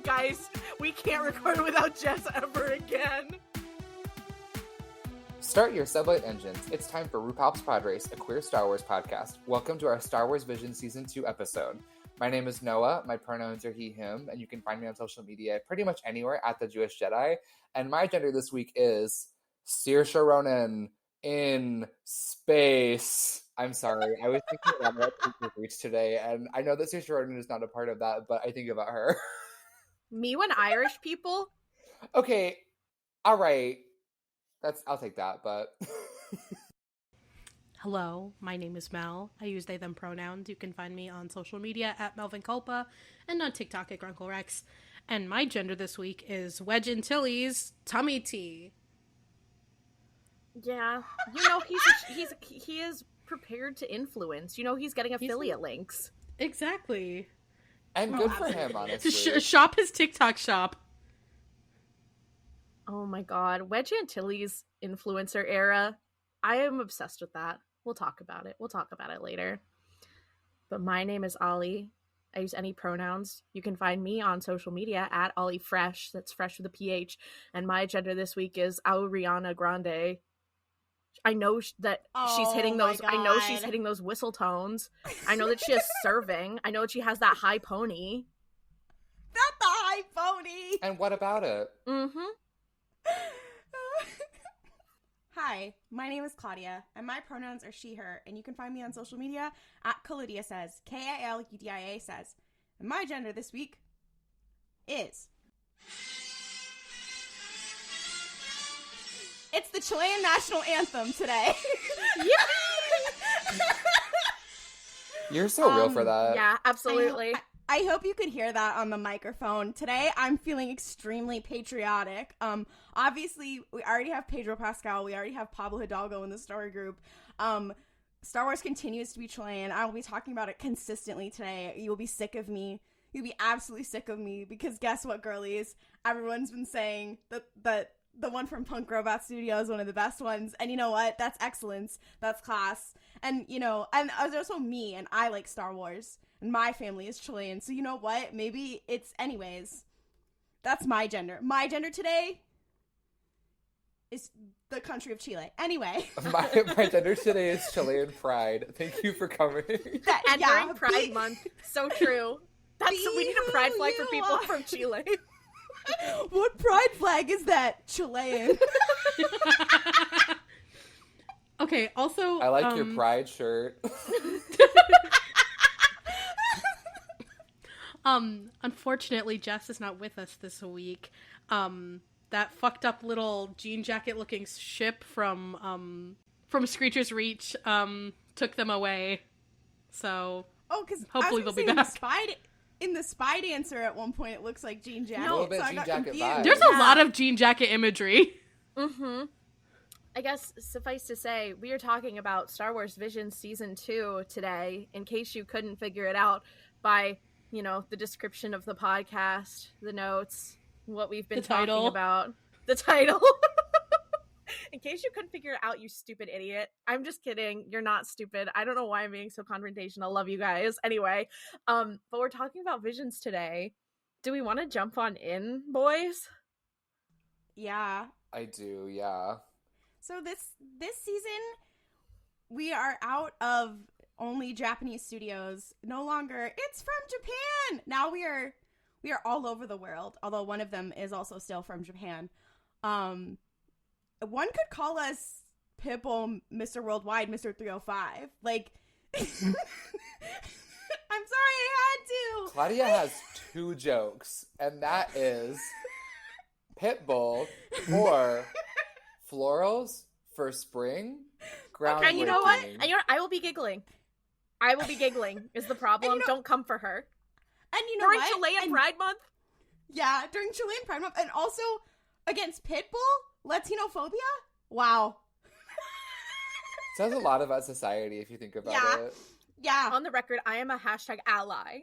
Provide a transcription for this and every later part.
Guys, we can't record without Jess ever again. Start your sublight engines. It's time for RuPaul's Pod Race, a queer Star Wars podcast. Welcome to our Star Wars Vision Season 2 episode. My name is Noah, my pronouns are he, him, and you can find me on social media pretty much anywhere at The Jewish Jedi. And my gender this week is Saoirse Ronan in space. I'm sorry, I was thinking about my reach today, and I know that Saoirse Ronan is not a part of that, but I think about her. Me when Irish people? Okay, alright. I'll take that, but... Hello, my name is Mel. I use they, them pronouns. You can find me on social media at Melvin Culpa and on TikTok at Grunkle Rex. And my gender this week is Wedge Antilles Tummy Tea. Yeah, he is prepared to influence. You know, he's getting affiliate links. Exactly. And good for him, honestly. Shop his TikTok shop. Oh my god, Wedge Antilles influencer era. I am obsessed with that. We'll talk about it. We'll talk about it later. But my name is Ollie. I use any pronouns. You can find me on social media at Ollie Fresh. That's fresh with a PH. And my gender this week is Ariana Grande. I know that she's hitting those. I know she's hitting those whistle tones. I know that she is serving. I know that she has that high pony. Not the high pony. And what about it? Mm-hmm. Hi, my name is Claudia, and my pronouns are she, her, and you can find me on social media at Kaludia Says, K-A-L-U-D-I-A Says. And my gender this week is... It's the Chilean national anthem today. You're so real for that. Yeah, absolutely. I hope you could hear that on the microphone. Today, I'm feeling extremely patriotic. Obviously, we already have Pedro Pascal. We already have Pablo Hidalgo in the story group. Star Wars continues to be Chilean. I will be talking about it consistently today. You'll be sick of me. You'll be absolutely sick of me because guess what, girlies? Everyone's been saying that the one from Punk Robot Studio is one of the best ones. And you know what? That's excellence. That's class. And, you know, and there's also me, and I like Star Wars. And my family is Chilean. So you know what? Maybe it's anyways. That's my gender. My gender today is the country of Chile. Anyway. My gender today is Chilean pride. Thank you for coming. During Pride Month. So true. We need a pride flag for people from Chile. What pride flag is that? Chilean. Okay, also... I like your pride shirt. Unfortunately, Jess is not with us this week. That fucked up little jean jacket looking ship from Screecher's Reach, took them away. So, because hopefully they'll be back. In the Spy Dancer at one point, it looks like jean jacket. A little bit so jean I got jacket confused. vibe. There's a lot of jean jacket imagery. Mm-hmm. I guess suffice to say, we are talking about Star Wars Vision Season 2 today, in case you couldn't figure it out by, you know, the description of the podcast, the notes, what we've been talking about. The title. In case you couldn't figure it out, you stupid idiot. I'm just kidding. You're not stupid. I don't know why I'm being so confrontational. Love you guys. Anyway, but we're talking about Visions today. Do we want to jump on in, boys? Yeah. I do, yeah. So this season, we are out of only Japanese studios. No longer, it's from Japan. Now we are all over the world. Although one of them is also still from Japan. One could call us Pitbull, Mr. Worldwide, Mr. 305. Like, I'm sorry, I had to. Claudia has two jokes, and that is Pitbull or florals for spring. And you know what? I will be giggling. I will be giggling is the problem. You know, don't come for her. And you know during what? Chilean Pride Month? Yeah, during Chilean Pride Month. And also against Pitbull, Latinophobia? Wow. Says a lot about society if you think about it. Yeah. On the record, I am a #ally.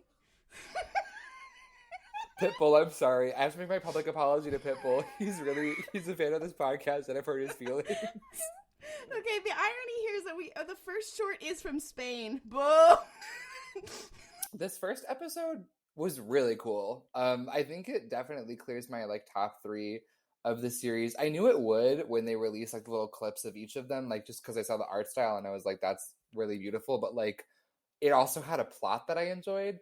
Pitbull, I'm sorry. I have to make my public apology to Pitbull. He's a fan of this podcast and I've hurt his feelings. Okay, the irony here is that the first short is from Spain. Boo! This first episode was really cool. I think it definitely clears my like top 3 of the series. I knew it would when they released like the little clips of each of them, like just because I saw the art style and I was like, that's really beautiful. But like, it also had a plot that I enjoyed.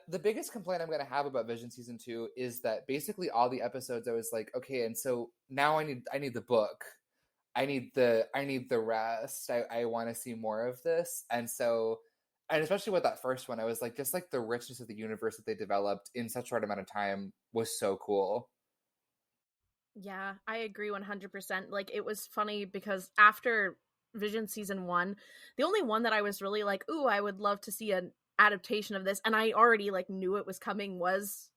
The biggest complaint I'm going to have about Vision season 2 is that basically all the episodes I was like, okay, and so now I need the book. I need the rest. I want to see more of this. And so, and especially with that first one, I was like, just like the richness of the universe that they developed in such a short amount of time was so cool. Yeah, I agree 100%. Like, it was funny because after Vision season 1, the only one that I was really like, ooh, I would love to see an adaptation of this, and I already like knew it was coming, was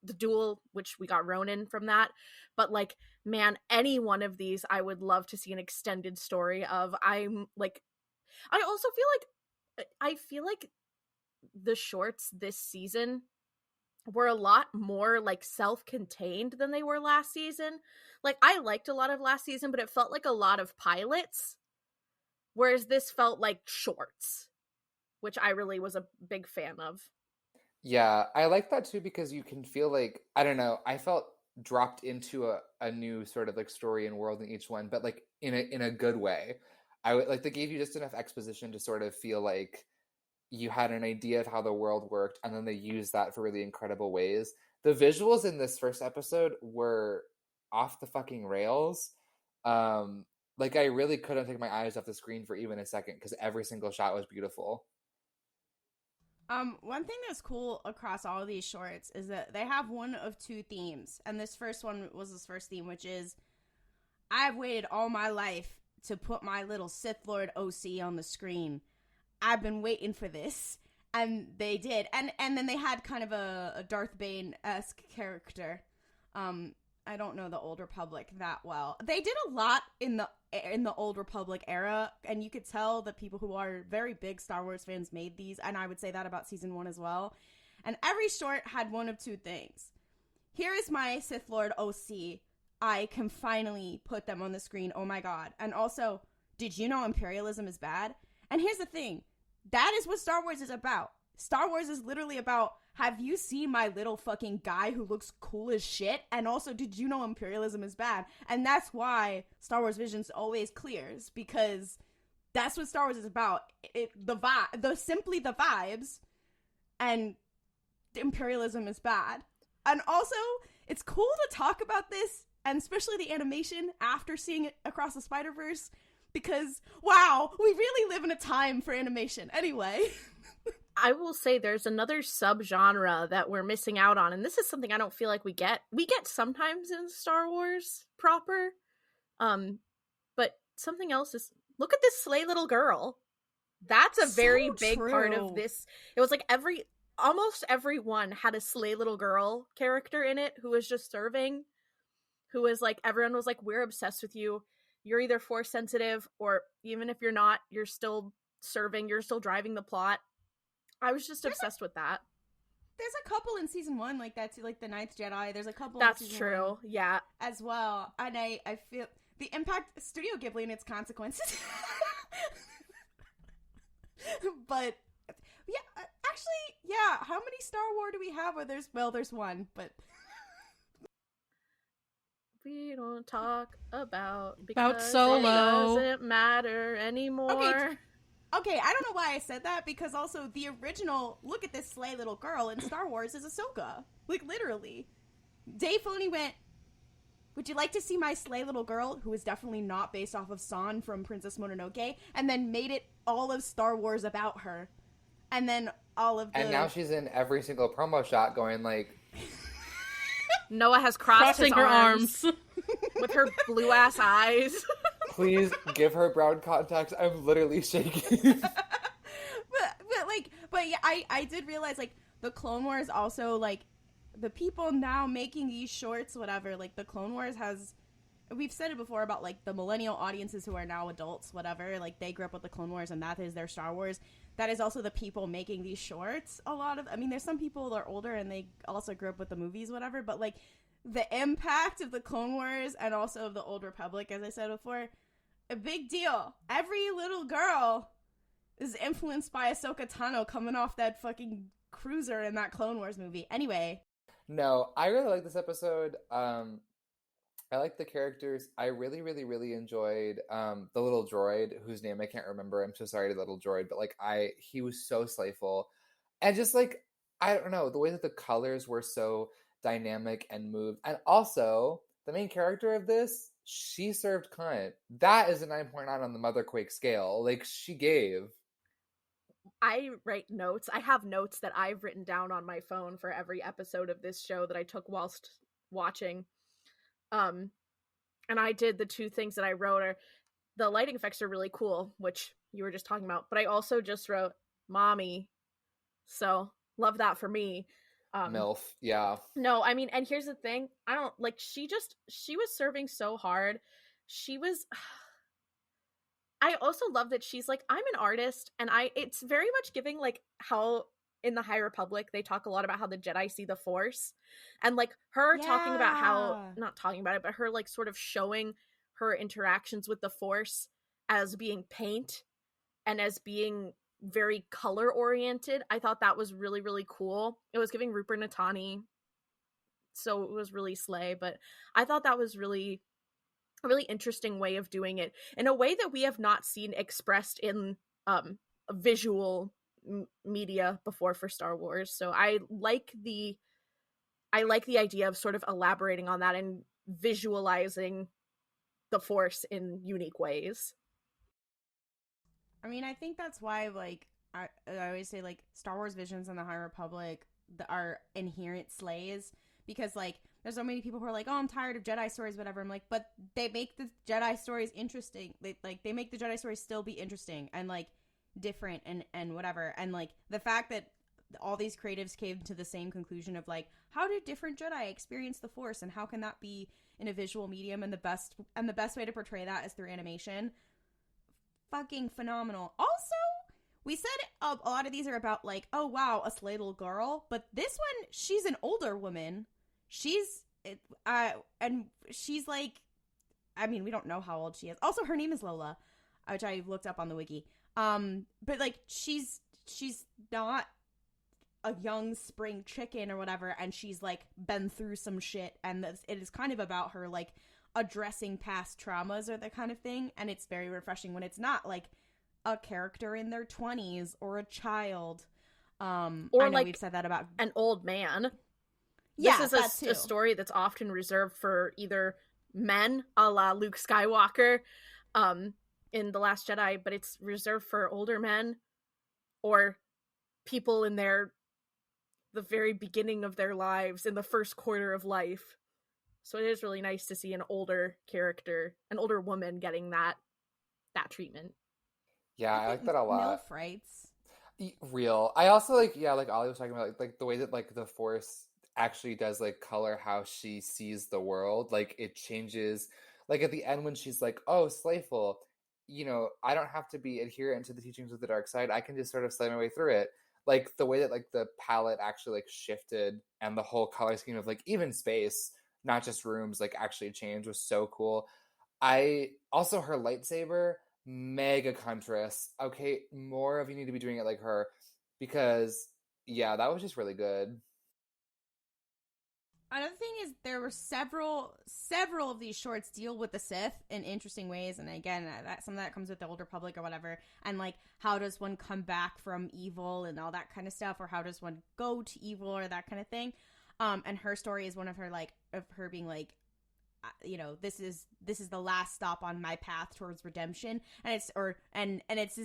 the Duel, which we got Ronin from that. But like, man, any one of these I would love to see an extended story of. I'm like, I also feel like the shorts this season were a lot more like self-contained than they were last season. Like, I liked a lot of last season, but it felt like a lot of pilots, whereas this felt like shorts, which I really was a big fan of. Yeah, I like that too because you can feel like, I don't know, I felt dropped into a new sort of like story and world in each one, but like in a good way. I would like, they gave you just enough exposition to sort of feel like you had an idea of how the world worked, and then they used that for really incredible ways. The visuals in this first episode were off the fucking rails. Like, I really couldn't take my eyes off the screen for even a second because every single shot was beautiful. One thing that's cool across all of these shorts is that they have one of 2 themes, and this first one was this first theme, which is, I've waited all my life to put my little Sith Lord OC on the screen. I've been waiting for this, and they did. And then they had kind of a Darth Bane-esque character. I don't know the Old Republic that well. They did a lot in the Old Republic era, and you could tell that people who are very big Star Wars fans made these, and I would say that about season 1 as well. And every short had one of 2 things. Here is my Sith Lord OC. I can finally put them on the screen. Oh my god. And also, did you know imperialism is bad? And here's the thing. That is what Star Wars is about. Star Wars is literally about, have you seen my little fucking guy who looks cool as shit? And also, did you know imperialism is bad? And that's why Star Wars Visions always clears, because that's what Star Wars is about. Simply the vibes, and imperialism is bad. And also, it's cool to talk about this, and especially the animation after seeing it across the Spider-Verse, because, wow, we really live in a time for animation. Anyway. I will say there's another subgenre that we're missing out on, and this is something I don't feel like we get. We get sometimes in Star Wars proper, but something else is, look at this slay little girl. That's a very big part of this. It was like almost everyone had a slay little girl character in it who was just serving, who was like, everyone was like, we're obsessed with you. You're either force sensitive, or even if you're not, you're still serving, you're still driving the plot. I was just obsessed with that. There's a couple in season 1 like that too, like the Ninth Jedi. There's a couple. That's in season true. 1 yeah, as well. And I feel the impact, Studio Ghibli and its consequences. But yeah, actually, yeah. How many Star Wars do we have? There's one, but we don't talk about Solo. It doesn't matter anymore. Okay, I don't know why I said that, because also the original look at this slay little girl in Star Wars is Ahsoka. Like, literally. Dave Filoni went, would you like to see my slay little girl, who is definitely not based off of San from Princess Mononoke, and then made it all of Star Wars about her. And then all of the... And now she's in every single promo shot going like... Noah has crossing her arms. With her blue-ass eyes. Please give her brown contacts. I'm literally shaking. but yeah, I did realize, like, the Clone Wars also, like, the people now making these shorts, whatever, like, the Clone Wars has, we've said it before about, like, the millennial audiences who are now adults, whatever, like, they grew up with the Clone Wars and that is their Star Wars. That is also the people making these shorts. I mean, there's some people that are older and they also grew up with the movies, whatever, but, like, the impact of the Clone Wars and also of the Old Republic, as I said before, a big deal. Every little girl is influenced by Ahsoka Tano coming off that fucking cruiser in that Clone Wars movie. Anyway. No, I really like this episode. I like the characters. I really, really, really enjoyed the little droid whose name I can't remember. I'm so sorry to the little droid, but like he was so slayful. And just like, I don't know, the way that the colors were so dynamic and moved. And also, the main character of this, she served cunt. That is a 9.9 on the Mother Quake scale. Like, she gave. I write notes. I have notes that I've written down on my phone for every episode of this show that I took whilst watching. And I did the two things that I wrote are the lighting effects are really cool, which you were just talking about, but I also just wrote mommy. So love that for me. MILF, yeah. No, I mean, and here's the thing. I don't like she was serving so hard. I also love that she's like, I'm an artist, and it's very much giving like how in the High Republic they talk a lot about how the Jedi see the Force, and like her talking about how, not talking about it, but her like sort of showing her interactions with the Force as being paint and as being very color oriented. I thought that was really, really cool. It was giving Rupert Natani, so it was really slay, but I thought that was really a really interesting way of doing it in a way that we have not seen expressed in visual media before for Star Wars. So I like the idea of sort of elaborating on that and visualizing the Force in unique ways. I mean, I think that's why, like, I always say, like, Star Wars Visions and the High Republic are inherent slays, because, like, there's so many people who are like, oh, I'm tired of Jedi stories, whatever. I'm like, but they make the Jedi stories interesting. They make the Jedi stories still be interesting and, like, different and whatever. And, like, the fact that all these creatives came to the same conclusion of, like, how do different Jedi experience the Force, and how can that be in a visual medium, and the best way to portray that is through animation. Fucking phenomenal. Also, we said a lot of these are about, like, oh wow, a slay little girl, but this one, she's an older woman. And she's like, I mean, we don't know how old she is. Also, her name is Lola, which I looked up on the wiki. But like, she's not a young spring chicken or whatever, and she's like been through some shit, and it is kind of about her like addressing past traumas or that kind of thing, and it's very refreshing when it's not like a character in their 20s or a child. Or I know like we've said that about an old man. Yeah, this is a story that's often reserved for either men, a la Luke Skywalker, in The Last Jedi, but it's reserved for older men or people in the very beginning of their lives, in the first quarter of life. So it is really nice to see an older character, an older woman getting that treatment. Yeah, I like that a lot. MILF rights. Real. I also like, yeah, like Ollie was talking about, like the way that like the Force actually does like color how she sees the world. Like it changes. Like at the end when she's like, oh, slayful, you know, I don't have to be adherent to the teachings of the dark side. I can just sort of slay my way through it. Like the way that like the palette actually like shifted and the whole color scheme of like even space, not just rooms, like actually changed was so cool. I also, her lightsaber, mega Huntress. Okay, more of you need to be doing it like her, because yeah, that was just really good. Another thing is there were several of these shorts deal with the Sith in interesting ways, and again, that some of that comes with the Old Republic or whatever, and like how does one come back from evil and all that kind of stuff, or how does one go to evil or that kind of thing. And her story is one of her like of her being like, you know, this is the last stop on my path towards redemption, and it's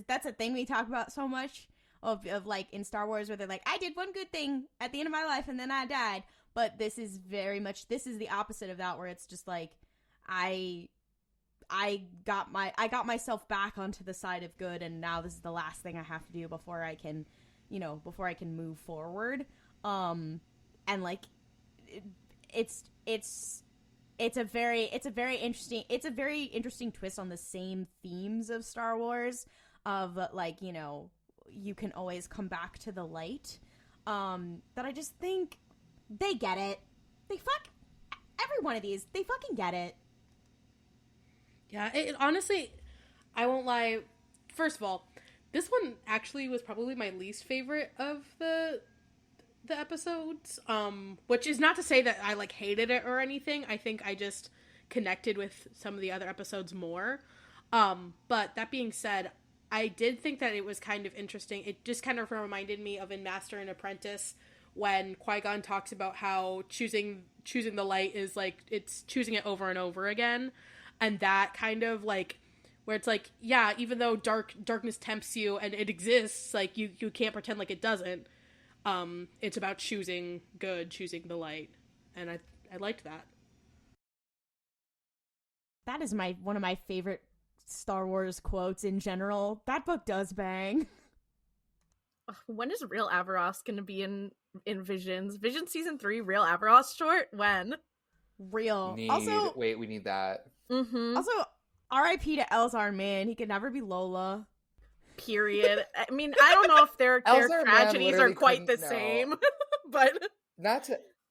that's a thing we talk about so much of like in Star Wars where they're like, I did one good thing at the end of my life and then I died. But this is very much, this is the opposite of that, where it's just like, I got myself back onto the side of good, and now this is the last thing I have to do before I can move forward. And like, it's a very interesting twist on the same themes of Star Wars, of like, you know, you can always come back to the light. That I just think they get it. Every one of these, they fucking get it. Yeah, it honestly, I won't lie. First of all, this one actually was probably my least favorite of the the episodes, which is not to say that I like hated it or anything. I think I just connected with some of the other episodes more. But that being said, I did think that it was kind of interesting. It just kind of reminded me of in Master and Apprentice when Qui-Gon talks about how choosing the light is like, it's choosing it over and over again. And that kind of like, where it's like, yeah, even though darkness tempts you and it exists, like you can't pretend like it doesn't. It's about choosing good, choosing the light. And I liked that. That is one of my favorite Star Wars quotes in general. That book does bang. When is Real Averross going to be in Visions? Visions season 3, Real Averross short? When? Real. We need that. Mm-hmm. Also, R.I.P. to Elzar Mann. He could never be Lola. Period. I mean, I don't know if their tragedies are quite the same, but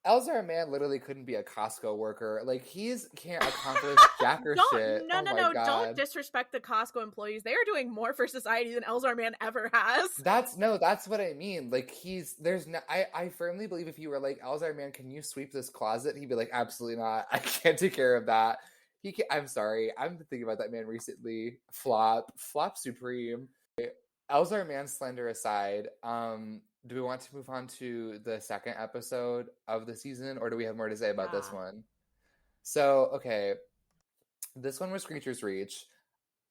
Elzar Mann literally couldn't be a Costco worker. Like, can't accomplish jack or shit. No, don't disrespect the Costco employees. They are doing more for society than Elzar Mann ever has. That's what I mean. Like, I firmly believe if you were like, Elzar Mann, can you sweep this closet? He'd be like, absolutely not. I can't take care of that. I'm sorry. I've been thinking about that man recently. Flop supreme. Elzar Mann slander aside, do we want to move on to the second episode of the season, or do we have more to say about this one? So, okay. This one was Creature's Reach.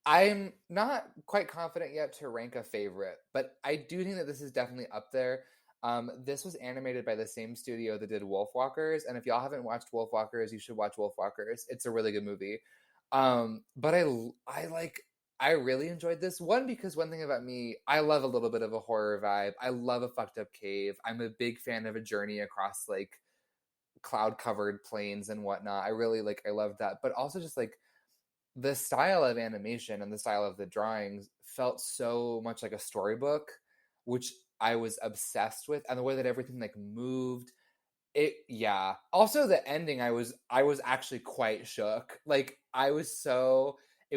I'm not quite confident yet to rank a favorite, but I do think that this is definitely up there. This was animated by the same studio that did Wolfwalkers, and if y'all haven't watched Wolfwalkers, you should watch Wolfwalkers. It's a really good movie. But I really enjoyed this one because one thing about me, I love a little bit of a horror vibe. I love a fucked up cave. I'm a big fan of a journey across like cloud covered plains and whatnot. I really I love that. But also just like the style of animation and the style of the drawings felt so much like a storybook, which I was obsessed with, and the way that everything like moved. Also the ending, I was actually quite shook. Like it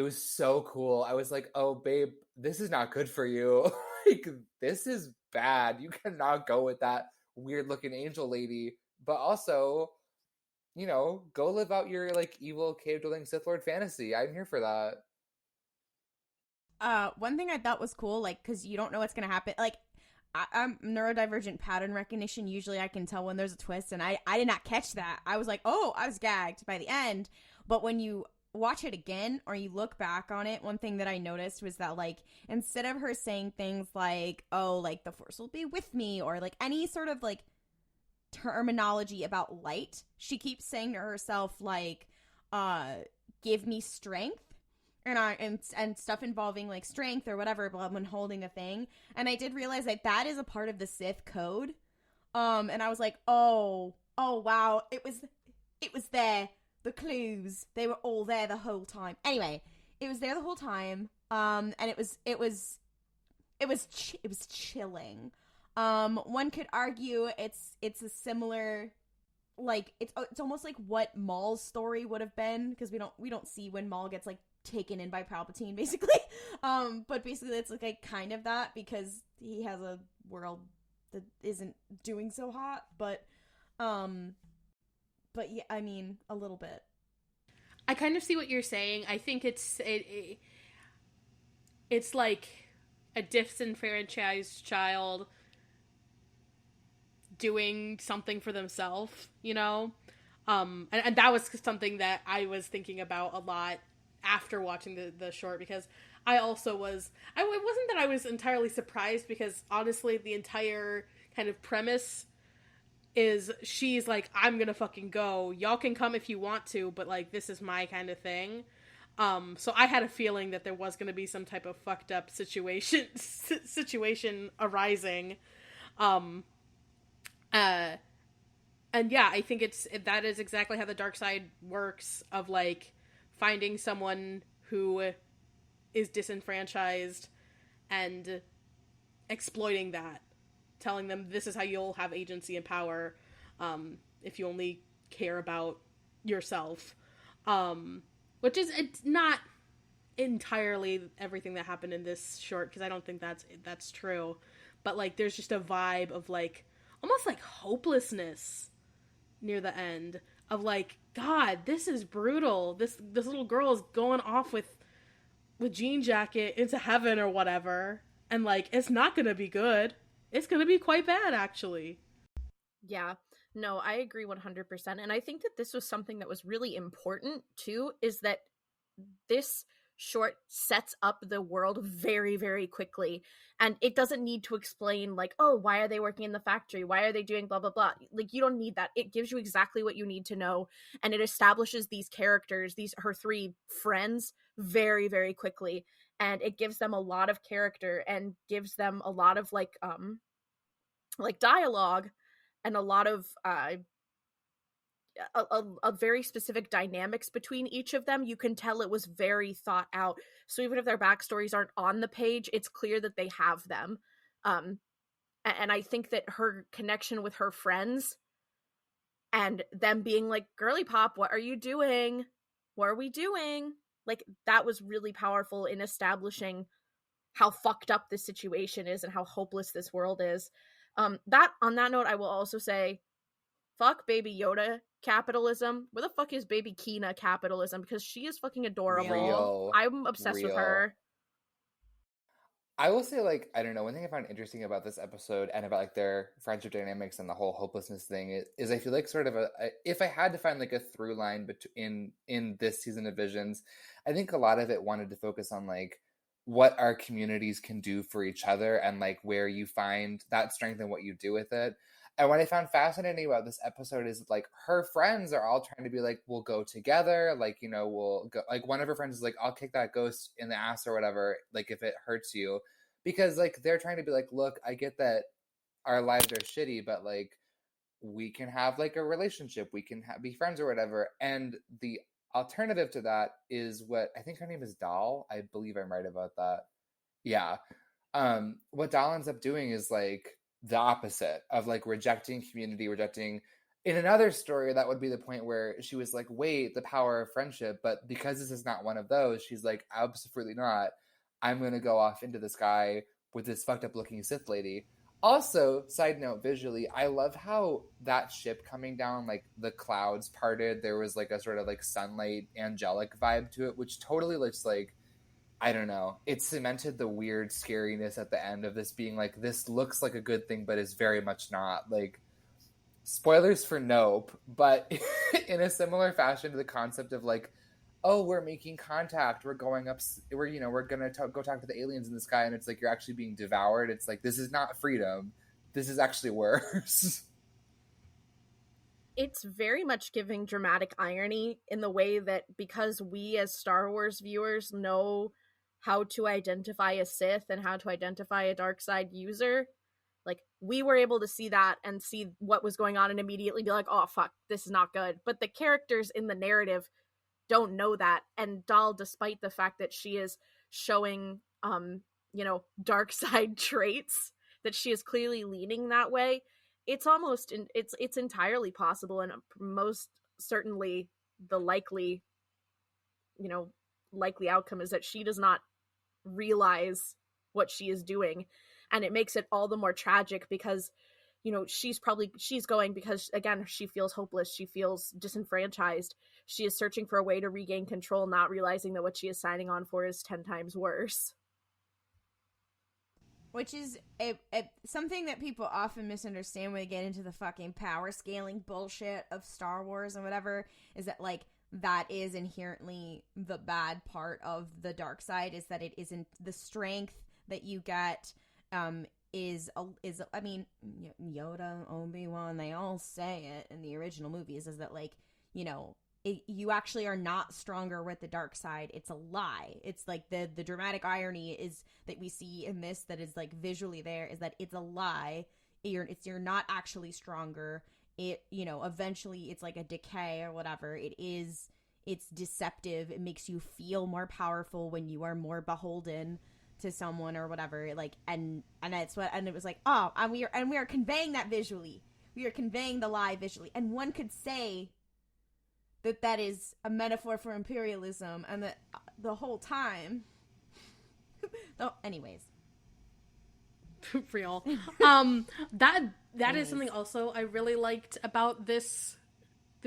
was so cool. I was like, oh, babe, this is not good for you. Like, this is bad. You cannot go with that weird-looking angel lady. But also, go live out your, like, evil cave-dwelling Sith Lord fantasy. I'm here for that. One thing I thought was cool, like, because you don't know what's going to happen. Like, I'm neurodivergent pattern recognition. Usually I can tell when there's a twist, and I did not catch that. I was like, oh, I was gagged by the end. But when you watch it again or you look back on it, one thing that I noticed was that like instead of her saying things like, oh, like the Force will be with me, or like any sort of like terminology about light, she keeps saying to herself like give me strength and stuff involving like strength or whatever when holding a thing. And I did realize that is a part of the Sith code, and I was like, oh wow, it was there. The clues, they were all there the whole time. Anyway, it was there the whole time. And it was chilling. One could argue it's a similar, like it's almost like what Maul's story would have been, because we don't see when Maul gets like taken in by Palpatine basically. But basically it's like kind of that, because he has a world that isn't doing so hot, but yeah, I mean, a little bit. I kind of see what you're saying. I think it's like a disenfranchised child doing something for themselves, and that was something that I was thinking about a lot after watching the short, because I also was, it wasn't that I was entirely surprised, because honestly the entire kind of premise is she's like, I'm gonna fucking go. Y'all can come if you want to, but like this is my kind of thing. So I had a feeling that there was gonna be some type of fucked up situation arising. And yeah, I think that is exactly how the dark side works, of like finding someone who is disenfranchised and exploiting that. Telling them this is how you'll have agency and power, if you only care about yourself. Which is, it's not entirely everything that happened in this short, because I don't think that's true. But like, there's just a vibe of like, almost like hopelessness near the end of like, God, this is brutal. This little girl is going off with Jean Jacket into heaven or whatever, and like it's not gonna be good. It's gonna be quite bad, actually. Yeah. No, I agree 100%. And I think that this was something that was really important too, is that this short sets up the world very, very quickly. And it doesn't need to explain, like, oh, why are they working in the factory? Why are they doing blah, blah, blah? Like, you don't need that. It gives you exactly what you need to know. And it establishes these characters, her three friends, very, very quickly. And it gives them a lot of character and gives them a lot of like dialogue and a lot of a very specific dynamics between each of them. You can tell it was very thought out. So even if their backstories aren't on the page, it's clear that they have them. And I think that her connection with her friends and them being like, girly pop, what are you doing? What are we doing? Like, that was really powerful in establishing how fucked up this situation is and how hopeless this world is. That on that note, I will also say, fuck Baby Yoda capitalism. Where the fuck is Baby Kina capitalism? Because she is fucking adorable. Real. I'm obsessed with her. I will say, like, I don't know, one thing I found interesting about this episode and about like their friendship dynamics and the whole hopelessness thing is I feel like sort of if I had to find like a through line in this season of Visions, I think a lot of it wanted to focus on like what our communities can do for each other and like where you find that strength and what you do with it. And what I found fascinating about this episode is like her friends are all trying to be like, we'll go together. Like, you know, we'll go, like one of her friends is like, I'll kick that ghost in the ass or whatever. Like if it hurts you, because like, they're trying to be like, look, I get that our lives are shitty, but like we can have like a relationship. We can be friends or whatever. And the alternative to that is what I think her name is Doll. I believe I'm right about that. Yeah. What Doll ends up doing is like the opposite of like rejecting community, rejecting. In another story, that would be the point where she was like, wait, the power of friendship. But because this is not one of those, she's like, absolutely not. I'm going to go off into the sky with this fucked up looking Sith lady. Also, side note, visually, I love how that ship coming down, like the clouds parted, there was like a sort of like sunlight angelic vibe to it, which totally looks like, I don't know, it cemented the weird scariness at the end of this being like, this looks like a good thing, but is very much not. Like, spoilers for Nope, but in a similar fashion to the concept of like, oh, we're making contact, we're going up, we're gonna go talk to the aliens in the sky, and it's like you're actually being devoured. It's like, this is not freedom, this is actually worse. It's very much giving dramatic irony in the way that because we as Star Wars viewers know how to identify a Sith and how to identify a dark side user, like we were able to see that and see what was going on and immediately be like, oh fuck, this is not good. But the characters in the narrative don't know that, and Doll, despite the fact that she is showing dark side traits, that she is clearly leaning that way, it's entirely possible, and most certainly the likely outcome is that she does not realize what she is doing, and it makes it all the more tragic because she's going because, again, she feels hopeless, she feels disenfranchised, she is searching for a way to regain control, not realizing that what she is signing on for is 10 times worse. Which is something that people often misunderstand when they get into the fucking power scaling bullshit of Star Wars and whatever, is that like that is inherently the bad part of the dark side, is that it isn't the strength that you get. I mean, Yoda, Obi-Wan, they all say it in the original movies, is that like, you actually are not stronger with the dark side. It's a lie. It's like the dramatic irony is that we see in this that is like visually there, is that it's a lie. You're not actually stronger. It, eventually it's like a decay or whatever. It's deceptive. It makes you feel more powerful when you are more beholden to someone or whatever, like, and that's what, and it was like, oh, and we are conveying that visually. We are conveying the lie visually, and one could say that is a metaphor for imperialism, and that the whole time. Oh, anyways, Real. That is something also I really liked about this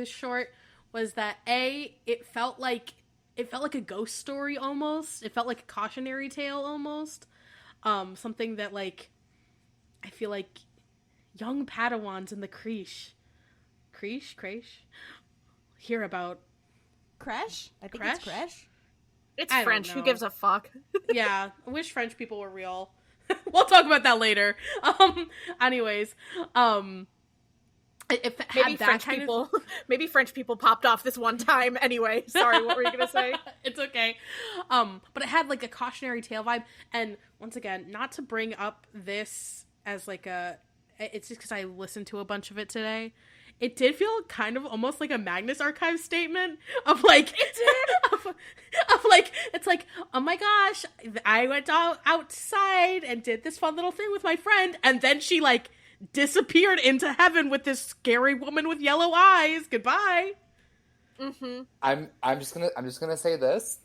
short, was that it felt like a ghost story almost. It felt like a cautionary tale almost. Something that, like, I feel like young Padawans in the Krish hear about. Kresh? I think Kresh? it's Kresh. It's I don't French. Who know. gives a fuck? Yeah, I wish French people were real. We'll talk about that later. Anyways, if it Maybe had that French kind people. Maybe French people popped off this one time. Anyway, sorry. What were you gonna say? It's okay. But it had like a cautionary tale vibe, and once again, not to bring up this as like it's just because I listened to a bunch of it today. It did feel kind of almost like a Magnus Archive statement of like, it did of like, it's like, oh my gosh, I went outside and did this fun little thing with my friend, and then she like disappeared into heaven with this scary woman with yellow eyes. Goodbye. Mm-hmm. I'm just gonna say this.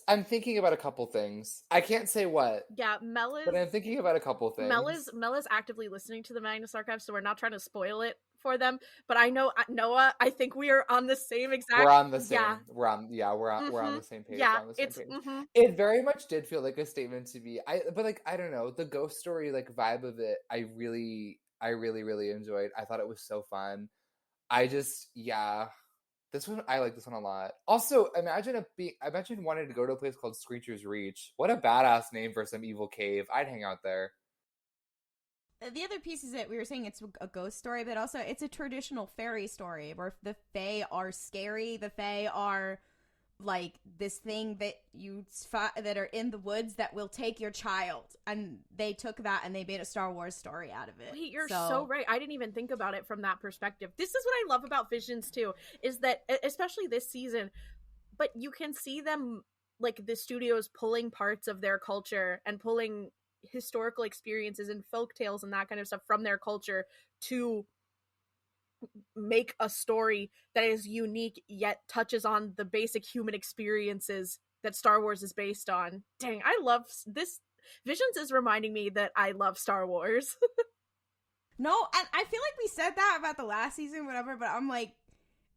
I'm thinking about a couple things. I can't say what. Yeah, Mel is. But I'm thinking about a couple things. Mel is actively listening to the Magnus Archive, so we're not trying to spoil it for them. But I know Noah. I think we are on the same exact. We're on the same. Yeah. We're on the same page. Yeah, we're on the same it's. page. Mm-hmm. It very much did feel like a statement to me. But like, I don't know, the ghost story like vibe of it. I really enjoyed. I thought it was so fun. This one, I like this one a lot. Also, imagine wanting to go to a place called Screecher's Reach. What a badass name for some evil cave. I'd hang out there. The other piece is that we were saying it's a ghost story, but also it's a traditional fairy story where the Fae are scary. The Fae are like this thing that are in the woods that will take your child, and they took that and they made a Star Wars story out of it. Wait, you're so right. I didn't even think about it from that perspective. This is what I love about Visions too, is that especially this season, but you can see them, like, the studios pulling parts of their culture and pulling historical experiences and folk tales and that kind of stuff from their culture to make a story that is unique yet touches on the basic human experiences that Star Wars is based on. Dang, I love this. Visions is reminding me that I love Star Wars. No, and I feel like we said that about the last season, whatever, but I'm like,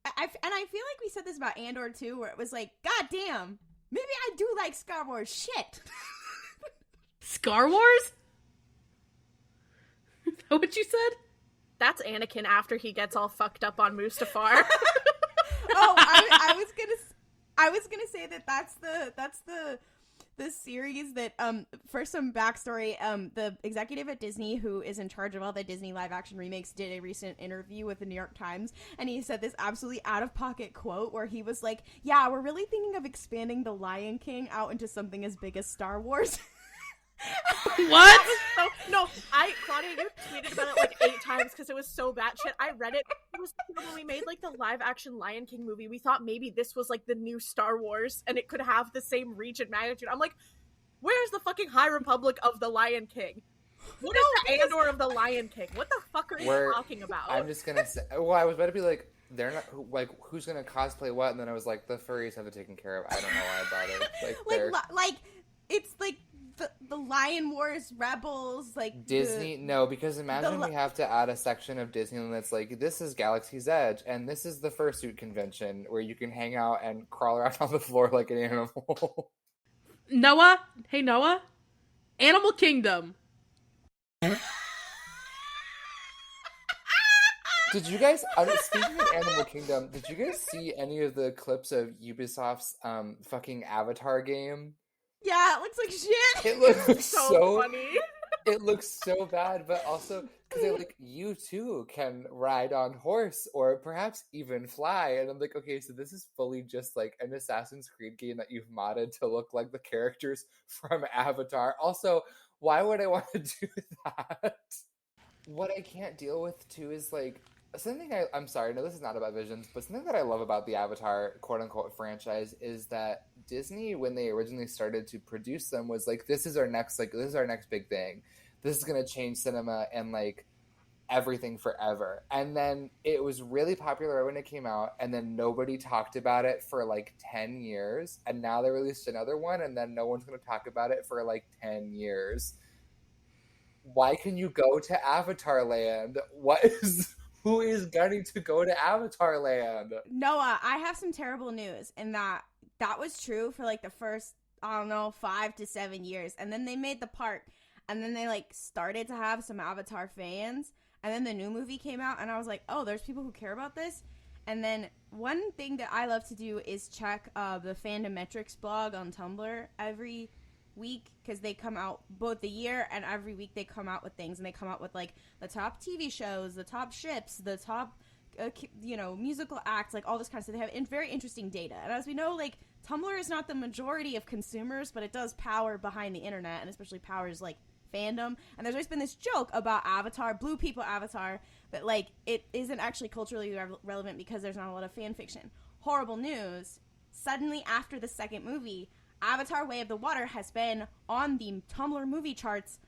I feel like we said this about Andor too, where it was like, god damn, maybe I do like Star Wars shit. Star Wars? Is that what you said? That's Anakin after he gets all fucked up on Mustafar. Oh, I was gonna say that's the series that for some backstory, the executive at Disney who is in charge of all the Disney live action remakes did a recent interview with the New York Times, and he said this absolutely out of pocket quote where he was like, yeah, we're really thinking of expanding the Lion King out into something as big as Star Wars. What? No, Claudia, you tweeted about it like 8 times because it was so batshit. I read it. It was when we made like the live action Lion King movie. We thought maybe this was like the new Star Wars and it could have the same reach and magnitude. I'm like, where's the fucking High Republic of the Lion King? What is the Andor of the Lion King? What the fuck are you talking about? I'm just gonna say. Well, I was about to be like, they're not like, who's gonna cosplay what, and then I was like, the furries have it taken care of. I don't know why I bothered. Like it's like the Lion Wars Rebels, like Disney. No, because imagine we have to add a section of Disneyland that's like, this is Galaxy's Edge, and this is the fursuit convention where you can hang out and crawl around on the floor like an animal. Noah, hey Noah, Animal Kingdom. Did you guys, speaking of Animal Kingdom, did you guys see any of the clips of Ubisoft's fucking Avatar game? Yeah, it looks like shit. It looks so funny. It looks so bad, but also because they're like, you too can ride on horse or perhaps even fly, and I'm like, okay, so this is fully just like an Assassin's Creed game that you've modded to look like the characters from Avatar. Also, why would I want to do that? What I can't deal with too is like something I'm sorry, no, this is not about Visions, but something that I love about the Avatar quote-unquote franchise is that Disney, when they originally started to produce them, was like, this is our next big thing. This is going to change cinema, and like everything forever. And then it was really popular when it came out, and then nobody talked about it for like 10 years. And now they released another one, and then no one's going to talk about it for like 10 years. Why can you go to Avatar Land? Who is going to go to Avatar Land? Noah, I have some terrible news in that was true for like the first, I don't know, 5 to 7 years. And then they made the park, and then they like started to have some Avatar fans. And then the new movie came out, and I was like, oh, there's people who care about this. And then one thing that I love to do is check the Fandometrics blog on Tumblr every week, because they come out both the year and every week they come out with things, and they come out with like the top TV shows, the top ships, the top musical acts, like all this kind of stuff. They have very interesting data, and as we know, like Tumblr is not the majority of consumers, but it does power behind the internet, and especially powers like fandom. And there's always been this joke about Avatar, Blue People Avatar, that like it isn't actually culturally relevant because there's not a lot of fan fiction. Horrible news. Suddenly after the second movie, Avatar Way of the Water has been on the Tumblr movie charts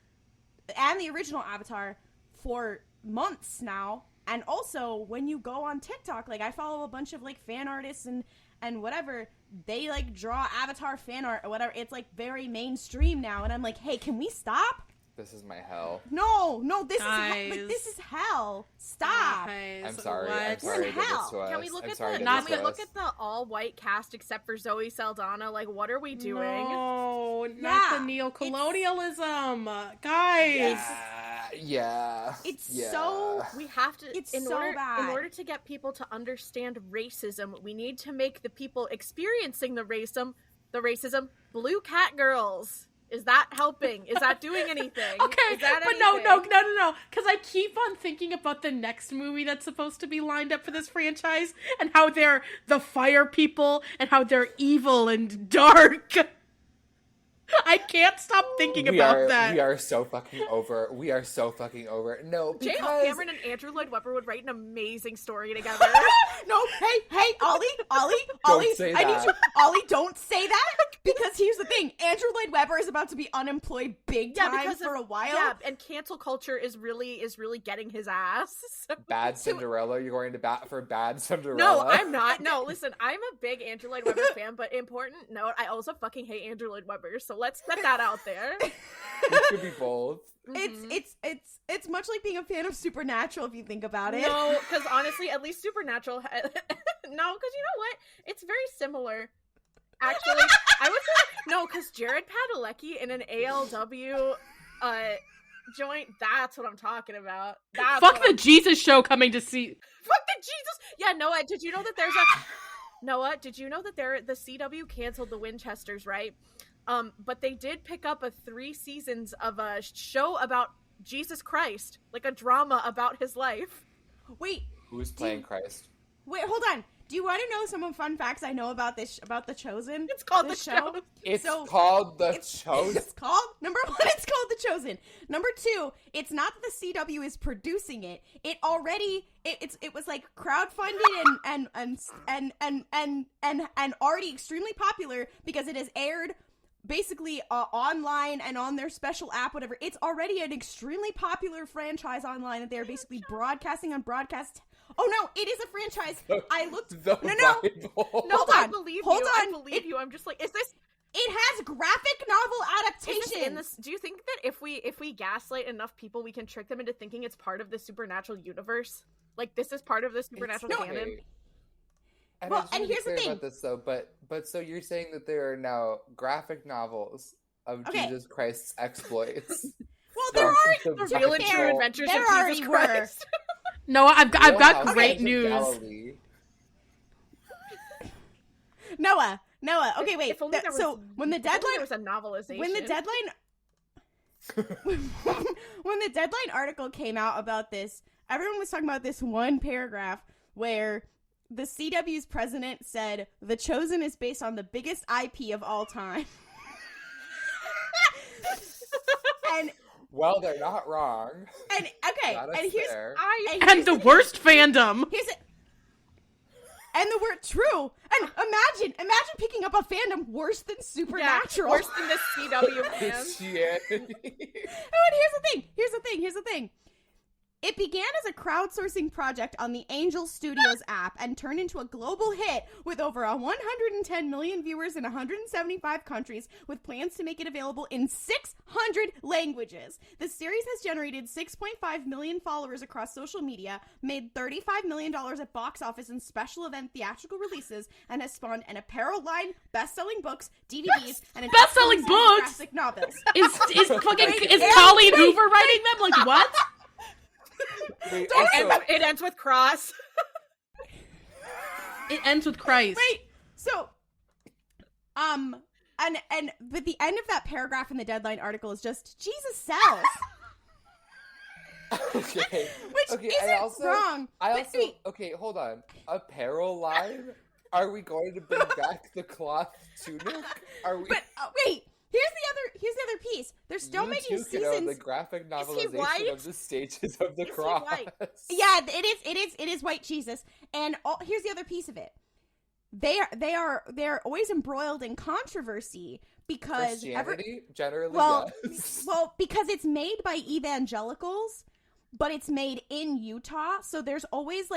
and the original Avatar for months now. And also, when you go on TikTok, like I follow a bunch of like fan artists and whatever, they like draw Avatar fan art or whatever. It's like very mainstream now, and I'm like, hey, can we stop? This is my hell. No, this is hell. Stop. Guys, I'm sorry. what? I'm sorry. We're in hell. Can we look at the all white cast except for Zoe Saldana? Like, what are we doing? No, not the neo-colonialism, guys. Yeah. So we have to. It's in so order, bad. In order to get people to understand racism, we need to make the people experiencing the racism, blue cat girls. Is that helping? Is that doing anything? Okay, but no, because I keep on thinking about the next movie that's supposed to be lined up for this franchise, and how they're the fire people, and how they're evil and dark. I can't stop thinking about that. We are so fucking over. No, because... J. Hope Cameron and Andrew Lloyd Webber would write an amazing story together. No, hey, Ollie, Don't say that. I need you, Ollie, don't say that, because here's the thing, Andrew Lloyd Webber is about to be unemployed big time for a while. Yeah, and cancel culture is really getting his ass. So. Bad Cinderella? You're going to bat for Bad Cinderella? No, I'm not. No, listen, I'm a big Andrew Lloyd Webber fan, but important note, I also fucking hate Andrew Lloyd Webber, so let's put that out there. It could be both. It's much like being a fan of Supernatural if you think about it. No, because honestly, at least Supernatural. No, because you know what? It's very similar. Actually, I would say no, because Jared Padalecki in an ALW joint. That's what I'm talking about. Fuck the Jesus show coming to see. Fuck the Jesus. Yeah, Noah. Did you know that there's a Noah? Did you know that the CW canceled the Winchesters, right? But they did pick up 3 seasons of a show about Jesus Christ, like a drama about his life. Wait, who's playing Christ? Wait, hold on. Do you want to know some fun facts I know about The Chosen? It's called The Chosen. It's called The Chosen. It's called, number 1, it's called The Chosen. Number 2, it's not that the CW is producing it. It was like crowdfunded and already extremely popular because it has aired basically online and on their special app, whatever. It's already an extremely popular franchise online that they're basically broadcasting on broadcast. Oh no, it is a franchise. I looked. No. Hold on. I believe you. I'm just like, is this? It has graphic novel adaptations. Do you think that if we gaslight enough people, we can trick them into thinking it's part of the Supernatural universe? Like this is part of the Supernatural canon. And here's the thing about this though, but so you're saying that there are now graphic novels of Jesus Christ's exploits. Well, there are the real and true adventures of Jesus Christ. No, I've got great news. Noah. Okay, wait. So when the deadline was a novelization. When the deadline article came out about this, everyone was talking about this one paragraph where the CW's president said, "The Chosen is based on the biggest IP of all time." And well, they're not wrong. And okay, and here's and the worst fandom. And the word true. And imagine picking up a fandom worse than Supernatural. Yeah, worse than the CW fans. Yeah. Oh, and here's the thing. It began as a crowdsourcing project on the Angel Studios app and turned into a global hit with over 110 million viewers in 175 countries, with plans to make it available in 600 languages. The series has generated 6.5 million followers across social media, made $35 million at box office and special event theatrical releases, and has spawned an apparel line, best-selling books, DVDs, and best-selling books? graphic novels. Is Colleen Hoover writing them? Like, what? Wait, It ends with cross. It ends with Christ. Wait, so, and but the end of that paragraph in the Deadline article is just, Jesus sells. okay. Which isn't wrong. Okay, hold on. Apparel line? Are we going to bring back the cloth tunic? Are we? But wait, here's the other piece. They're still making seasons. The graphic white? novelization of the stages of the cross. Yeah, it is white Jesus. And here's the other piece of it. They're always embroiled in controversy because Christianity generally. Yes. Well, because it's made by evangelicals, but it's made in Utah. So there's always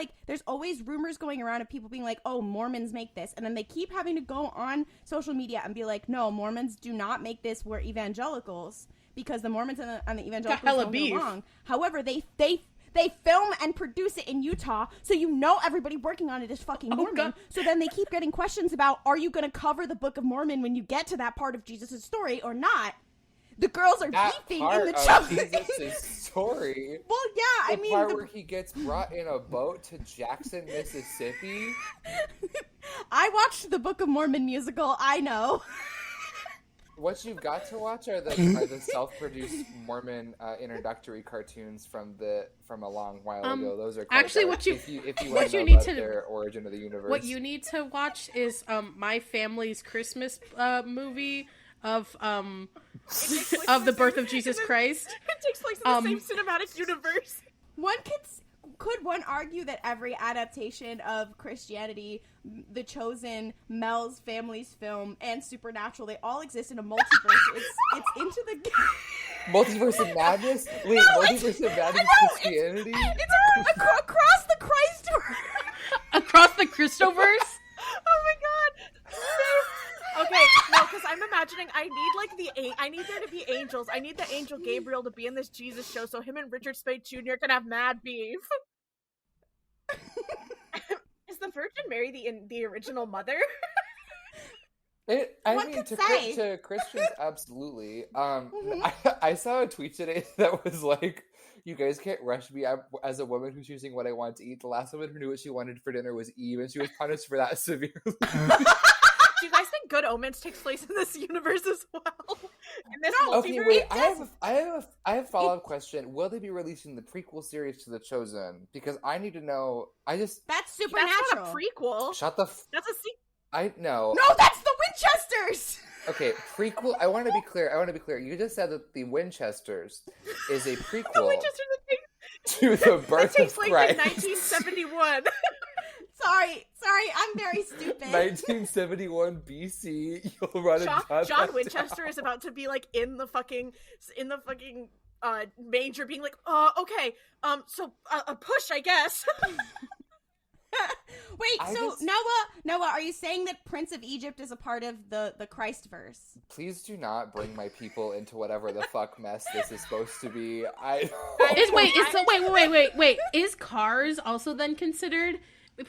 rumors going around of people being like, "Oh, Mormons make this," and then they keep having to go on social media and be like, "No, Mormons do not make this. We're evangelicals," because the Mormons and the evangelicals don't get along. However, they film and produce it in Utah, so everybody working on it is fucking Mormon. So then they keep getting questions about, are you going to cover the Book of Mormon when you get to that part of Jesus' story or not? The girls are beefing in the Jesus' story. Well, yeah, the part where he gets brought in a boat to Jackson, Mississippi. I watched the Book of Mormon musical. I know. What you've got to watch are the self-produced Mormon introductory cartoons from a long while ago. Those are quite actually dark. if you want to need know to their origin of the universe. What you need to watch is My Family's Christmas movie of the birth of Jesus Christ. It takes place in the same cinematic universe. Could one argue that every adaptation of Christianity, The Chosen, Mel's Family's Film, and Supernatural, they all exist in a multiverse? It's into the Multiverse of Madness? Wait, Multiverse of Madness Christianity? It's across the Christ. Across the Christoverse? Oh my god. Okay, no, because I'm imagining I need there to be angels. I need the angel Gabriel to be in this Jesus show so him and Richard Spade Jr. can have mad beef. Is the Virgin Mary the original mother? To Christians, absolutely. I saw a tweet today that was like, "You guys can't rush me. I'm, as a woman who's choosing what I want to eat. The last woman who knew what she wanted for dinner was Eve, and she was punished for that severely." Do you guys think Good Omens takes place in this universe as well? In this multiverse? Okay, wait. I have a follow-up question. Will they be releasing the prequel series to The Chosen? Because I need to know. That's Supernatural. That's not a prequel. Shut the. That's a sequel. I know. No, that's the Winchesters. Okay, prequel. I want to be clear. You just said that the Winchesters is a prequel The Winchesters to the birth of Christ. In 1971. Sorry, I'm very stupid. 1971 BC. You'll run John Winchester is about to be like in the fucking manger, being like, okay, so a push, I guess. Wait, Noah, are you saying that Prince of Egypt is a part of the Christ verse? Please do not bring my people into whatever the fuck mess this is supposed to be. Wait. Is Cars also then considered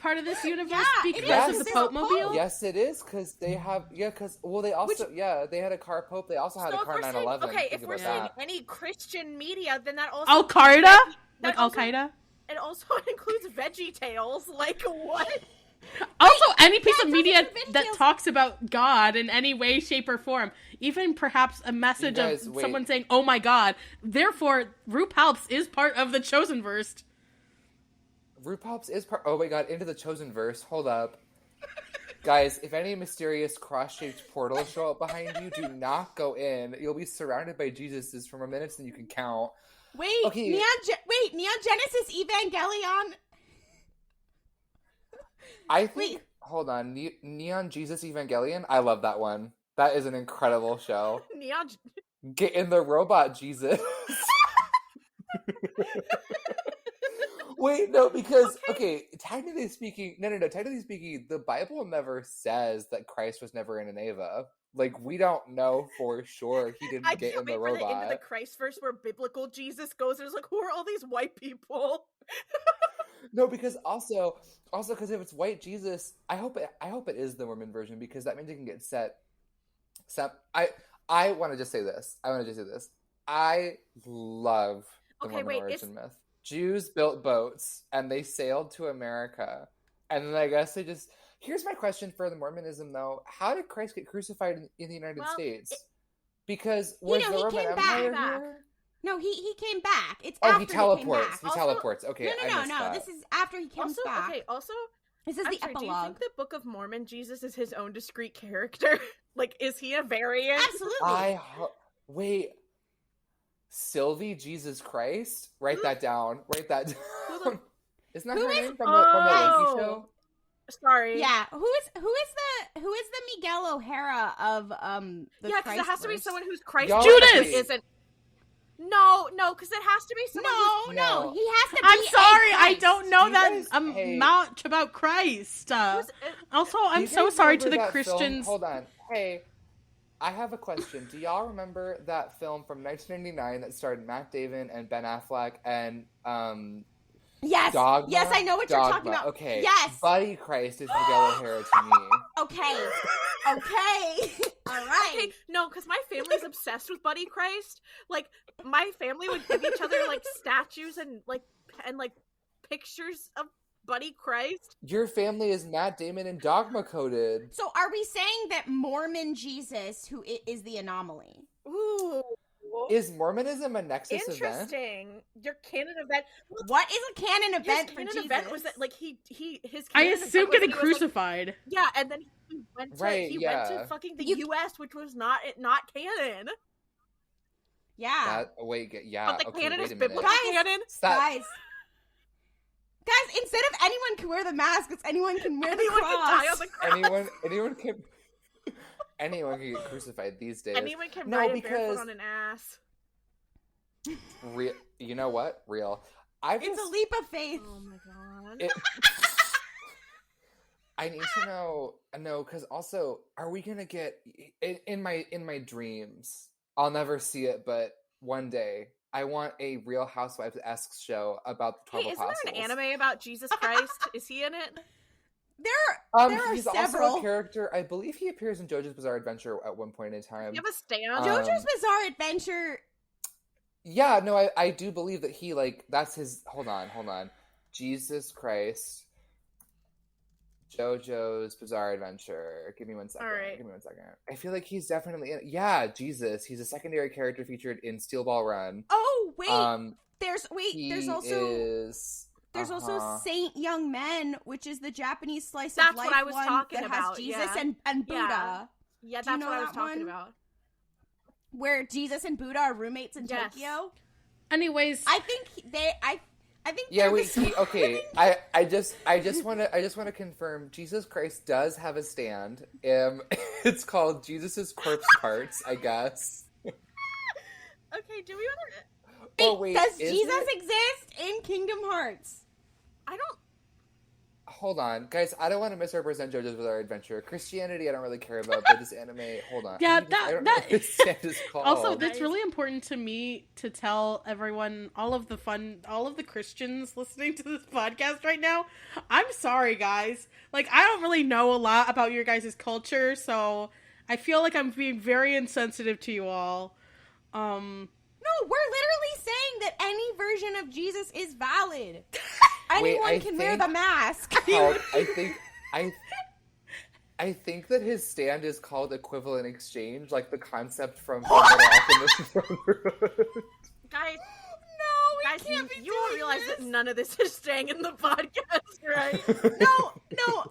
part of this universe because of the Pope Mobile? Yes, it is, because they have they had a car Pope. They also had a car 911. Okay, if we're saying any Christian media, then that also Al Qaeda, like Al Qaeda. It also includes Veggie Tales. Like what? Also, any piece of media that talks about God in any way, shape, or form, even perhaps a message of someone saying, "Oh my God." Therefore, RuPalps is part of the Chosen verse. RuPalps is part. Oh my God! Into the Chosen verse. Hold up, guys! If any mysterious cross-shaped portals show up behind you, do not go in. You'll be surrounded by Jesuses for more minutes than you can count. Wait, okay. Neon Genesis Evangelion. I think. Hold on, Neon Jesus Evangelion. I love that one. That is an incredible show. Neon. Get in the robot, Jesus. Wait, no, because technically speaking, technically speaking, the Bible never says that Christ was never in an Eva. Like, we don't know for sure he didn't get in the robot. I can't wait for the end of the Christ verse where biblical Jesus goes and it's like, who are all these white people? No, because also because if it's white Jesus, I hope it is the Mormon version, because that means it can get set. I want to just say this. I love the Mormon origin myth. Jews built boats and they sailed to America, and then I guess they just. Here's my question for the Mormonism, though: how did Christ get crucified in the United States? Because was the Roman Empire here? No, he came back. It's after he teleports. He teleports. Okay, no. This is after he comes back. Okay, also, this is the epilogue. Do you think the Book of Mormon Jesus is his own discrete character? Like, is he a variant? Absolutely. Wait. Sylvie Jesus Christ? Write that down. Isn't that her name from the Yankee show? Sorry. Yeah. Who is the Miguel O'Hara of the Christ? Yeah, because it has to be someone who's Christ. Judas isn't. No, because it has to be someone. No. He has to be. I'm sorry, I don't know that much about Christ. Also, I'm so sorry to the Christians. Hold on. Hey, I have a question. Do y'all remember that film from 1999 that starred Matt Damon and Ben Affleck and Yes. Dogma? Yes, I know what you're talking about. Okay. Yes. Buddy Christ is Miguel O'Hara to me. Okay. All right. Okay, no, because my family's obsessed with Buddy Christ. Like, my family would give each other like statues and pictures of Buddy Christ. Your family is Matt Damon and Dogma coded. So, are we saying that Mormon Jesus, who is the anomaly? Ooh. Is Mormonism a nexus event? Interesting. Your canon event. What is a canon event for Jesus? Event was that like his I assume getting crucified. Like, yeah, and then he went to fucking the U.S., which was not canon. Yeah. But the canon is biblical canon. Guys, instead of anyone can wear the mask, it's anyone can wear the cross. Can die on the cross. Anyone can get crucified these days. Anyone can ride a barefoot on an ass. Real, you know what? Real. It's a leap of faith. Oh my god. I need to know. No, because also, are we gonna get in my dreams? I'll never see it, but one day I want a Real Housewives-esque show about the 12 apostles. Isn't there an anime about Jesus Christ? Is he in it? There are he's several. Also a character. I believe he appears in JoJo's Bizarre Adventure at one point in time. You have a stand? JoJo's Bizarre Adventure. Yeah, no, I do believe that he that's his. Hold on. Jesus Christ. JoJo's Bizarre Adventure. Give me 1 second. All right. Give me 1 second. I feel like he's definitely in it. Yeah, Jesus. He's a secondary character featured in Steel Ball Run. Oh wait. There's also Saint Young Men, which is the Japanese slice of life what I was one talking that about. has Jesus and Buddha. Yeah, that's what I was talking about. Where Jesus and Buddha are roommates in Tokyo. Anyways, I think I just want to confirm Jesus Christ does have a stand. It's called Jesus's Corpse Parts, I guess. Okay, do we want to? Oh, wait, does Jesus exist in Kingdom Hearts? I don't. Hold on, guys. I don't want to misrepresent JoJo's Bizarre Adventure. Christianity, I don't really care about, but this anime. Hold on. Yeah, I don't know what this stand is called. Also, it's really important to me to tell everyone, all of the Christians listening to this podcast right now. I'm sorry, guys. Like, I don't really know a lot about your guys' culture, so I feel like I'm being very insensitive to you all. No, we're literally saying that any version of Jesus is valid. Anyone can wear the mask. I think that his stand is called Equivalent Exchange, like the concept from Alchemist Brotherhood. Guys, can't be you won't realize that none of this is staying in the podcast, right? No.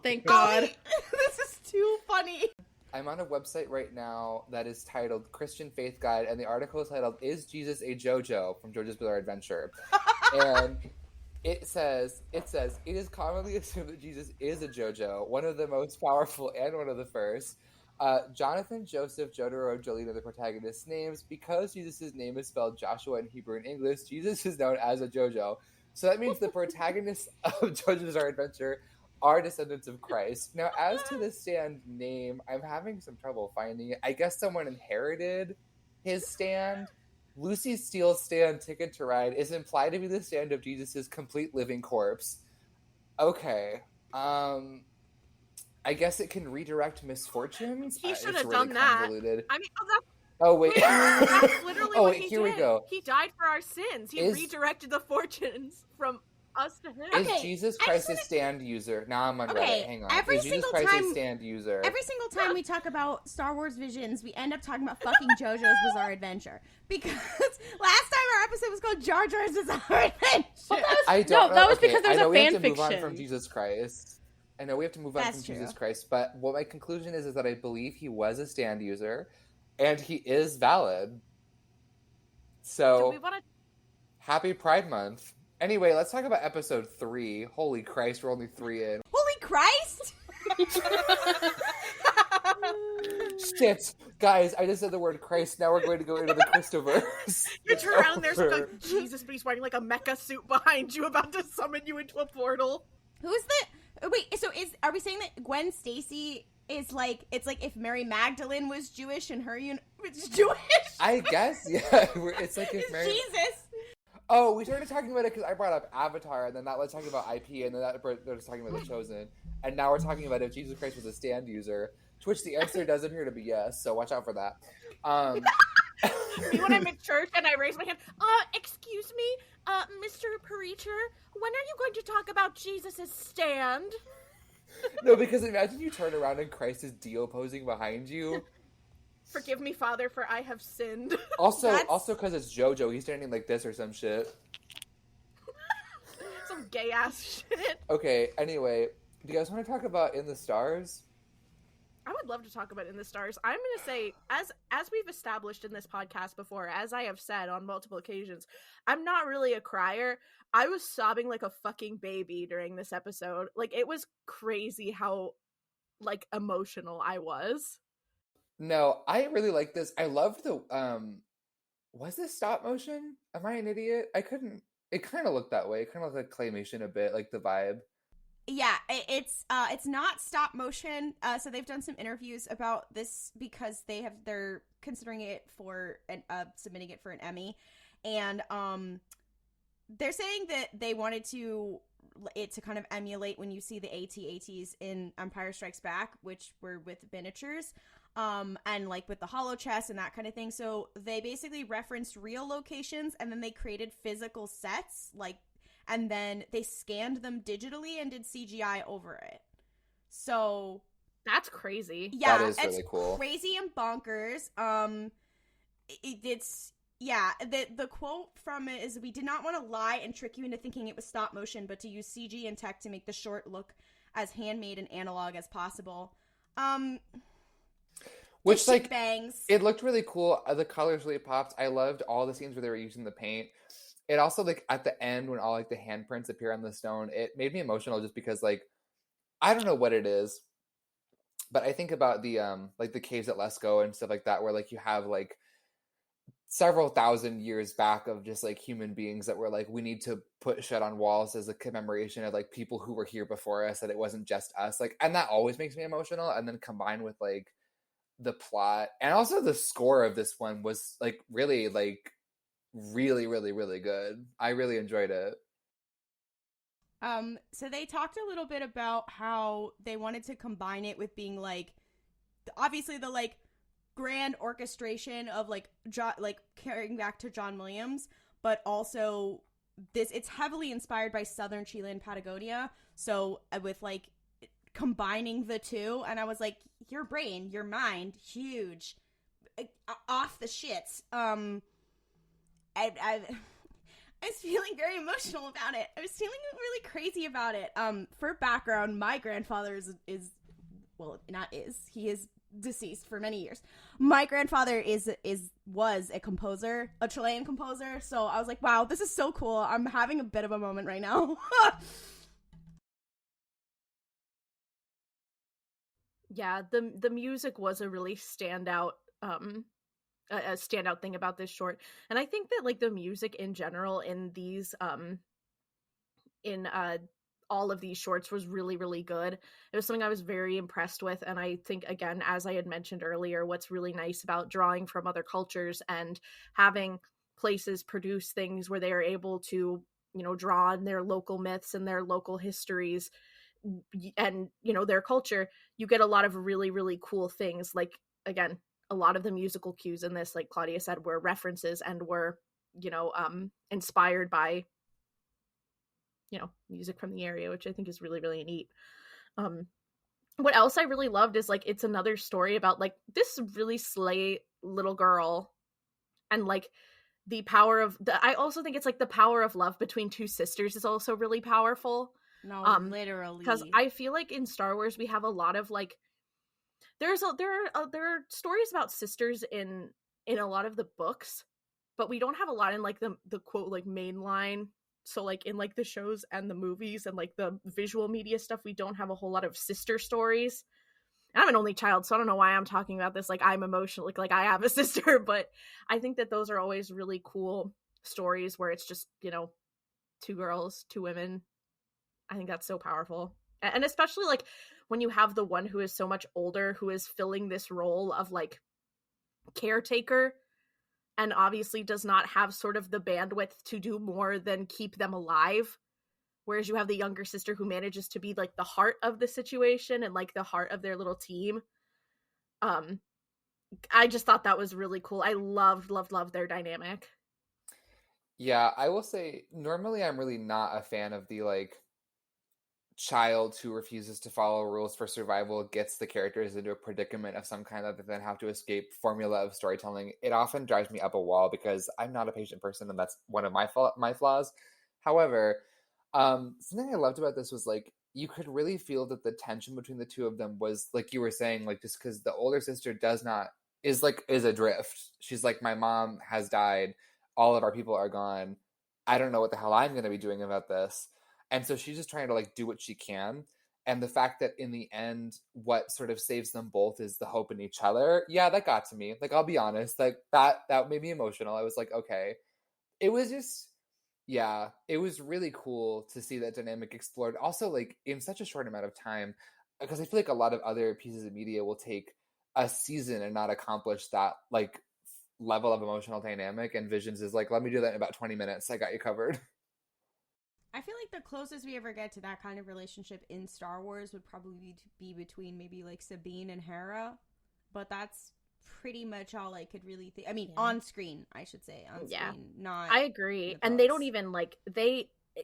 Thank God. This is too funny. I'm on a website right now that is titled Christian Faith Guide, and the article is titled, Is Jesus a JoJo? From JoJo's Bizarre Adventure. And it says, it is commonly assumed that Jesus is a JoJo, one of the most powerful and one of the first. Jonathan, Joseph, Jotaro, Jolene are the protagonists' names. Because Jesus' name is spelled Joshua in Hebrew and English, Jesus is known as a JoJo. So that means the protagonists of JoJo's Bizarre Adventure are descendants of Christ. Now, as to the stand name, I'm having some trouble finding it. I guess someone inherited his stand. Lucy Steele's stand, Ticket to Ride, is implied to be the stand of Jesus' complete living corpse. Okay. I guess it can redirect misfortunes. He should It's have really done that. convoluted. I mean, that's Oh wait. literally Oh what wait, he here did. we go. He died for our sins. He redirected the fortunes from us to him. Is Jesus Christ a stand user? Now I'm on Reddit. Hang on. Every Is Jesus single Christ time- a stand user? Every single time we talk about Star Wars Visions, we end up talking about fucking JoJo's Bizarre Adventure. Because last time our episode was called Jar Jar's Bizarre Adventure. I don't know. that was Okay, because there's I know a we fan have to move on fiction. from Jesus Christ. I know we have to move on That's from true. Jesus Christ, but what my conclusion is that I believe he was a stand user, and he is valid. Do So, we want to? happy Pride Month. Anyway, let's talk about episode 3. Holy Christ, we're only 3 in. Holy Christ! Shit! Guys, I just said the word Christ, now we're going to go into the Christoverse. You turn around and there's Over. like Jesus, but he's wearing like a mecha suit behind you, about to summon you into a portal. Who's the... Wait, so are we saying that Gwen Stacy is like... It's like if Mary Magdalene was Jewish and her was Jewish? I guess, yeah. It's like if It's Mary... Jesus. Oh, we started talking about it because I brought up Avatar, and then that was talking about IP, and then that they're just talking about The Chosen, and now we're talking about if Jesus Christ was a stand user, to which the answer does appear to be yes, so watch out for that. Me when I'm at church and I raise my hand, excuse me, Mr. Preacher, when are you going to talk about Jesus' stand? No, because imagine you turn around and Christ is de-opposing behind you. Forgive me, Father, for I have sinned. Also because it's JoJo, he's standing like this or some shit. Some gay ass shit. Okay, anyway, do you guys want to talk about In the Stars? I would love to talk about In the Stars. I'm gonna say, as we've established in this podcast before, as I have said on multiple occasions, I'm not really a crier. I was sobbing like a fucking baby during this episode. Like, it was crazy how, like, emotional I was. No, I really like this. I loved the, was this stop motion? Am I an idiot? It kind of looked that way. It kind of looked like claymation a bit, like the vibe. Yeah, it's not stop motion. So they've done some interviews about this because they're considering it for submitting it for an Emmy, and they're saying that they wanted it to kind of emulate when you see the AT-ATs in Empire Strikes Back, which were with miniatures, and like with the hollow chest and that kind of thing. So they basically referenced real locations, and then they created physical sets, and then they scanned them digitally and did CGI over it. So That's crazy. yeah, That is it's really cool. crazy and bonkers. It's yeah. The quote from it is, "We did not want to lie and trick you into thinking it was stop motion, but to use CG and tech to make the short look as handmade and analog as possible." Which, the shit like, bangs. it looked really cool. The colors really popped. I loved all the scenes where they were using the paint. It also, like, at the end when all, like, the handprints appear on the stone, it made me emotional just because, like, I don't know what it is, but I think about the, like, the caves at Lascaux and stuff like that, where, like, you have, like, several thousand years back of just, like, human beings that were like, we need to put shit on walls as a commemoration of, like, people who were here before us, that it wasn't just us. Like, and that always makes me emotional. And then combined with, like, the plot and also the score of this one was, like, really, like, really, really, really good. I really enjoyed it. So they talked a little bit about how they wanted to combine it with being, like, obviously the, like, grand orchestration of, like, carrying back to John Williams, but also it's heavily inspired by Southern Chile and Patagonia. So with, like, combining the two, and I was like, your brain, your mind, huge, off the shits. I was feeling very emotional about it. I was feeling really crazy about it. For background, my grandfather he is deceased for many years. My grandfather was a composer, a Chilean composer. So I was like, wow, this is so cool. I'm having a bit of a moment right now. Yeah, the music was a really standout a standout thing about this short. And I think that, like, the music in general in these in all of these shorts was really, really good. It was something I was very impressed with. And I think, again, as I had mentioned earlier, what's really nice about drawing from other cultures and having places produce things where they are able to, you know, draw on their local myths and their local histories and, you know, their culture, you get a lot of really, really cool things. Like, again, a lot of the musical cues in this, like Claudia said, were references and were, you know, inspired by, you know, music from the area, which I think is really, really neat. What else I really loved is, like, it's another story about, like, this really slay little girl and, like, the power of I also think it's, like, the power of love between two sisters is also really powerful. No, literally. Because I feel like in Star Wars we have a lot of, like, there are stories about sisters in a lot of the books, but we don't have a lot in, like, the quote, like, main line. So, like, in, like, the shows and the movies and, like, the visual media stuff, we don't have a whole lot of sister stories. And I'm an only child, so I don't know why I'm talking about this. Like, I'm emotional, like I have a sister, but I think that those are always really cool stories where it's just, you know, two girls, two women. I think that's so powerful. And especially, like, when you have the one who is so much older, who is filling this role of, like, caretaker, and obviously does not have sort of the bandwidth to do more than keep them alive. Whereas you have the younger sister who manages to be, like, the heart of the situation and, like, the heart of their little team. I just thought that was really cool. I loved their dynamic. Yeah, I will say, normally I'm really not a fan of the, like, child who refuses to follow rules for survival gets the characters into a predicament of some kind other than have to escape formula of storytelling. It often drives me up a wall because I'm not a patient person, and that's one of my flaws. However, something I loved about this was, like, you could really feel that the tension between the two of them was, like you were saying, like, just because the older sister is adrift. She's like, my mom has died, all of our people are gone, I don't know what the hell I'm going to be doing about this. And so she's just trying to, like, do what she can. And the fact that in the end, what sort of saves them both is the hope in each other. Yeah, that got to me. Like, I'll be honest, like, that made me emotional. I was like, okay. It was just, yeah, it was really cool to see that dynamic explored. Also, like, in such a short amount of time, because I feel like a lot of other pieces of media will take a season and not accomplish that, like, level of emotional dynamic. And Visions is like, let me do that in about 20 minutes. I got you covered. I feel like the closest we ever get to that kind of relationship in Star Wars would probably be between maybe, like, Sabine and Hera, but that's pretty much all I could really think. I mean, on screen, I should say. On screen, not. I agree. And they don't even, like,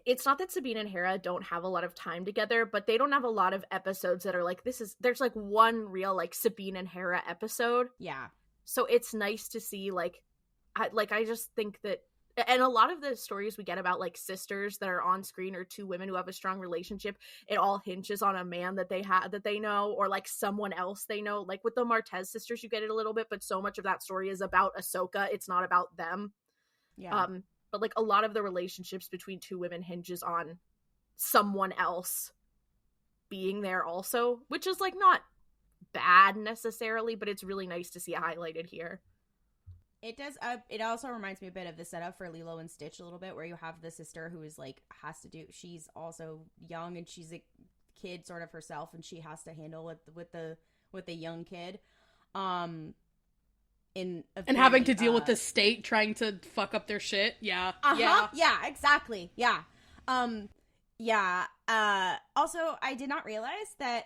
it's not that Sabine and Hera don't have a lot of time together, but they don't have a lot of episodes that are like, there's, like, one real, like, Sabine and Hera episode. Yeah. So it's nice to see, like, I just think that, and a lot of the stories we get about, like, sisters that are on screen or two women who have a strong relationship, it all hinges on a man that they know, or, like, someone else they know. Like, with the Martez sisters, you get it a little bit, but so much of that story is about Ahsoka. It's not about them. Yeah. But, like, a lot of the relationships between two women hinges on someone else being there also, which is, like, not bad necessarily, but it's really nice to see highlighted here. It does. It also reminds me a bit of the setup for Lilo and Stitch a little bit, where you have the sister who is, like, she's also young and she's a kid sort of herself, and she has to handle with the young kid, and having to deal with the state trying to fuck up their shit. Yeah. Yeah, exactly. Yeah. Also, I did not realize that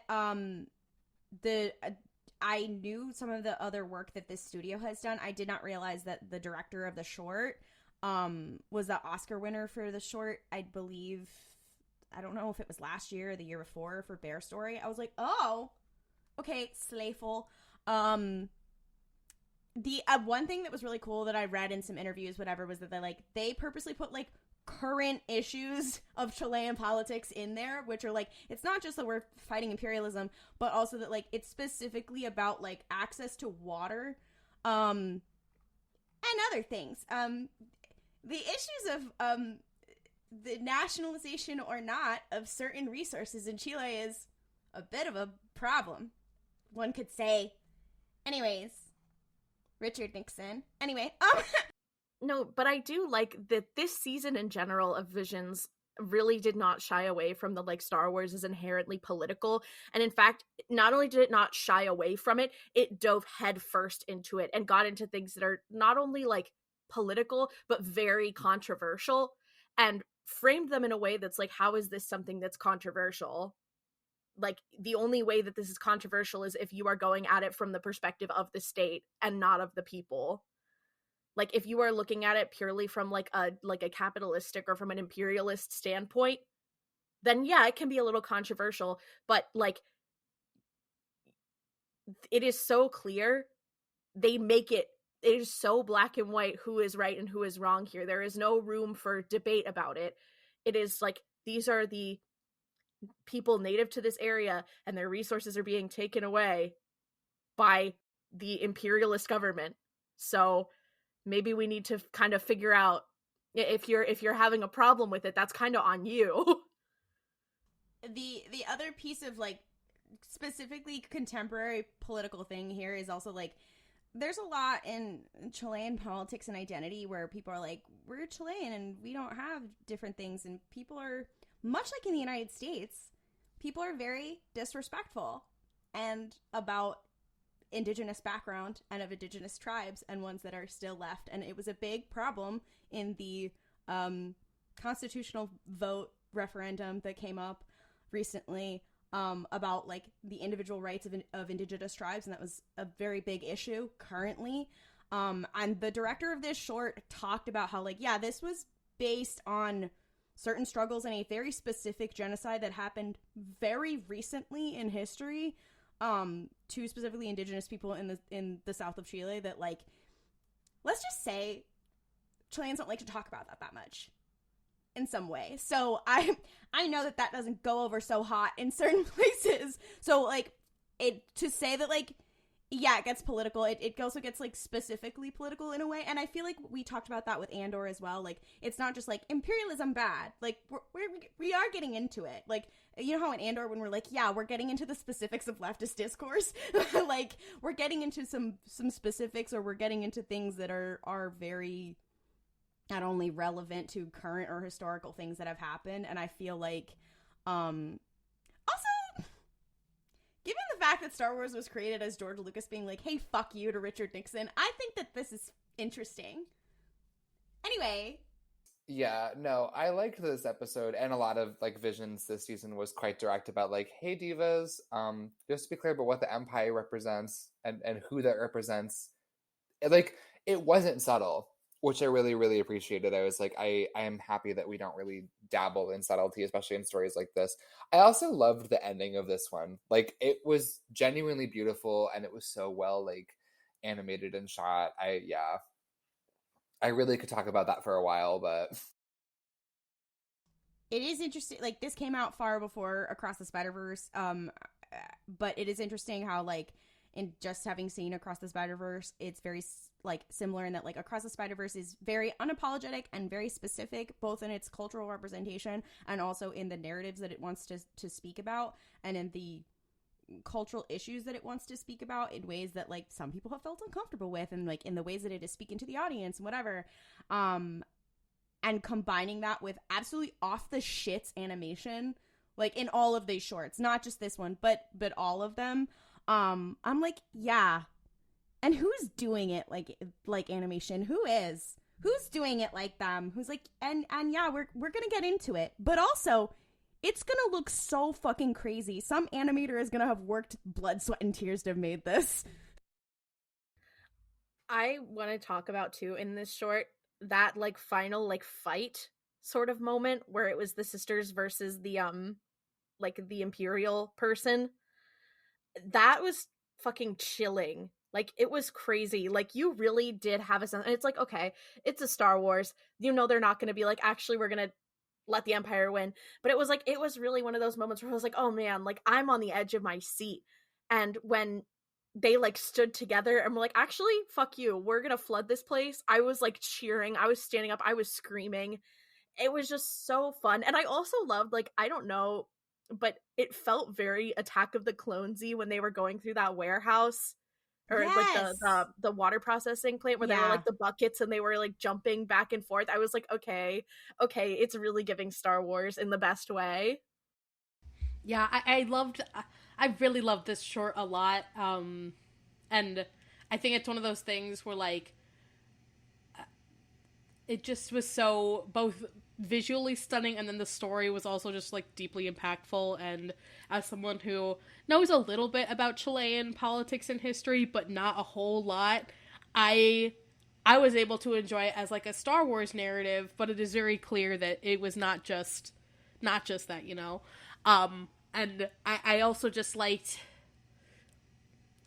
I knew some of the other work that this studio has done. I did not realize that the director of the short was the Oscar winner for the short, I believe. I don't know if it was last year or the year before, for Bear Story. I was like, oh, okay, slayful. The one thing that was really cool that I read in some interviews, whatever, was that they purposely put, like, current issues of Chilean politics in there, which are, like, it's not just that we're fighting imperialism, but also that, like, it's specifically about, like, access to water, and other things. The issues of the nationalization or not of certain resources in Chile is a bit of a problem, one could say. Anyways, Richard Nixon. Anyway, No, but I do like that this season in general of Visions really did not shy away from the like Star Wars is inherently political. And in fact, not only did it not shy away from it, it dove headfirst into it and got into things that are not only like political but very controversial, and framed them in a way that's like, how is this something that's controversial? Like, the only way that this is controversial is if you are going at it from the perspective of the state and not of the people. Like, if you are looking at it purely from like a capitalistic or from an imperialist standpoint, then yeah, it can be a little controversial, but like, it is so clear. They make it is so black and white who is right and who is wrong here. There is no room for debate about it. It is like, these are the people native to this area and their resources are being taken away by the imperialist government. So maybe we need to kind of figure out, if you're having a problem with it, that's kind of on you. The other piece of like specifically contemporary political thing here is also like, there's a lot in Chilean politics and identity where people are like, we're Chilean and we don't have different things, and people are, much like in the United States, people are very disrespectful and about indigenous background and of indigenous tribes and ones that are still left. And it was a big problem in the constitutional vote referendum that came up recently about like the individual rights of indigenous tribes, and that was a very big issue currently. And the director of this short talked about how like, yeah, this was based on certain struggles in a very specific genocide that happened very recently in history, to specifically indigenous people in the south of Chile, that like, let's just say Chileans don't like to talk about that much in some way. So I know that doesn't go over so hot in certain places. So like, it to say that like, yeah, it gets political. It also gets like specifically political in a way. And I feel like we talked about that with Andor as well. Like, it's not just like imperialism bad. Like we are getting into it. Like, you know how in Andor when we're like, yeah, we're getting into the specifics of leftist discourse. Like, we're getting into some specifics, or we're getting into things that are very not only relevant to current or historical things that have happened. And I feel like, also, given the fact that Star Wars was created as George Lucas being like, hey, fuck you to Richard Nixon, I think that this is interesting. Anyway. Yeah, no, I liked this episode, and a lot of like Visions this season was quite direct about like, hey divas, just to be clear about what the Empire represents and who that represents. It wasn't subtle, which I really, really appreciated. I was like, I am happy that we don't really dabble in subtlety, especially in stories like this. I also loved the ending of this one. Like, it was genuinely beautiful, and it was so well like animated and shot. I really could talk about that for a while, but it is interesting. Like, this came out far before Across the Spider-Verse, but it is interesting how like, in just having seen Across the Spider-Verse, it's very like similar in that like Across the Spider-Verse is very unapologetic and very specific, both in its cultural representation and also in the narratives that it wants to speak about, and in the cultural issues that it wants to speak about in ways that like some people have felt uncomfortable with, and like in the ways that it is speaking to the audience and whatever, and combining that with absolutely off the shits animation, like in all of these shorts, not just this one, but all of them. I'm like, yeah. And who's doing it like animation? Who's doing it like them? Who's like, and yeah, we're gonna get into it. But also, it's gonna look so fucking crazy. Some animator is gonna have worked blood, sweat, and tears to have made this. I want to talk about too in this short that like final like fight sort of moment where it was the sisters versus the like the Imperial person. That was fucking chilling. Like, it was crazy. Like, you really did have a sense. And it's like, okay, it's a Star Wars. You know they're not going to be like, actually, we're going to let the Empire win. But it was like, it was really one of those moments where I was like, oh man, like, I'm on the edge of my seat. And when they like stood together and were like, actually, fuck you, we're going to flood this place, I was like cheering. I was standing up. I was screaming. It was just so fun. And I also loved, like, I don't know, but it felt very Attack of the Clones-y when they were going through that warehouse. or like the water processing plant where they were like the buckets and they were like jumping back and forth. I was like, okay, it's really giving Star Wars in the best way. Yeah, I really loved this short a lot. And I think it's one of those things where like it just was so both visually stunning, and then the story was also just like deeply impactful. And as someone who knows a little bit about Chilean politics and history but not a whole lot, I was able to enjoy it as like a Star Wars narrative, but it is very clear that it was not just that, you know. And I also just liked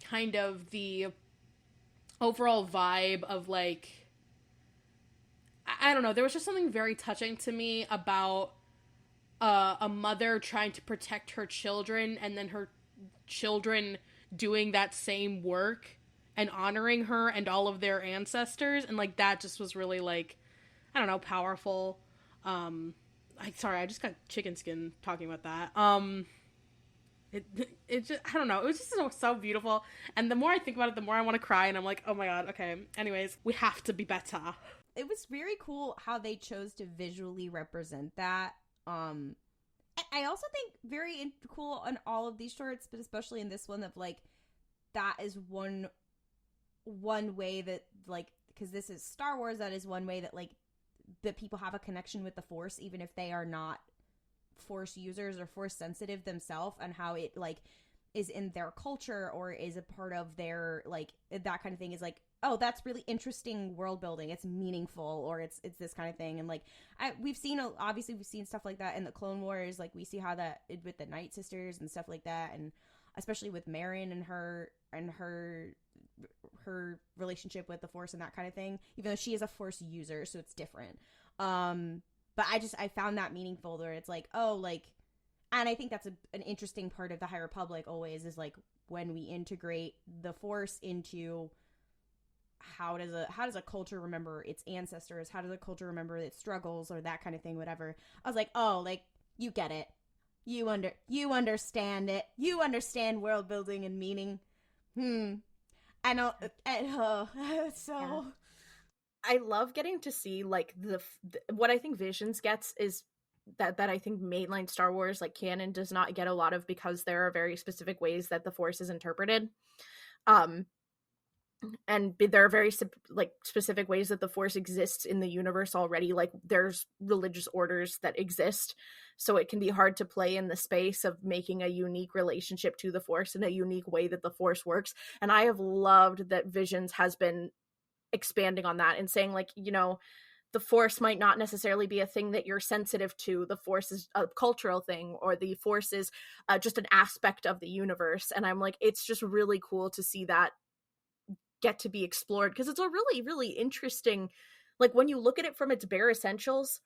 kind of the overall vibe of like, I don't know, there was just something very touching to me about a mother trying to protect her children, and then her children doing that same work and honoring her and all of their ancestors, and like that just was really like, I don't know, powerful. Sorry, I just got chicken skin talking about that. It just, I don't know, it was just so beautiful, and the more I think about it, the more I want to cry, and I'm like, oh my god, okay, anyways, we have to be better. It was very cool how they chose to visually represent that. I also think very cool on all of these shorts, but especially in this one, of like, that is one way that, like, because this is Star Wars, that is one way that, like, that people have a connection with the Force, even if they are not Force users or Force sensitive themselves, and how it, like, is in their culture or is a part of their, like, that kind of thing is like, oh, that's really interesting world building, it's meaningful, or it's this kind of thing. And like, we've seen stuff like that in the Clone Wars, like we see how that with the Night Sisters and stuff like that, and especially with Marin and her relationship with the Force and that kind of thing, even though she is a Force user, so it's different. But I found that meaningful, where it's like, oh, like, and I think that's an interesting part of the High Republic always, is like when we integrate the Force into how does a culture remember its ancestors, how does a culture remember its struggles, or that kind of thing, whatever. I was like, oh, like, you get it, you understand it, you understand world building and meaning. So I love getting to see like what I think Visions gets is that I think mainline Star Wars, like canon, does not get a lot of, because there are very specific ways that the Force is interpreted. And there are very specific ways that the Force exists in the universe already. Like, there's religious orders that exist, so it can be hard to play in the space of making a unique relationship to the Force in a unique way that the Force works. And I have loved that Visions has been expanding on that and saying, like, you know, the Force might not necessarily be a thing that you're sensitive to. The Force is a cultural thing, or the Force is just an aspect of the universe. And I'm like, it's just really cool to see that get to be explored, because it's a really, really interesting, like, when you look at it from its bare essentials,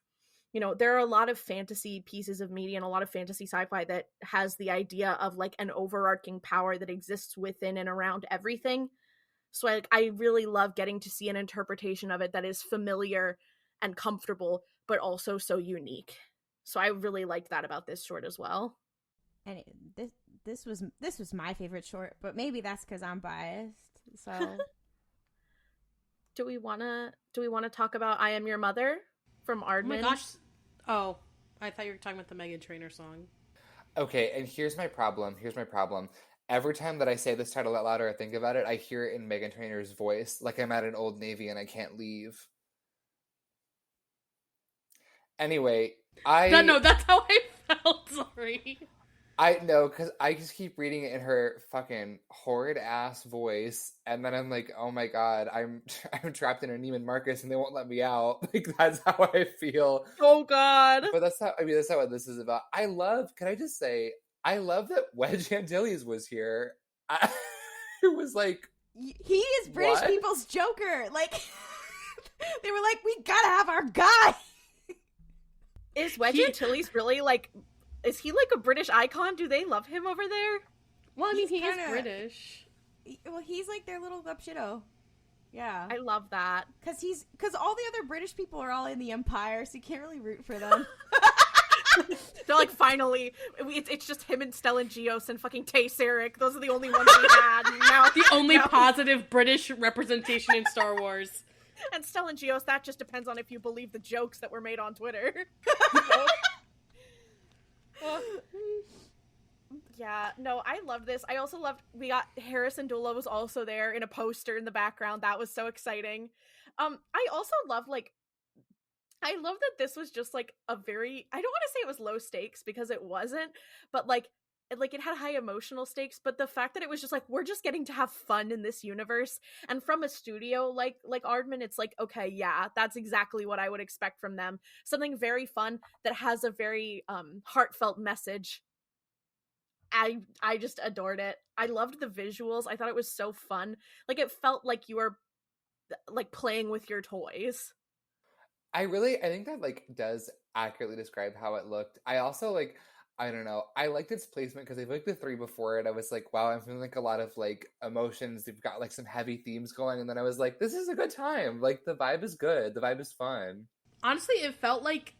you know, there are a lot of fantasy pieces of media and a lot of fantasy sci-fi that has the idea of like an overarching power that exists within and around everything. So I really love getting to see an interpretation of it that is familiar and comfortable, but also so unique. So I really liked that about this short as well. And this was my favorite short, but maybe that's because I'm biased. So do we want to talk about I Am Your Mother from Aardman? Oh my gosh. Oh, I thought you were talking about the Meghan Trainor song. Okay, and here's my problem. Every time that I say this title out loud or I think about it, I hear it in Meghan Trainor's voice, like I'm at an Old Navy and I can't leave. Anyway, No, that's how I felt, sorry. I know, because I just keep reading it in her fucking horrid ass voice, and then I'm like, oh my god, I'm trapped in a Neiman Marcus and they won't let me out. Like, that's how I feel. Oh god. But that's not what this is about. Can I just say, I love that Wedge Antilles was here. It was like, he is British people's Joker. Like, they were like, we gotta have our guy. Is Wedge Antilles really like? Is he like a British icon? Do they love him over there? Well, I mean, he is British. Well, he's like their little Gupshido. Yeah. I love that. Because all the other British people are all in the Empire, so you can't really root for them. They're like, finally, it's just him and Stellan Gios and fucking Tay Sarek. Those are the only ones we had. Now, the only positive British representation in Star Wars. And Stellan Gios, that just depends on if you believe the jokes that were made on Twitter. Yeah, no, I love this. I also loved, we got Harrison Dula was also there in a poster in the background. That was so exciting. I also love, like, I love that this was just, like, a very, I don't want to say it was low stakes, because it wasn't, but, like, it had high emotional stakes, but the fact that it was just, like, we're just getting to have fun in this universe, and from a studio like Aardman, it's like, okay, yeah, that's exactly what I would expect from them. Something very fun that has a very, heartfelt message. I just adored it. I loved the visuals. I thought it was so fun. Like, it felt like you were, like, playing with your toys. I think that, like, does accurately describe how it looked. I also, like, I don't know, I liked its placement because I feel like the 3 before it, I was like, wow, I'm feeling like a lot of, like, emotions. They've got, like, some heavy themes going, and then I was like, this is a good time. Like, the vibe is good. The vibe is fun. Honestly, it felt like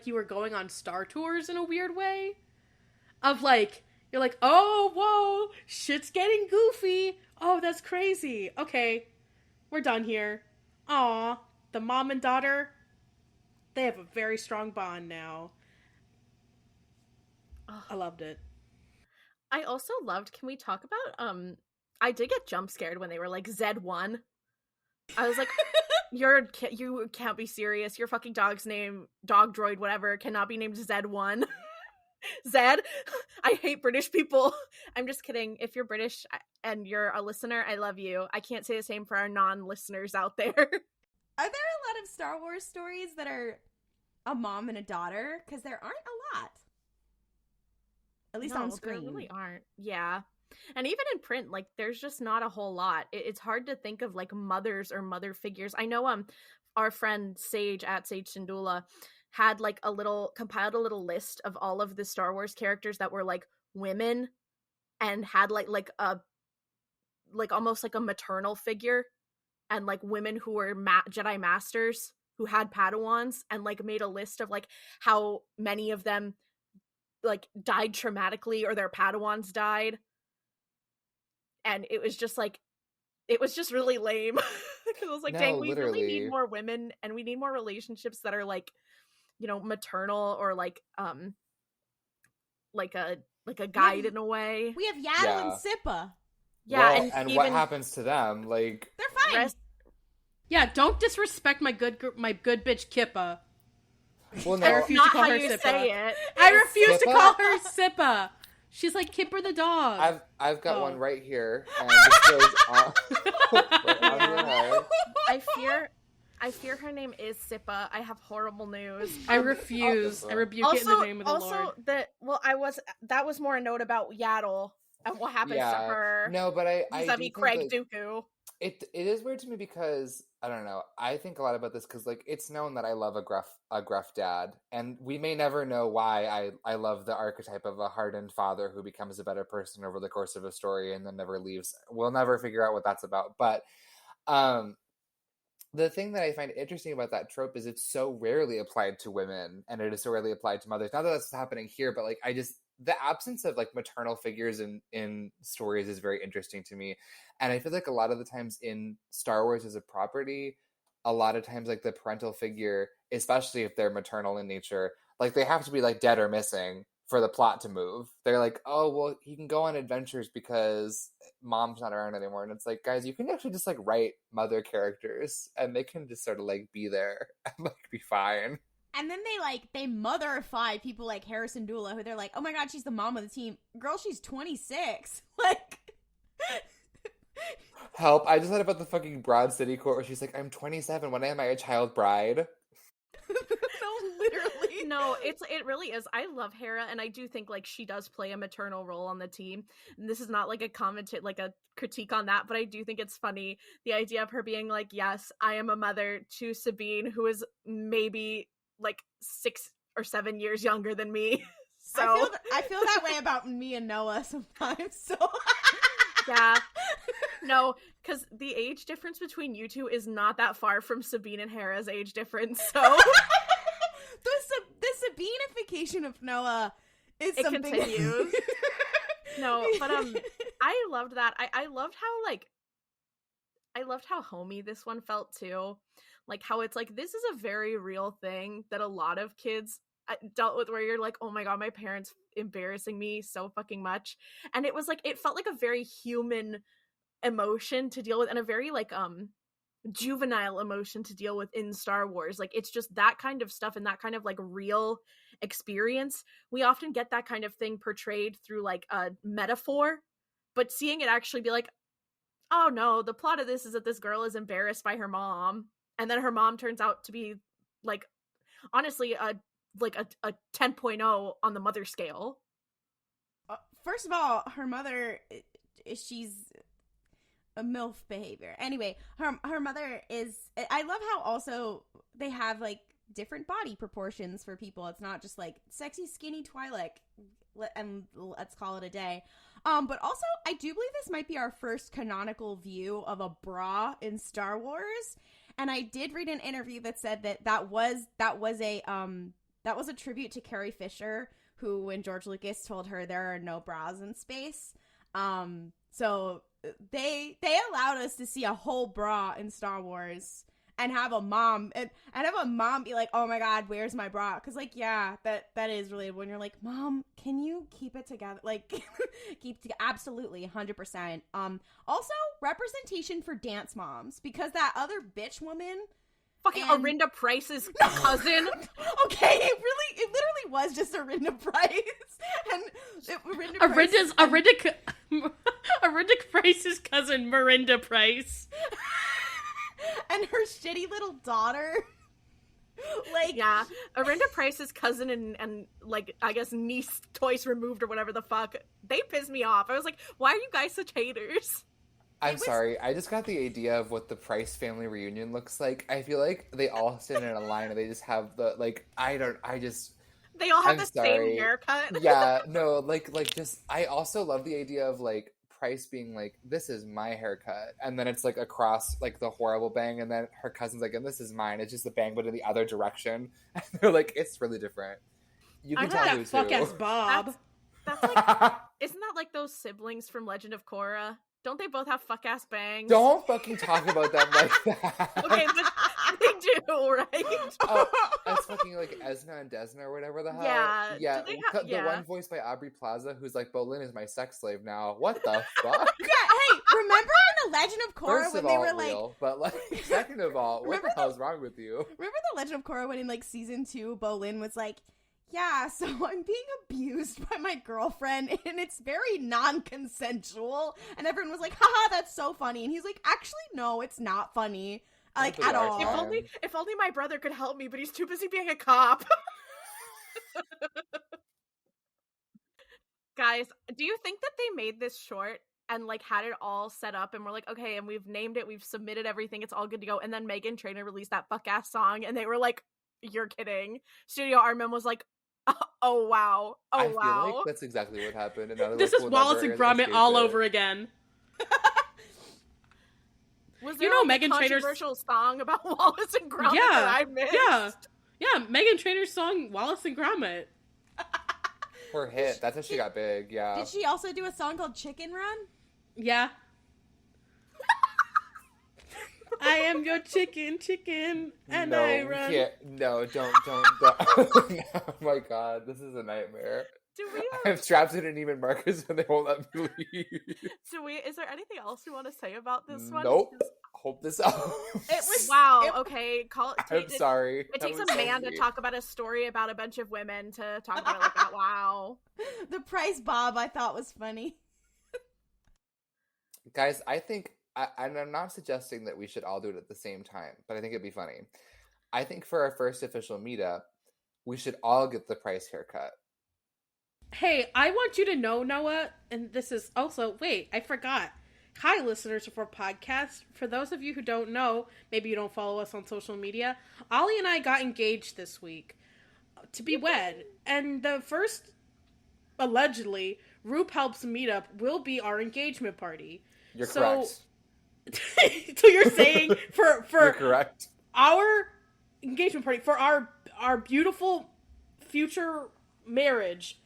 you were going on Star Tours in a weird way. Of, like, you're like, oh, whoa, shit's getting goofy. Oh, that's crazy. Okay, we're done here. Aw, the mom and daughter, they have a very strong bond now. Oh, I loved it. I also loved, can we talk about, I did get jump scared when they were like, Z1. I was like, you can't be serious. Your fucking dog's name, dog droid, whatever, cannot be named Z1. Zed? I hate British people. I'm just kidding. If you're British and you're a listener, I love you. I can't say the same for our non-listeners out there. Are there a lot of Star Wars stories that are a mom and a daughter? Because there aren't a lot. At least on screen. There really aren't. Yeah. And even in print, like, there's just not a whole lot. It's hard to think of, like, mothers or mother figures. I know our friend Sage at Sage Shindula had, like, compiled a little list of all of the Star Wars characters that were, like, women and had, like almost like a maternal figure, and, like, women who were Jedi Masters who had Padawans, and, like, made a list of, like, how many of them, like, died traumatically or their Padawans died. And it was just, like, it was just really lame. Because I was like, dang, we really need more women, and we need more relationships that are, like, you know, maternal, or like a guide in a way. We have Yaddle and Sippa. Yeah, well, and what happens to them? Like, they're fine. Yeah, don't disrespect my good bitch Kippa. Well, no, I refuse to call her Sippa. I refuse to call her Sippa. She's like Kipper the dog. I've got one right here, and this goes on, right on your head. I fear her name is Sippa. I have horrible news. I refuse. I rebuke it in the name of the Lord. That was more a note about Yaddle and what happens to her. No, but I Craig Dooku. It is weird to me because I don't know. I think a lot about this because, like, it's known that I love a gruff dad, and we may never know why I love the archetype of a hardened father who becomes a better person over the course of a story and then never leaves. We'll never figure out what that's about. But the thing that I find interesting about that trope is it's so rarely applied to women, and it is so rarely applied to mothers. Not that that's happening here, but, like, the absence of, like, maternal figures in stories is very interesting to me. And I feel like a lot of the times in Star Wars as a property, a lot of times, like, the parental figure, especially if they're maternal in nature, like, they have to be, like, dead or missing for the plot to move. They're like, oh, well, he can go on adventures because mom's not around anymore. And it's like, guys, you can actually just, like, write mother characters and they can just sort of, like, be there and, like, be fine. And then they motherify people like Harrison Dula, who they're like, oh my god, she's the mom of the team. Girl, she's 26. Like, help. I just thought about the fucking Broad City Court where she's like, I'm 27. When am I a child bride? No, literally. No, it really is. I love Hera, and I do think, like, she does play a maternal role on the team. And this is not, like, like a critique on that, but I do think it's funny, the idea of her being like, yes, I am a mother to Sabine, who is maybe, like, 6 or 7 years younger than me. So I feel that way about me and Noah sometimes. So yeah, no, because the age difference between you two is not that far from Sabine and Hera's age difference. So the Sabinification of Noah is It something. continues. No, but I loved that. I loved how homey this one felt too. Like how it's like, this is a very real thing that a lot of kids dealt with, where you're like, oh my god, my parents embarrassing me so fucking much. And it was like, it felt like a very human emotion to deal with, and a very like juvenile emotion to deal with in Star Wars. Like, it's just that kind of stuff and that kind of like real experience. We often get that kind of thing portrayed through like a metaphor, but seeing it actually be like, oh no, the plot of this is that this girl is embarrassed by her mom, and then her mom turns out to be like, honestly, a 10.0 on the mother scale. First of all, her mother, she's a MILF behavior. Anyway, her mother is, I love how also they have like different body proportions for people. It's not just like sexy skinny Twi'lek and let's call it a day. But also I do believe this might be our first canonical view of a bra in Star Wars. And I did read an interview that said that was a tribute to Carrie Fisher, who, when George Lucas told her there are no bras in space, so they allowed us to see a whole bra in Star Wars and have a mom be like, oh my god, where's my bra? Because like, yeah, that is relatable when you're like, Mom, can you keep it together? Like, absolutely 100%. Also representation for dance moms, because that other bitch woman, fucking Arinda Price's cousin. Okay, it literally was just Arinda Price, and Arinda Price's cousin, Mirinda Price, and her shitty little daughter. Like, yeah, Arinda Price's cousin and like, I guess niece, twice removed or whatever the fuck. They pissed me off. I was like, why are you guys such haters? I'm sorry, I just got the idea of what the Price family reunion looks like. I feel like they all stand in a line and they just have the, like, they all have the same haircut. Yeah, no, like just, I also love the idea of, like, Price being like, this is my haircut, and then it's, like, across, like, the horrible bang, and then her cousin's like, and this is mine. It's just the bang, but in the other direction. And they're like, it's really different. You can tell who's who. Fuck-ass Bob. That's like, isn't that like those siblings from Legend of Korra? Don't they both have fuck-ass bangs? Don't fucking talk about them like that. Okay, but they do, right? Oh, that's fucking like Esna and Desna or whatever the hell. Yeah. The one voiced by Aubrey Plaza, who's like, Bolin is my sex slave now. What the fuck? yeah, hey, remember in the Legend of Korra First when of they all, were like, real, but like, second of all, what the hell's wrong with you? Remember the Legend of Korra when in like season 2, Bolin was like, yeah, so I'm being abused by my girlfriend, and it's very non-consensual. And everyone was like, haha, that's so funny. And he's like, actually, no, it's not funny. Like, at all. If only my brother could help me, but he's too busy being a cop. Guys, do you think that they made this short and like had it all set up and we're like, okay, and we've named it, we've submitted everything, it's all good to go, and then Meghan Trainor released that fuck-ass song, and they were like, you're kidding. Studio Armin was like, oh wow. I feel like that's exactly what happened. This is Wallace and Gromit all over again. Was there Meghan Trainor's controversial song about Wallace and Gromit that I missed? Yeah, Meghan Trainor's song Wallace and Gromit. Her hit. That's how she got big. Yeah. Did she also do a song called Chicken Run? Yeah. I am your chicken, and I run. No, don't. Oh my god, this is a nightmare. I've trapped it in Neiman Marcus and they won't let me leave. Is there anything else you want to say about this one? Nope. Hope this out. It was okay. I'm sorry. It takes a man to talk about a story about a bunch of women to talk about it like that. Wow. The Price Bob I thought was funny. Guys, I think, and I'm not suggesting that we should all do it at the same time, but I think it'd be funny. I think for our first official meetup, we should all get the Price haircut. Hey, I want you to know, Noah, and this is also, wait, I forgot. Hi, listeners of our podcast. For those of you who don't know, maybe you don't follow us on social media, Ollie and I got engaged this week to be wed. And the first, allegedly, Roop Helps meetup will be our engagement party. You're correct. So you're saying for you're correct. Our engagement party, for our beautiful future marriage,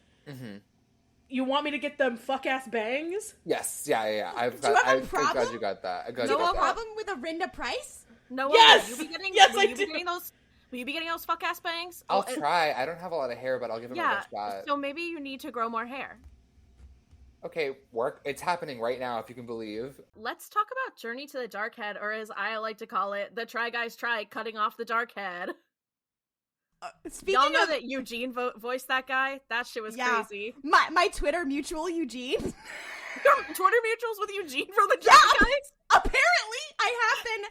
you want me to get them fuck-ass bangs? Yes, yeah. Do you have a I'm problem? glad you got that. I'm glad Do you you have got a that. problem with Arinda Price? No, Yes! Will you be getting, Yes, will I you do. be getting those? Will you be getting those fuck ass bangs? I'll try. I don't have a lot of hair, but I'll give it my Yeah. best shot. So maybe you need to grow more hair. Okay, work. It's happening right now, if you can believe. Let's talk about Journey to the Dark Head, or as I like to call it, the Try Guys Try cutting off the dark head. Y'all know that Eugene voiced that guy? That shit was crazy. My Twitter mutual, Eugene. Twitter mutuals with Eugene from the Try Guys? Apparently, I have been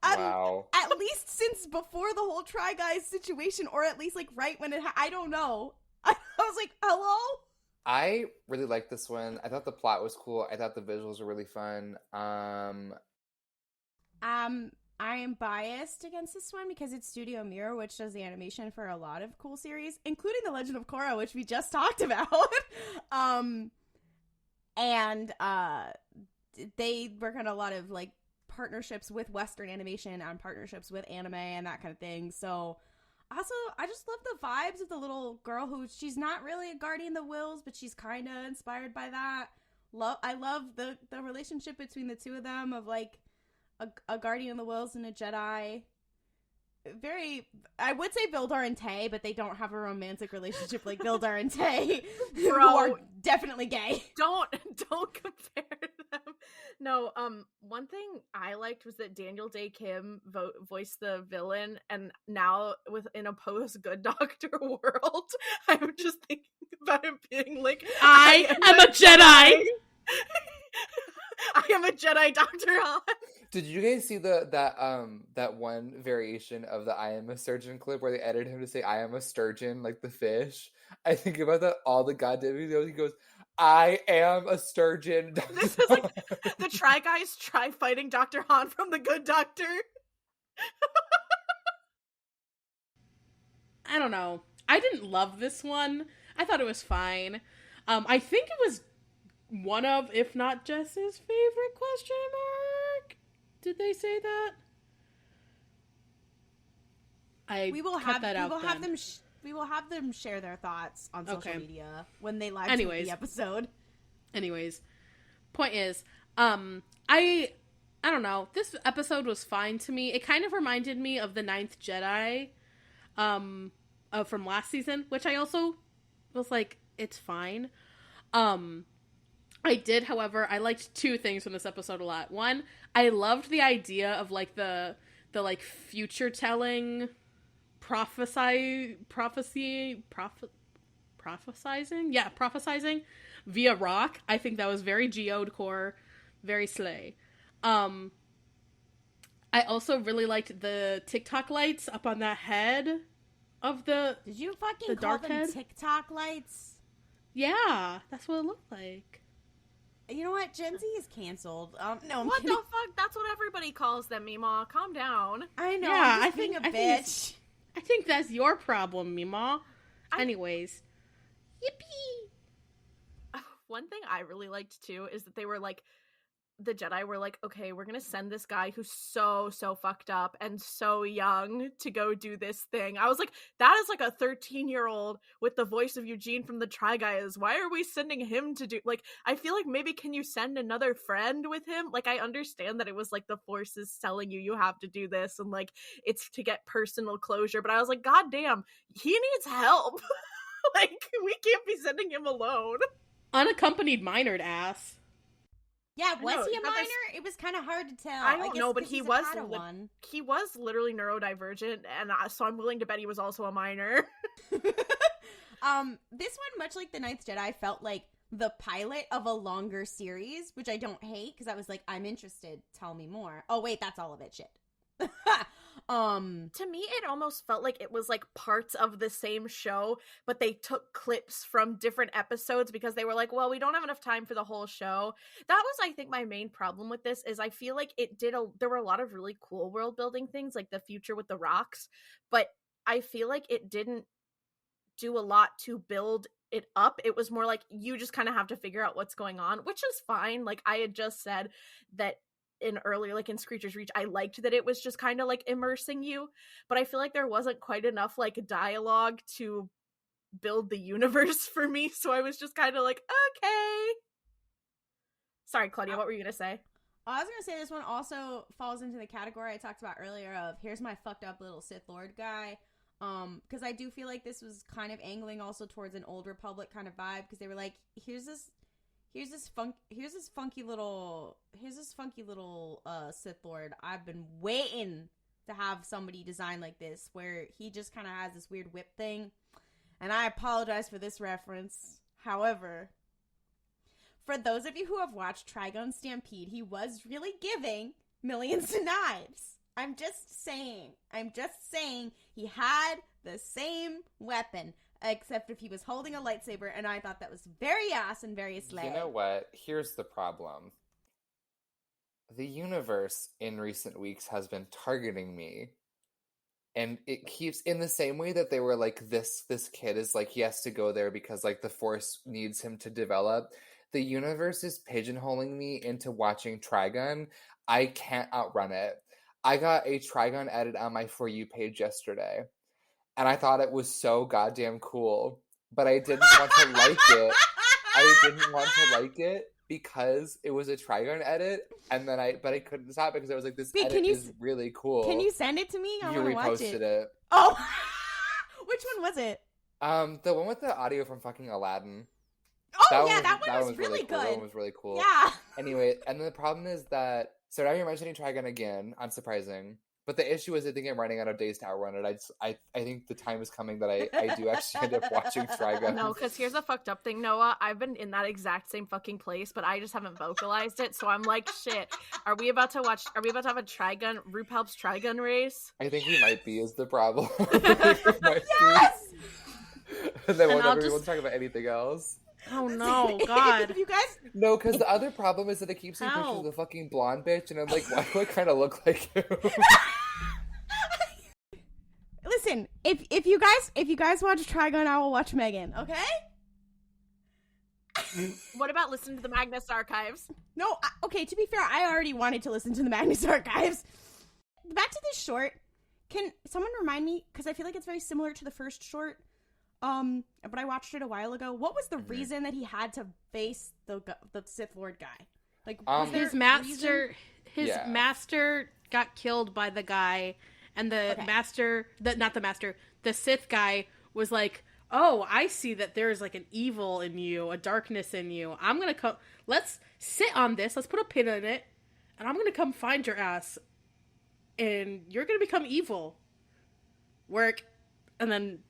Wow. at least since before the whole Try Guys situation, or at least like right when I don't know. I was like, hello? I really liked this one. I thought the plot was cool. I thought the visuals were really fun. I am biased against this one because it's Studio Mirror, which does the animation for a lot of cool series, including The Legend of Korra, which we just talked about. They work on a lot of like partnerships with Western animation and partnerships with anime and that kind of thing. So also, I just love the vibes of the little girl who she's not really a guardian of the wills, but she's kind of inspired by that. I love the relationship between the two of them of like a guardian of the wills and a Jedi. Very, I would say Vildar and Tay, but they don't have a romantic relationship like Vildar and Tay, who are definitely gay. Don't compare them. No, one thing I liked was that Daniel Day Kim voiced the villain, and now in a post Good Doctor world, I'm just thinking about him being like, I am a Jedi. I am a Jedi, Dr. Han. Did you guys see that one variation of the I am a surgeon clip where they edited him to say I am a sturgeon, like the fish? I think about that all the goddamn videos. He goes, I am a sturgeon. This is like the Try Guys try fighting Dr. Han from the Good Doctor. I don't know. I didn't love this one. I thought it was fine. I think it was one of, if not Jess's favorite question mark. Did they say that? We will have them share their thoughts on social media when they live tweet the episode. Anyways, point is, I don't know. This episode was fine to me. It kind of reminded me of the Ninth Jedi, from last season, which I also was like, it's fine. I did, however, I liked two things from this episode a lot. One, I loved the idea of like the like future telling prophesizing via rock. I think that was very geode core, very slay. I also really liked the TikTok lights up on that head of the Did you fucking the call dark them head? TikTok lights? Yeah, that's what it looked like. You know what? Gen Z is canceled. No, I'm What kidding. the fuck? That's what everybody calls them, Mima. Calm down. I know. Yeah, I'm just being a bitch. I think that's your problem, Mima. Anyways. Yippee! One thing I really liked too is that they were like, the Jedi were like, okay, we're gonna send this guy who's so fucked up and so young to go do this thing. I was like, that is like a 13-year-old with the voice of Eugene from the Try Guys. Why are we sending him to do, like, I feel like maybe can you send another friend with him? Like, I understand that it was like the Force is telling you have to do this and like it's to get personal closure, but I was like, god damn, he needs help. Like, we can't be sending him alone. Unaccompanied minored ass. Yeah, was know, he a but minor? It was kind of hard to tell. I don't know, but guess he he's a was Padawan. he was literally neurodivergent, and so I'm willing to bet he was also a minor. This one, much like The Ninth Jedi, felt like the pilot of a longer series, which I don't hate, because I was like, I'm interested, tell me more. Oh, wait, that's all of it, shit. To me, it almost felt like it was like parts of the same show, but they took clips from different episodes because they were like, well, we don't have enough time for the whole show. That was, I think, my main problem with this is I feel like there were a lot of really cool world building things, like the future with the rocks, but I feel like it didn't do a lot to build it up. It was more like you just kind of have to figure out what's going on, which is fine. Like I had just said that in earlier, like in Screecher's Reach, I liked that it was just kind of like immersing you, but I feel like there wasn't quite enough like dialogue to build the universe for me, so I was just kind of like, okay. Sorry, Claudia, what were you gonna say? I was gonna say this one also falls into the category I talked about earlier of here's my fucked up little Sith Lord guy. Because I do feel like this was kind of angling also towards an Old Republic kind of vibe, because they were like, here's this funky little Sith Lord. I've been waiting to have somebody design like this, where he just kind of has this weird whip thing. And I apologize for this reference. However, for those of you who have watched Trigun Stampede, he was really giving Millions of Knives. I'm just saying he had the same weapon, except if he was holding a lightsaber, and I thought that was very ass and very slay. You know what? Here's the problem. The universe in recent weeks has been targeting me, and it keeps in the same way that they were like, this kid is like, he has to go there because like the Force needs him to develop. The universe is pigeonholing me into watching Trigun. I can't outrun it. I got a Trigun edit on my For You page yesterday, and I thought it was so goddamn cool, but I didn't want to like it. I didn't want to like it because it was a Trigun edit, and then I couldn't stop because I was like, this edit is really cool. Can you send it to me? I want to watch it. You reposted it. Oh! Which one was it? The one with the audio from fucking Aladdin. Oh, that one was really good. That one was really cool. Yeah. Anyway, and then the problem is that, so now you're mentioning Trigun again, unsurprising. But the issue is I think I'm running out of days to outrun it. I think the time is coming that I do actually end up watching Trigun. No, because here's a fucked up thing, Noah. I've been in that exact same fucking place, but I just haven't vocalized it. So I'm like, shit. Are we about to have a Trigun, RuPaul's Trigun race? I think we might be, is the problem. Yes! And then we'll never be able to talk about anything else. Oh no, God. You guys? No, because the other problem is that it keeps seeing pictures of the fucking blonde bitch, and I'm like, why do I kind of look like him? Listen, if you guys watch Trigun, I will watch Megan. Okay? What about listening to the Magnus Archives? No, okay. To be fair, I already wanted to listen to the Magnus Archives. Back to this short. Can someone remind me? Because I feel like it's very similar to the first short. But I watched it a while ago. What was the reason that he had to face the Sith Lord guy? Like, his master got killed by the guy, and the Sith guy was like, "Oh, I see that there's like an evil in you, a darkness in you. I'm gonna come. Let's sit on this. Let's put a pin in it, and I'm gonna come find your ass, and you're gonna become evil. Work, and then."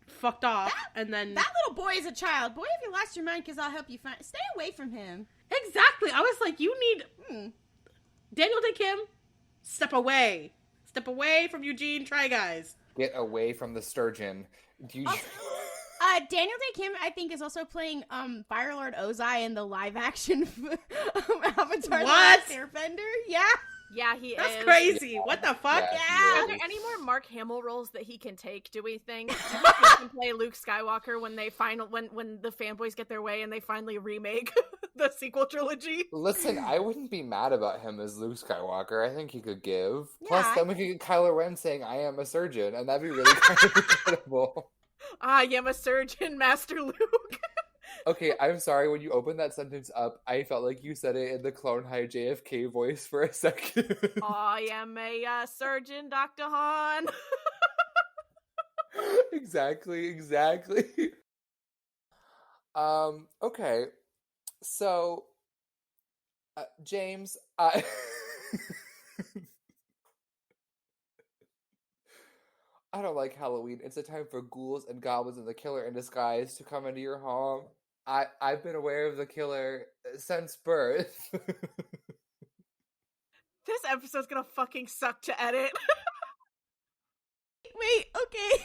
Fucked off, and then that little boy is a child. Boy, if you lost your mind, because I'll help you find. Stay away from him. Exactly. I was like, you need Daniel Day Kim. Step away from Eugene. Try, guys. Get away from the sturgeon. Daniel Day Kim, I think, is also playing Fire Lord Ozai in the live action Avatar: The Last Airbender. Yeah. Yeah, he That's is. That's crazy. What the fuck? Yeah. Are there any more Mark Hamill roles that he can take, do we think? Do you think he can play Luke Skywalker when the fanboys get their way and they finally remake the sequel trilogy? Listen, I wouldn't be mad about him as Luke Skywalker. I think he could give. Yeah, plus, then we could get Kylo Ren saying, "I am a surgeon," and that'd be really kind of incredible. I am a surgeon, Master Luke. Okay, I'm sorry, when you opened that sentence up, I felt like you said it in the Clone High JFK voice for a second. I am a surgeon, Dr. Han. Exactly. Okay. So, James, I don't like Halloween. It's a time for ghouls and goblins and the killer in disguise to come into your home. I've been aware of the killer since birth. This episode's gonna fucking suck to edit. Wait, okay.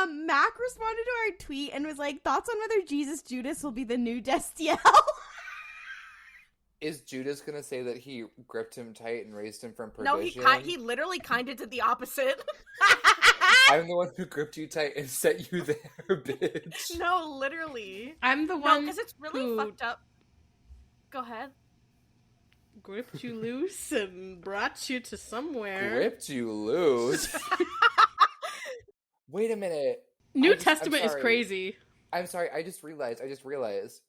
Mac responded to our tweet and was like, thoughts on whether Jesus Judas will be the new Destiel? Is Judas gonna say that he gripped him tight and raised him from perdition? No, he literally kind of did the opposite. I'm the one who gripped you tight and set you there, bitch. No, literally. I'm the one because it's really fucked up. Go ahead. Gripped you loose and brought you to somewhere. Gripped you loose? Wait a minute. New I'm Testament is sorry. crazy. I'm sorry, I just realized.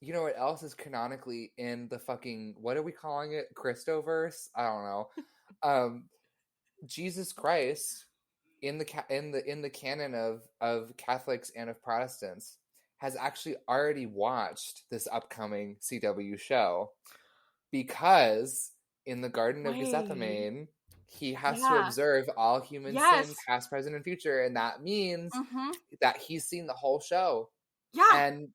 You know what else is canonically in the fucking, what are we calling it? Christoverse? I don't know. Jesus Christ in the canon of Catholics and of Protestants has actually already watched this upcoming CW show, because in the Garden of Gethsemane he has to observe all human sin, past, present, and future, and that means that he's seen the whole show. And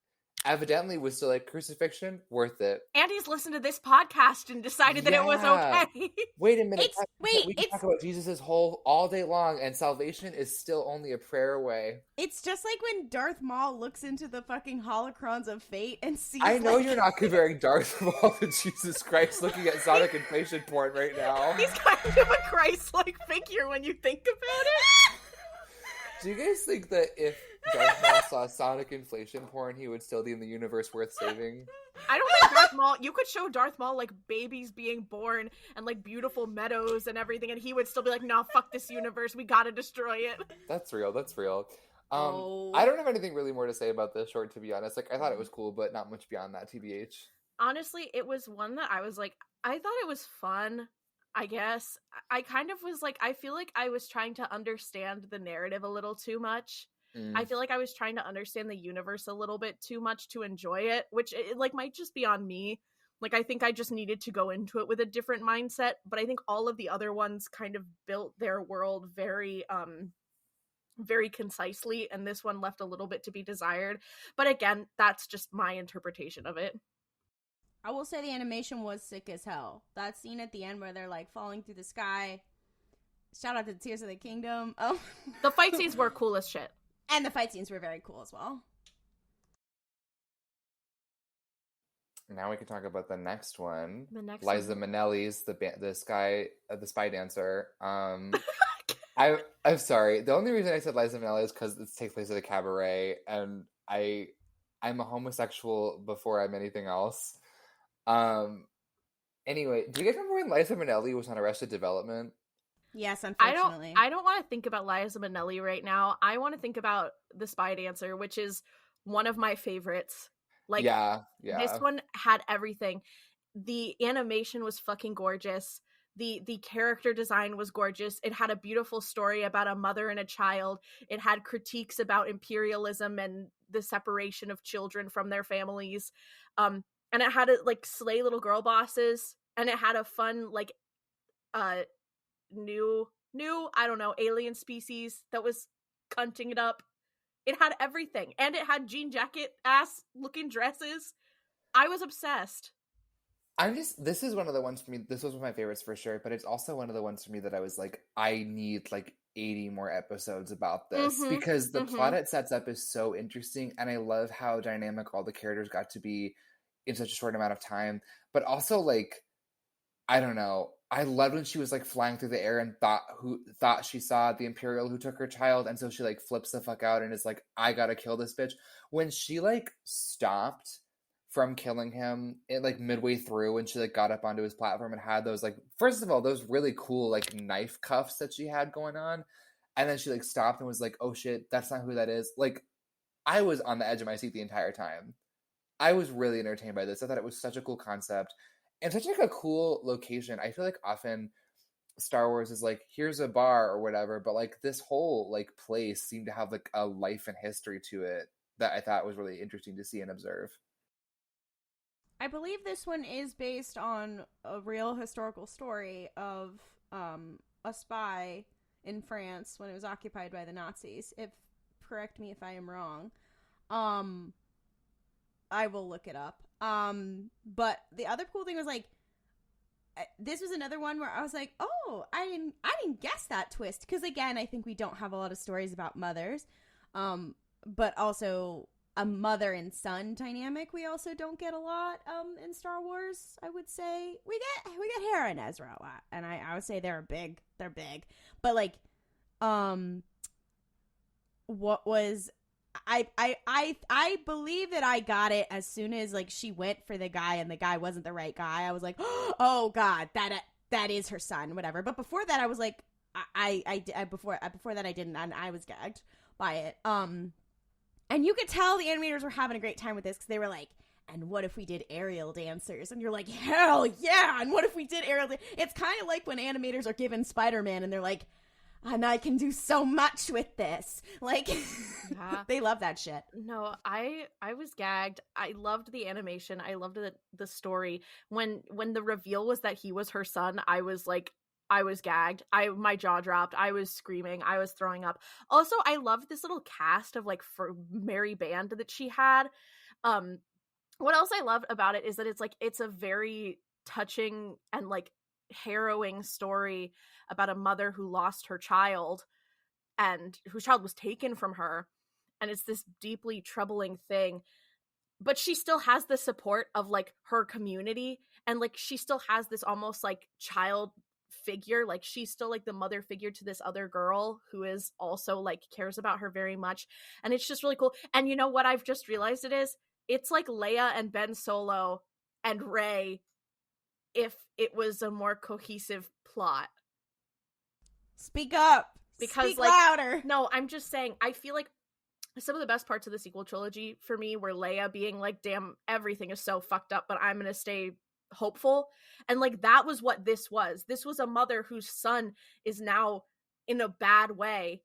evidently was still like, crucifixion, worth it. And he's listened to this podcast and decided that it was okay. Wait a minute. We can talk about Jesus' whole all day long, and salvation is still only a prayer away. It's just like when Darth Maul looks into the fucking holocrons of fate and sees... I know you're not comparing Darth Maul to Jesus Christ looking at Sonic inflation porn right now. He's kind of a Christ-like figure when you think about it. Do you guys think that if Darth Maul saw Sonic inflation porn, he would still be in the universe worth saving? I don't think Darth Maul... You could show Darth Maul, like, babies being born and, like, beautiful meadows and everything, and he would still be like, no, fuck this universe, we gotta destroy it. That's real. I don't have anything really more to say about this short, to be honest. Like, I thought it was cool, but not much beyond that, TBH. Honestly, it was one that I was like, I thought it was fun, I guess. I kind of was like, I feel like I was trying to understand the narrative a little too much. I feel like I was trying to understand the universe a little bit too much to enjoy it, which like might just be on me. Like, I think I just needed to go into it with a different mindset, but I think all of the other ones kind of built their world very very concisely, and this one left a little bit to be desired. But again, that's just my interpretation of it. I will say the animation was sick as hell. That scene at the end where they're like falling through the sky. Shout out to Tears of the Kingdom. Oh, the fight scenes were cool as shit. And the fight scenes were very cool as well. Now we can talk about the next one. Liza Minnelli's the spy dancer. I'm sorry. The only reason I said Liza Minnelli is because it takes place at a cabaret, and I'm a homosexual before I'm anything else. Anyway, do you guys remember when Liza Minnelli was on Arrested Development? Yes, unfortunately. I don't want to think about Liza Minnelli right now. I want to think about The Spy Dancer, which is one of my favorites. Like, yeah. This one had everything. The animation was fucking gorgeous. The character design was gorgeous. It had a beautiful story about a mother and a child. It had critiques about imperialism and the separation of children from their families. And it had like slay little girl bosses, and it had a fun like new I don't know, alien species that was cunting it up. It had everything, and it had jean jacket ass looking dresses. I was obsessed. This is one of the ones for me. This was one of my favorites for sure, but it's also one of the ones for me that I was like, I need like 80 more episodes about this, because the plot it sets up is so interesting, and I love how dynamic all the characters got to be in such a short amount of time. But also, like, I don't know, I loved when she was like flying through the air and thought she saw the Imperial who took her child, and so she like flips the fuck out and is like, I gotta kill this bitch. When she like stopped from killing him like midway through, and she like got up onto his platform and had those like, first of all, those really cool like knife cuffs that she had going on, and then she like stopped and was like, oh shit, that's not who that is. Like, I was on the edge of my seat the entire time. I was really entertained by this. I thought it was such a cool concept and such like a cool location. I feel like often Star Wars is like, here's a bar or whatever, but like this whole like place seemed to have like a life and history to it that I thought was really interesting to see and observe. I believe this one is based on a real historical story of a spy in France when it was occupied by the Nazis. Correct me if I am wrong. I will look it up. But the other cool thing was like, this was another one where I was like, oh, I didn't guess that twist, because again, I think we don't have a lot of stories about mothers, but also a mother and son dynamic we also don't get a lot in Star Wars. I would say we get Hera and Ezra a lot, and I would say they're big, but like what was I believe that I got it as soon as like she went for the guy and the guy wasn't the right guy. I was like, oh god, that is her son, whatever. But before that, I was like, before that I didn't, and I was gagged. by it. And you could tell the animators were having a great time with this because they were like, and what if we did aerial dancers? And you're like, hell yeah! And what if we did aerial It's kind of like when animators are given Spider-Man and they're like, and I can do so much with this. Like, Yeah. they love that shit. No, I was gagged. I loved the animation. I loved the story. When the reveal was that he was her son, I was gagged. My jaw dropped. I was screaming. I was throwing up. Also, I loved this little cast of like for merry band that she had. What else I loved about it is that it's a very touching and like harrowing story about a mother who lost her child and whose child was taken from her, and it's this deeply troubling thing, but she still has the support of like her community, and like she still has this almost like child figure, like she's still like the mother figure to this other girl who is also like cares about her very much, and it's just really cool. And you know what I've just realized it's like Leia and Ben Solo and Rey if it was a more cohesive plot. Speak up. Because Speak like louder. No, I'm just saying, I feel like some of the best parts of the sequel trilogy for me were Leia being like, damn, everything is so fucked up, but I'm gonna stay hopeful. And like that was what this was. This was a mother whose son is now in a bad way,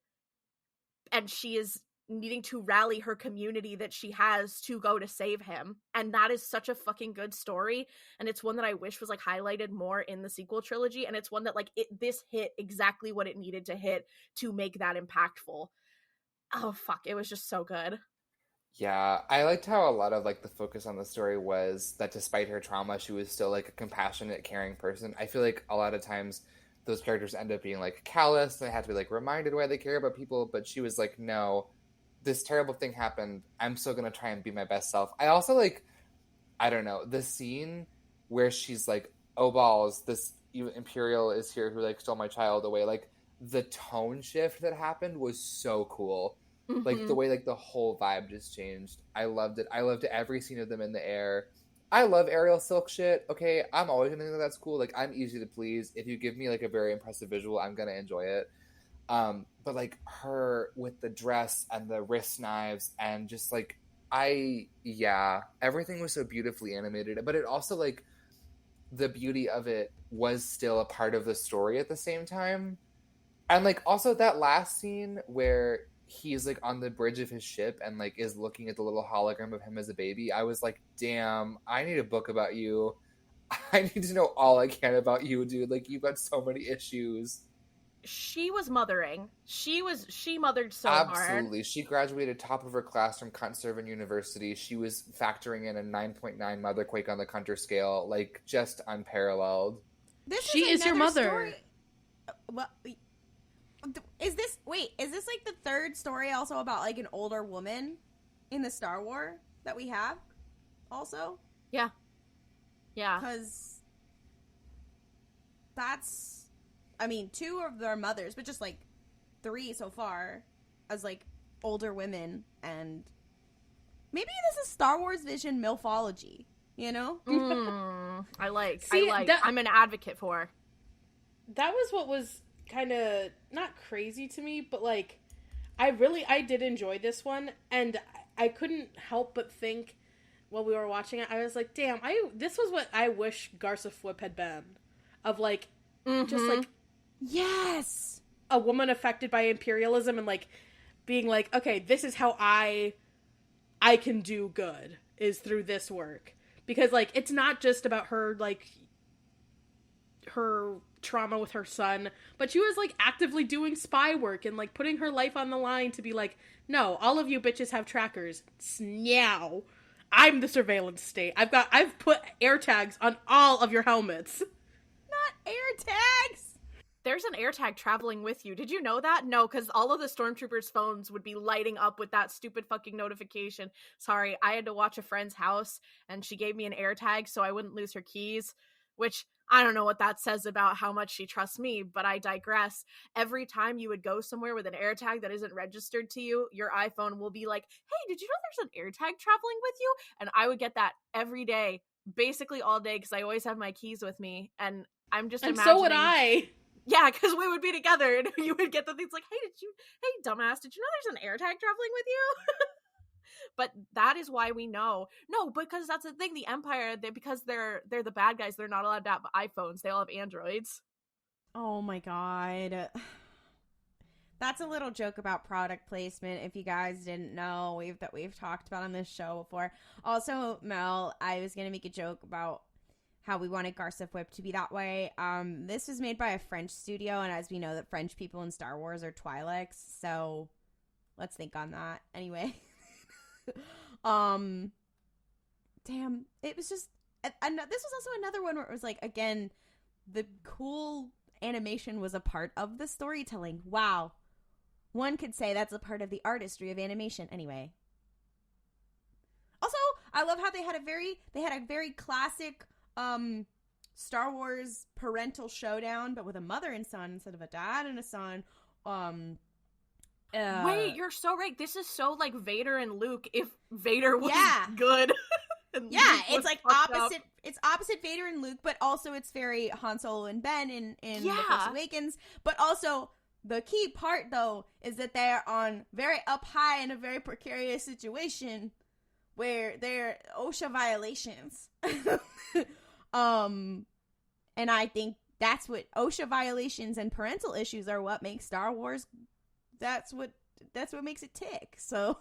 and she is needing to rally her community that she has to go to save him. And that is such a fucking good story, and it's one that I wish was like highlighted more in the sequel trilogy, and it's one that like this hit exactly what it needed to hit to make that impactful. Oh fuck, it was just so good. Yeah, I liked how a lot of like the focus on the story was that despite her trauma, she was still like a compassionate, caring person. I feel like a lot of times those characters end up being like callous, and they have to be like reminded why they care about people, but she was like, no, this terrible thing happened. I'm still gonna try and be my best self. I also like, I don't know, the scene where she's like, oh balls, this Imperial is here who like stole my child away. Like the tone shift that happened was so cool. Mm-hmm. Like the way like the whole vibe just changed. I loved it. I loved every scene of them in the air. I love aerial silk shit. Okay, I'm always gonna think that's cool. Like I'm easy to please. If you give me like a very impressive visual, I'm gonna enjoy it. But like her with the dress and the wrist knives and just like everything was so beautifully animated. But it also like the beauty of it was still a part of the story at the same time. And like also that last scene where he's like on the bridge of his ship and like is looking at the little hologram of him as a baby, I was like, damn, I need a book about you. I need to know all I can about you, dude. Like you've got so many issues. She was mothering. She mothered so Absolutely. hard. She graduated top of her class from Conservan University. She was factoring in a 9.9 motherquake on the Hunter scale, like just unparalleled. She is your mother. Story. Well, is this like the third story also about like an older woman in the Star Wars that we have also? Yeah. Because that's, I mean, 2 of their mothers, but just like 3 so far as like older women, and maybe this is Star Wars Vision MILFology, you know? I like. That, I'm an advocate for. That was what was kind of not crazy to me, but like I did enjoy this one, and I couldn't help but think while we were watching it, I was like, damn, this was what I wish Garza Flip had been, of like just like, yes, a woman affected by imperialism and like being like, okay, this is how I can do good, is through this work. Because like it's not just about her like her trauma with her son, but she was like actively doing spy work and like putting her life on the line to be like, no, all of you bitches have trackers. Snow. I'm the surveillance state. I've put air tags on all of your helmets. Not air tags. There's an AirTag traveling with you. Did you know that? No, because all of the stormtroopers' phones would be lighting up with that stupid fucking notification. Sorry, I had to watch a friend's house, and she gave me an AirTag so I wouldn't lose her keys, which I don't know what that says about how much she trusts me, but I digress. Every time you would go somewhere with an AirTag that isn't registered to you, your iPhone will be like, hey, did you know there's an AirTag traveling with you? And I would get that every day, basically all day, because I always have my keys with me, and I'm just and imagining... so would I. Yeah, because we would be together and you would get the things like, hey, dumbass, did you know there's an air tag traveling with you? But that is why we know. No, because that's the thing. The Empire, because they're the bad guys, they're not allowed to have iPhones. They all have Androids. Oh my god. That's a little joke about product placement. If you guys didn't know, we've talked about on this show before. Also, Mel, I was gonna make a joke about how we wanted Garcif Whip to be that way. This was made by a French studio, and as we know, that French people in Star Wars are Twi'leks, so let's think on that. Anyway. Damn, it was just this was also another one where it was like, again, the cool animation was a part of the storytelling. Wow, one could say that's a part of the artistry of animation. Anyway, also I love how they had a very classic Star Wars parental showdown, but with a mother and son instead of a dad and a son. Wait, you're so right. This is so like Vader and Luke if Vader was good. It's like opposite. Up. It's opposite Vader and Luke, but also it's very Han Solo and Ben in The Force Awakens. But also the key part though is that they're on very up high in a very precarious situation where they're OSHA violations. And I think that's what OSHA violations and parental issues are. What makes Star Wars. That's what makes it tick. So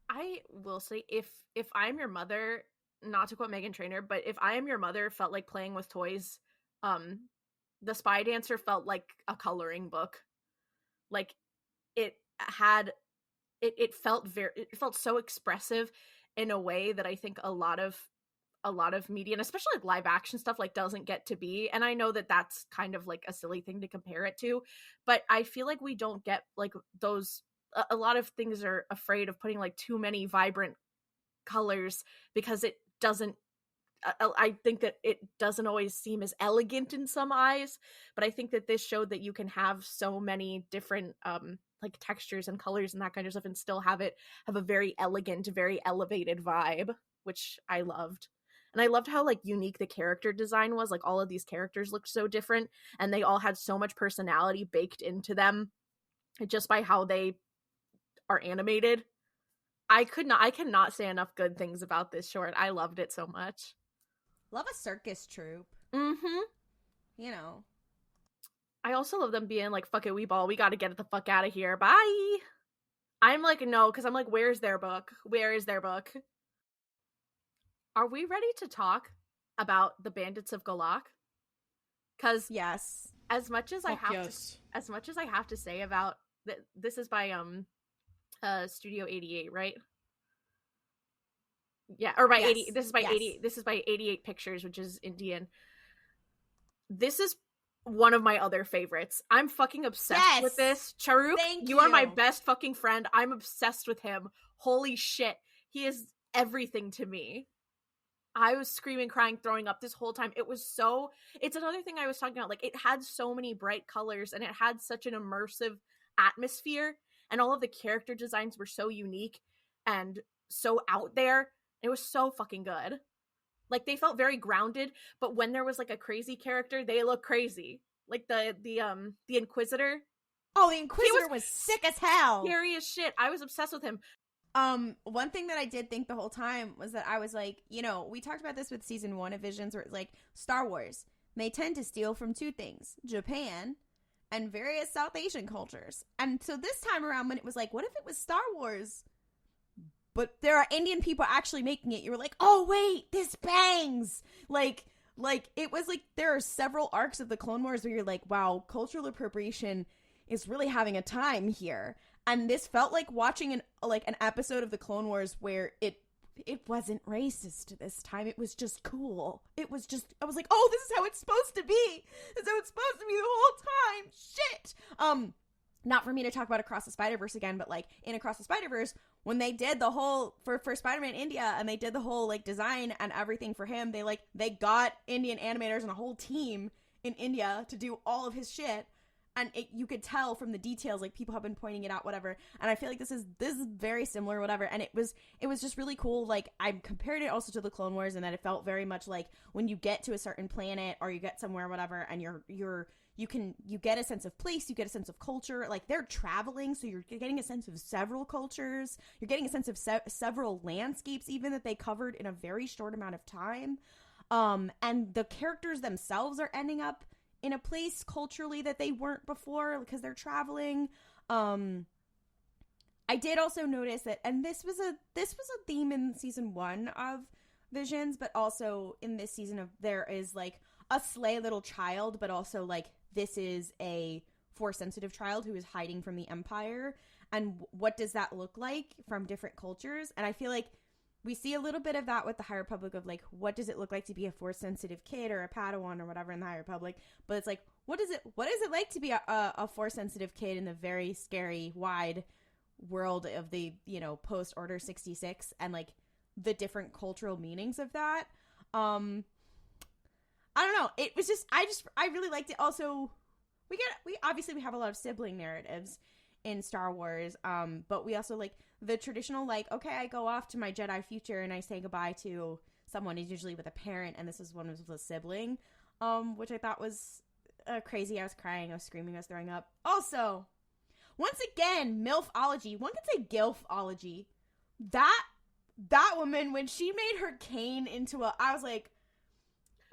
I will say if I'm your mother, not to quote Meghan Trainor, but if I am your mother felt like playing with toys, the Spy Dancer felt like a coloring book. Like it felt so expressive in a way that I think a lot of media, and especially like live action stuff, like doesn't get to be. And I know that that's kind of like a silly thing to compare it to, but I feel like we don't get like those. A lot of things are afraid of putting like too many vibrant colors because it doesn't. I think that it doesn't always seem as elegant in some eyes, but I think that this showed that you can have so many different like textures and colors and that kind of stuff and still have a very elegant, very elevated vibe, which I loved. And I loved how like unique the character design was. Like all of these characters looked so different and they all had so much personality baked into them just by how they are animated. I cannot say enough good things about this short. I loved it so much. Love a circus troupe. Mm-hmm. You know. I also love them being like, fuck it, we ball. We got to get the fuck out of here. Bye. I'm like, no, because I'm like, where's their book? Where is their book? Are we ready to talk about the Bandits of Galak? Because yes, as much as I have to say about this is by Studio 88, right? Yeah, or by 80. This is by 80. This is by 88 Pictures, which is Indian. This is one of my other favorites. I'm fucking obsessed with this. Charuk, you are my best fucking friend. I'm obsessed with him. Holy shit. He is everything to me. I was screaming, crying, throwing up this whole time. It's another thing I was talking about. Like, it had so many bright colors and it had such an immersive atmosphere and all of the character designs were so unique and so out there. It was so fucking good. Like, they felt very grounded, but when there was like a crazy character, they look crazy. Like the Inquisitor. Oh, the Inquisitor was sick as hell. Scary as shit. I was obsessed with him. One thing that I did think the whole time was that I was like, you know, we talked about this with season 1 of Visions where it's like Star Wars. They tend to steal from two things, Japan and various South Asian cultures. And so this time around when it was like, what if it was Star Wars, but there are Indian people actually making it? You were like, oh wait, this bangs. Like it was like there are several arcs of the Clone Wars where you're like, wow, cultural appropriation is really having a time here. And this felt like watching an episode of the Clone Wars where it wasn't racist this time. It was just cool. It was just, I was like, oh, this is how it's supposed to be. This is how it's supposed to be the whole time. Shit. Not for me to talk about Across the Spider-Verse again, but like in Across the Spider-Verse, when they did the whole, for Spider-Man India, and they did the whole like design and everything for him, they got Indian animators and a whole team in India to do all of his shit. you could tell from the details, like people have been pointing it out, whatever. And I feel like this is very similar, whatever. And it was just really cool. Like I compared it also to the Clone Wars, and that it felt very much like when you get to a certain planet or you get somewhere, whatever, and you get a sense of place, you get a sense of culture. Like they're traveling, so you're getting a sense of several cultures. You're getting a sense of several landscapes, even that they covered in a very short amount of time. And the characters themselves are ending up in a place culturally that they weren't before because they're traveling. I did also notice that, and this was a theme in season 1 of Visions, but also in this season of there is like a slay little child, but also like this is a Force sensitive child who is hiding from the Empire, and what does that look like from different cultures? And I feel like we see a little bit of that with the High Republic of like, what does it look like to be a Force sensitive kid or a Padawan or whatever in the High Republic? But it's like, what is it like to be a Force sensitive kid in the very scary, wide world of the, you know, post Order 66, and like the different cultural meanings of that. I don't know. It was just, I really liked it. Also, we obviously have a lot of sibling narratives in Star Wars, but we also like the traditional, like, okay, I go off to my Jedi future and I say goodbye to someone, is usually with a parent, and this is one with a sibling, which I thought was crazy. I was crying, I was screaming, I was throwing up. Also, once again, MILFology. One could say GILFology. That woman, when she made her cane into a, I was like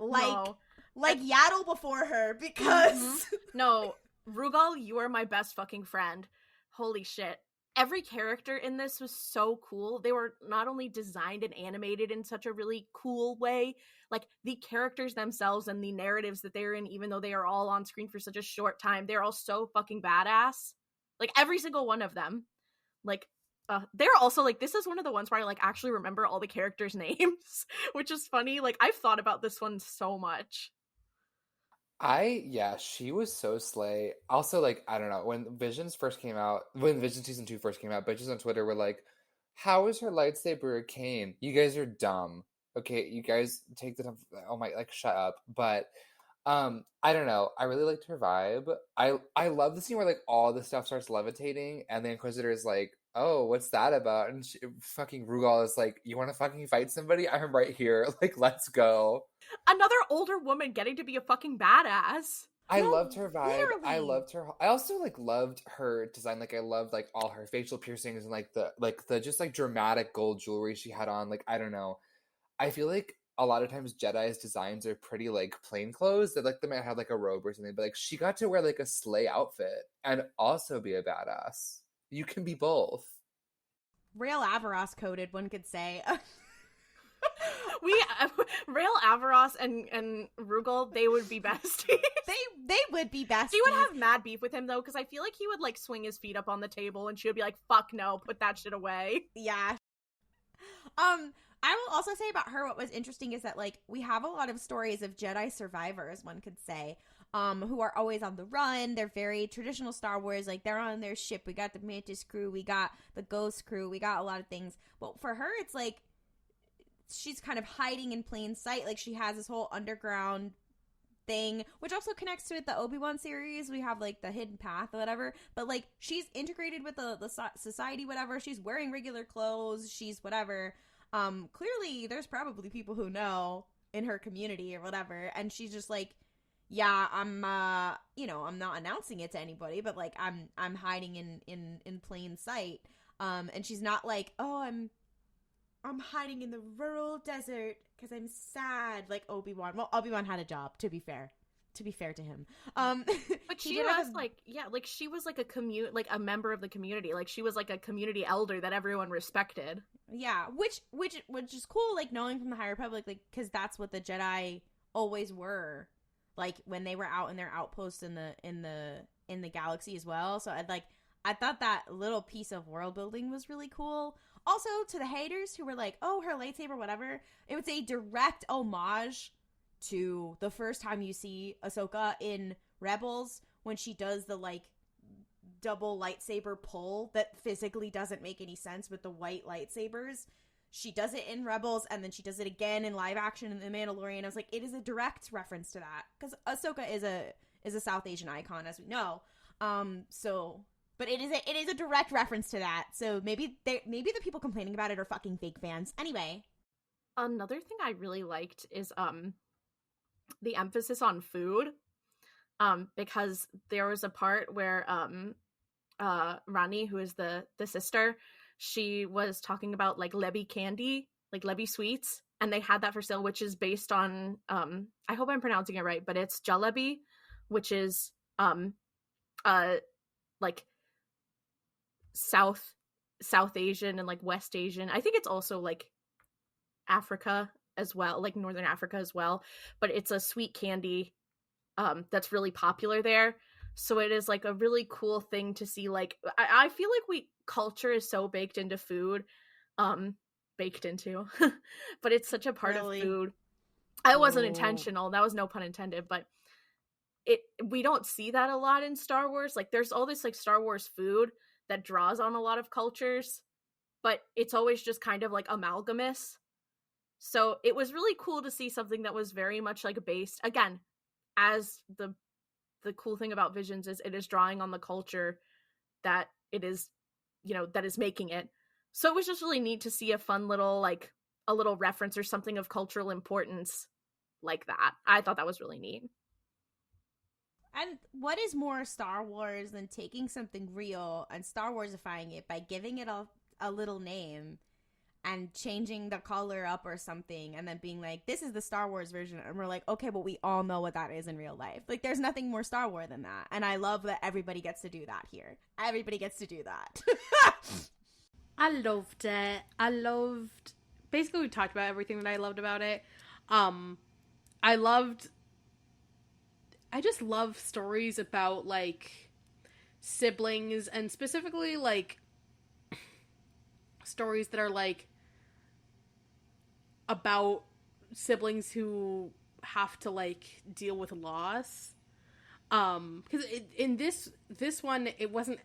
No. Yaddle before her, because No, Rugal, you are my best fucking friend. Holy shit. Every character in this was so cool. They were not only designed and animated in such a really cool way, like the characters themselves and the narratives that they're in, even though they are all on screen for such a short time, they're all so fucking badass. Like every single one of them. Like, they're also like, this is one of the ones where I like actually remember all the characters' names, which is funny. Like I've thought about this one so much. She was so slay. Also, like, I don't know, when Vision Season 2 first came out, bitches on Twitter were like, how is her lightsaber a cane? You guys are dumb. Okay, you guys take the time. Oh my, like, shut up. But, I don't know. I really liked her vibe. I love the scene where, like, all the stuff starts levitating, and the Inquisitor is like, oh, what's that about? And fucking Rugal is like, you want to fucking fight somebody? I'm right here. Like, let's go. Another older woman getting to be a fucking badass. I loved her vibe. Literally. I loved her. I also like loved her design. Like I loved like all her facial piercings and like the just like dramatic gold jewelry she had on. Like I don't know. I feel like a lot of times Jedi's designs are pretty like plain clothes. That like they might have like a robe or something, but like she got to wear like a sleigh outfit and also be a badass. You can be both. Rail Avaros coded, one could say. Rail Avaros and Rugal, they would be besties. They would be besties. She would have mad beef with him though, because I feel like he would like swing his feet up on the table and she would be like, fuck no, put that shit away. Yeah. I will also say about her, what was interesting is that like we have a lot of stories of Jedi survivors, one could say, who are always on the run. They're very traditional Star Wars, like they're on their ship. We got the Mantis crew, we got the Ghost crew, we got a lot of things. But for her, it's like she's kind of hiding in plain sight. Like she has this whole underground thing, which also connects to the Obi-Wan series. We have like the hidden path or whatever, but like she's integrated with the society, whatever. She's wearing regular clothes, she's whatever. Clearly there's probably people who know in her community or whatever, and she's just like, yeah, I'm I'm not announcing it to anybody, but like I'm hiding in plain sight. And she's not like, oh, I'm hiding in the rural desert because I'm sad, like Obi-Wan. Well, Obi-Wan had a job, to be fair to him. But she was she was like a member of the community. Like she was like a community elder that everyone respected. Yeah, which is cool, like knowing from the High Republic, like because that's what the Jedi always were, like when they were out in their outposts in the galaxy as well. So I thought that little piece of world building was really cool. Also, to the haters who were like, oh, her lightsaber, whatever, it was a direct homage to the first time you see Ahsoka in Rebels when she does the, like, double lightsaber pull that physically doesn't make any sense with the white lightsabers. She does it in Rebels, and then she does it again in live action in The Mandalorian. I was like, it is a direct reference to that. Because Ahsoka is a South Asian icon, as we know. But it is a direct reference to that. So maybe the people complaining about it are fucking fake fans. Anyway, another thing I really liked is the emphasis on food. Because there was a part where Rani, who is the sister, she was talking about like Lebi candy, like Lebi sweets, and they had that for sale, which is based on I hope I'm pronouncing it right, but it's jalebi, which is like South Asian and like West Asian. I think it's also like Africa as well, like Northern Africa as well, but it's a sweet candy that's really popular there. So it is like a really cool thing to see. Like I feel like culture is so baked into food, baked into but it's such a part of food. I wasn't intentional, that was no pun intended, but we don't see that a lot in Star Wars. Like there's all this like Star Wars food that draws on a lot of cultures, but it's always just kind of like amalgamous. So it was really cool to see something that was very much like based, again, as the cool thing about Visions is it is drawing on the culture that it is, that is making it. So it was just really neat to see a fun little, like, a little reference or something of cultural importance like that. I thought that was really neat. And what is more Star Wars than taking something real and Star Warsifying it by giving it a little name and changing the color up or something, and then being like, this is the Star Wars version, and we're like, okay, but we all know what that is in real life. Like, there's nothing more Star Wars than that, and I love that everybody gets to do that here. Everybody gets to do that. I loved it. Basically, we talked about everything that I loved about it. I just love stories about, like, siblings, and specifically, like, stories that are, like, about siblings who have to, like, deal with loss. Because in this one, it wasn't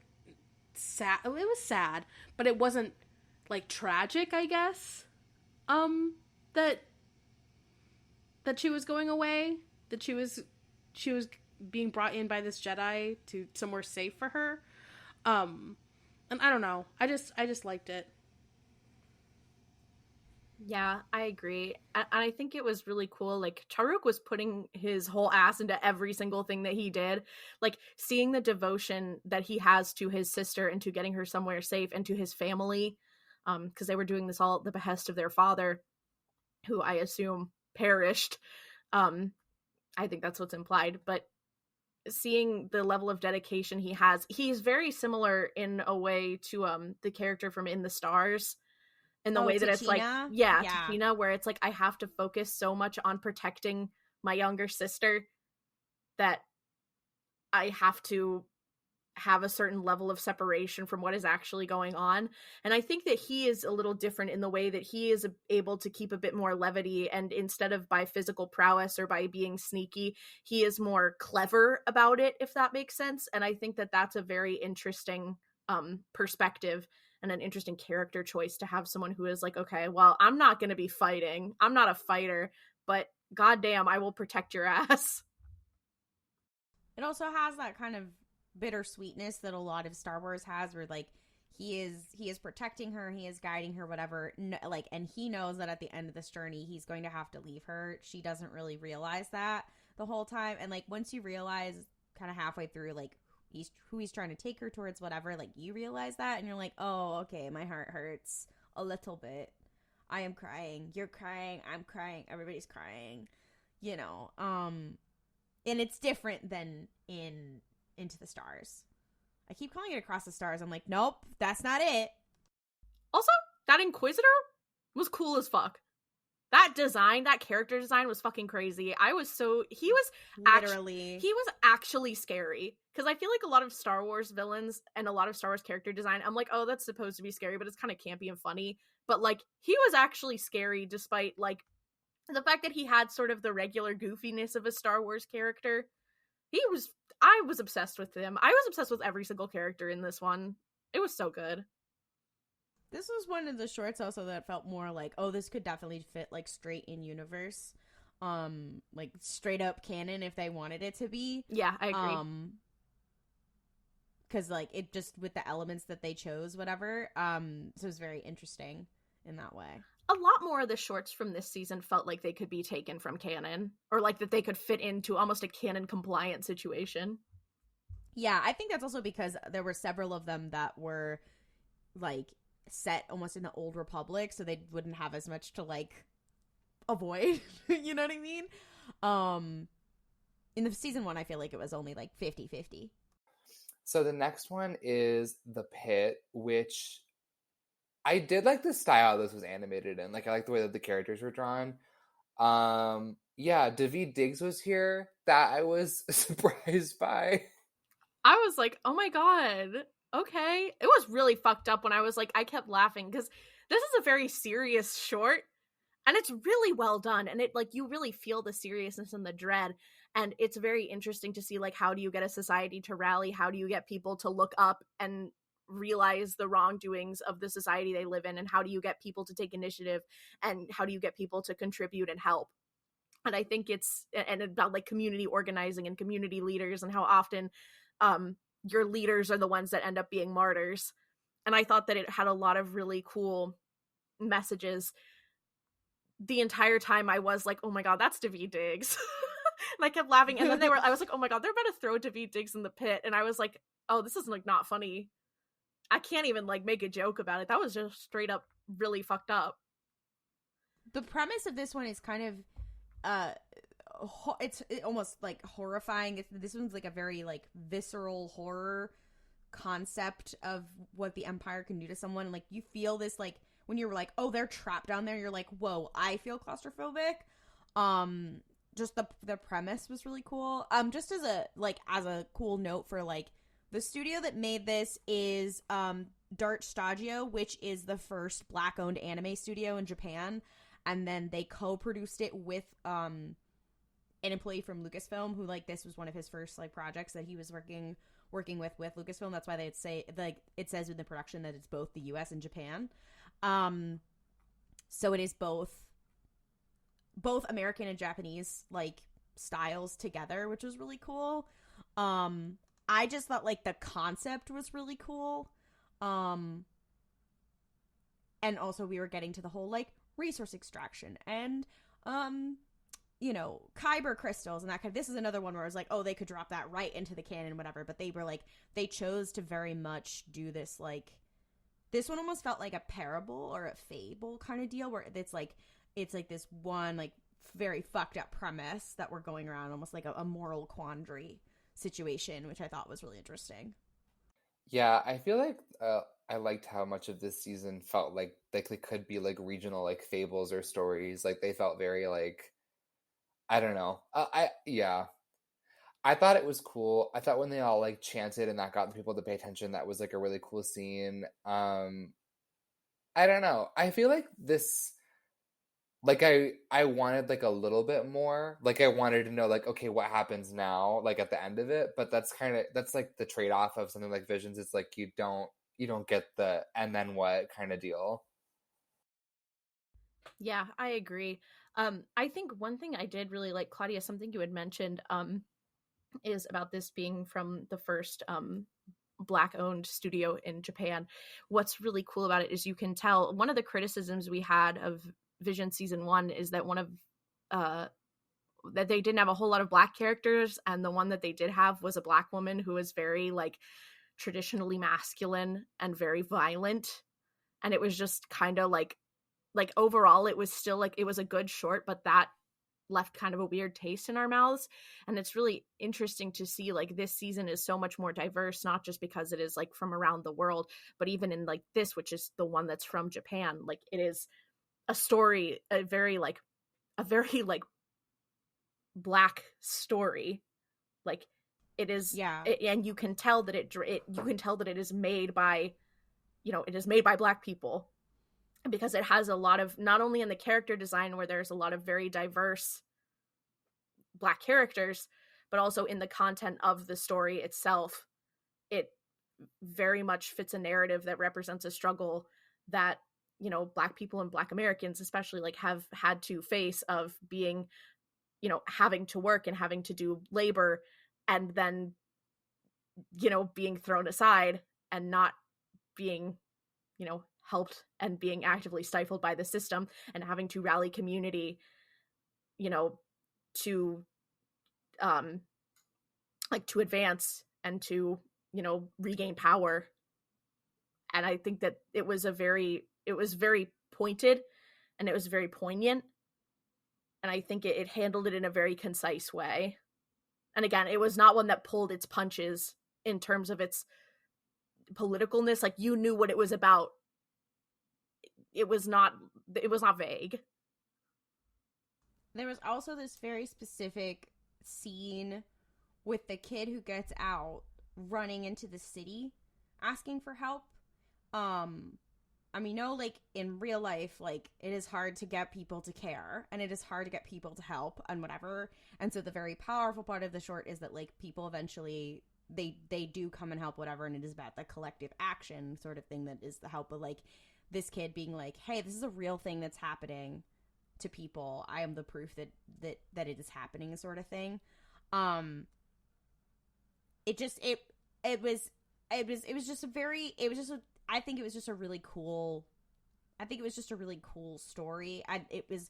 sad. It was sad, but it wasn't, like, tragic, I guess. That she was going away. That she was being brought in by this Jedi to somewhere safe for her. And I don't know. I just liked it. Yeah, I agree. And I think it was really cool. Like, Charuk was putting his whole ass into every single thing that he did. Like, seeing the devotion that he has to his sister and to getting her somewhere safe and to his family. Because they were doing this all at the behest of their father, who I assume perished. I think that's what's implied. But seeing the level of dedication he has, he's very similar in a way to the character from In the Stars. In the way that it's like, Tachina, where it's like, I have to focus so much on protecting my younger sister that I have to have a certain level of separation from what is actually going on. And I think that he is a little different in the way that he is able to keep a bit more levity, and instead of by physical prowess or by being sneaky, he is more clever about it, if that makes sense. And I think that that's a very interesting perspective and an interesting character choice, to have someone who is like, okay, well, I'm not going to be fighting. I'm not a fighter, but goddamn, I will protect your ass. It also has that kind of bittersweetness that a lot of Star Wars has, where like he is protecting her, he is guiding her, whatever, like, and he knows that at the end of this journey he's going to have to leave her. She doesn't really realize that the whole time, and like once you realize kind of halfway through, like, who he's trying to take her towards, whatever, like, you realize that, and you're like, oh, okay, my heart hurts a little bit. I am crying, you're crying, I'm crying, everybody's crying, and it's different than in Into the Stars. I keep calling it Across the Stars. I'm like, nope, that's not it. Also, that Inquisitor was cool as fuck. That design, that character design was fucking crazy. He was actually scary. Because I feel like a lot of Star Wars villains and a lot of Star Wars character design, I'm like, oh, that's supposed to be scary, but it's kind of campy and funny. But, like, he was actually scary, despite, like, the fact that he had sort of the regular goofiness of a Star Wars character. I was obsessed with him. I was obsessed with every single character in this one. It was so good. This was one of the shorts also that felt more like, oh, this could definitely fit, like, straight in universe. like straight up canon if they wanted it to be. Yeah, I agree. Because like it just with the elements that they chose, whatever. So it was very interesting in that way. A lot more of the shorts from this season felt like they could be taken from canon, or like that they could fit into almost a canon compliant situation. Yeah, I think that's also because there were several of them that were like set almost in the old Republic, so they wouldn't have as much to like avoid. You know what I mean? In the season 1, I feel like it was only like 50-50. So the next one is The Pit, which I did like the style this was animated in. Like I like the way that the characters were drawn. Yeah, Daveed Diggs was here. That I was surprised by. I was like, oh my god, okay. It was really fucked up when I was like, I kept laughing because this is a very serious short and it's really well done. And it like, you really feel the seriousness and the dread. And it's very interesting to see like, how do you get a society to rally? How do you get people to look up and realize the wrongdoings of the society they live in? And how do you get people to take initiative? And how do you get people to contribute and help? And I think it's and about like community organizing and community leaders and how often your leaders are the ones that end up being martyrs. And I thought that it had a lot of really cool messages. The entire time I was like, oh my god, that's Daveed Diggs. And I kept laughing. And then I was like, oh my god, they're about to throw Daveed Diggs in the pit. And I was like, oh, this is like not funny. I can't even like make a joke about it. That was just straight up really fucked up. The premise of this one is kind of it's almost like horrifying. This one's like a very like visceral horror concept of what the Empire can do to someone. Like you feel this like when you're like, oh, they're trapped down there, you're like, whoa, I feel claustrophobic. Just the premise was really cool. Just as a cool note for like the studio that made this is Dart Studio, which is the first Black owned anime studio in Japan, and then they co-produced it with an employee from Lucasfilm who like this was one of his first like projects that he was working with Lucasfilm. That's why they'd say like it says in the production that it's both the US and Japan. So it is both American and Japanese like styles together, which was really cool. I just thought like the concept was really cool. And also we were getting to the whole like resource extraction and you know, kyber crystals and that kind of, this is another one where I was like, oh, they could drop that right into the canon, whatever, but they were like, they chose to very much do this, like, this one almost felt like a parable or a fable kind of deal, where it's like this one, like, very fucked up premise that we're going around, almost like a moral quandary situation, which I thought was really interesting. Yeah, I feel like I liked how much of this season felt like they could be like regional like fables or stories. Like they felt very like, I don't know. I thought it was cool. I thought when they all like chanted and that got the people to pay attention, that was like a really cool scene. I don't know. I feel like this, like I wanted like a little bit more. Like I wanted to know like, okay, what happens now? Like at the end of it. But that's like the trade-off of something like Visions. It's like you don't get the and then what kind of deal. Yeah, I agree. I think one thing I did really like, Claudia, something you had mentioned, is about this being from the first Black-owned studio in Japan. What's really cool about it is you can tell, one of the criticisms we had of Vision Season 1 is that that they didn't have a whole lot of Black characters, and the one that they did have was a Black woman who was very, like, traditionally masculine and very violent, and it was just kind of like overall it was still like, it was a good short, but that left kind of a weird taste in our mouths. And it's really interesting to see like this season is so much more diverse, not just because it is like from around the world, but even in like this, which is the one that's from Japan, like it is a story, a very Black story. Like it is, yeah. And you can tell that it is made by, it is made by Black people, because it has a lot of, not only in the character design where there's a lot of very diverse Black characters, but also in the content of the story itself. It very much fits a narrative that represents a struggle that, Black people and Black Americans especially like have had to face, of being having to work and having to do labor, and then, being thrown aside and not being, helped and being actively stifled by the system, and having to rally community, to to advance and to, regain power. And I think that it was very pointed, and it was very poignant. And I think it handled it in a very concise way. And again, it was not one that pulled its punches in terms of its politicalness. Like, you knew what it was about. It was not vague. There was also this very specific scene with the kid who gets out running into the city asking for help. Like, in real life, like, it is hard to get people to care, and it is hard to get people to help and whatever. And so the very powerful part of the short is that, like, people eventually, they do come and help, whatever, and it is about the collective action sort of thing that is the help. But, like, this kid being like, hey, this is a real thing that's happening to people. I am the proof that it is happening, sort of thing. I think it was just a really cool story. It was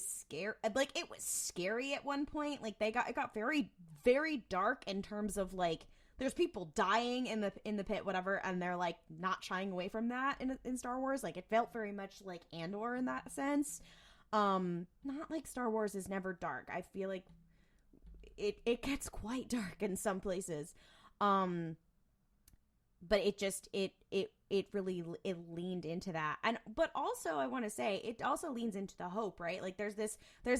scary. Like, it was scary at one point. Like, it got very, very dark in terms of, like, there's people dying in the pit, whatever, and they're, like, not shying away from that in Star Wars. Like, it felt very much like Andor in that sense. Not like Star Wars is never dark. I feel like it gets quite dark in some places. But it really leaned into that. But also, I want to say, it also leans into the hope, right? Like, there's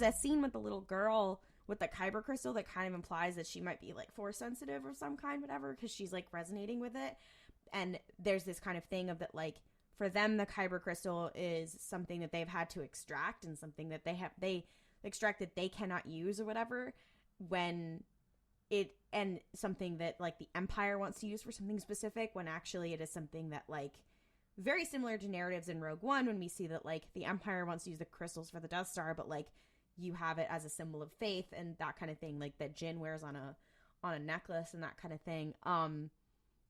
a scene with the little girl with the kyber crystal that kind of implies that she might be, like, force sensitive of some kind, whatever, because she's, like, resonating with it. And there's this kind of thing of that, like, for them, the kyber crystal is something that they've had to extract, and something that they extract that they cannot use or whatever, and something that, like, the Empire wants to use for something specific, when actually it is something that, like, very similar to narratives in Rogue One, when we see that, like, the Empire wants to use the crystals for the Death Star, but, like, you have it as a symbol of faith and that kind of thing, like, that Jyn wears on a necklace and that kind of thing.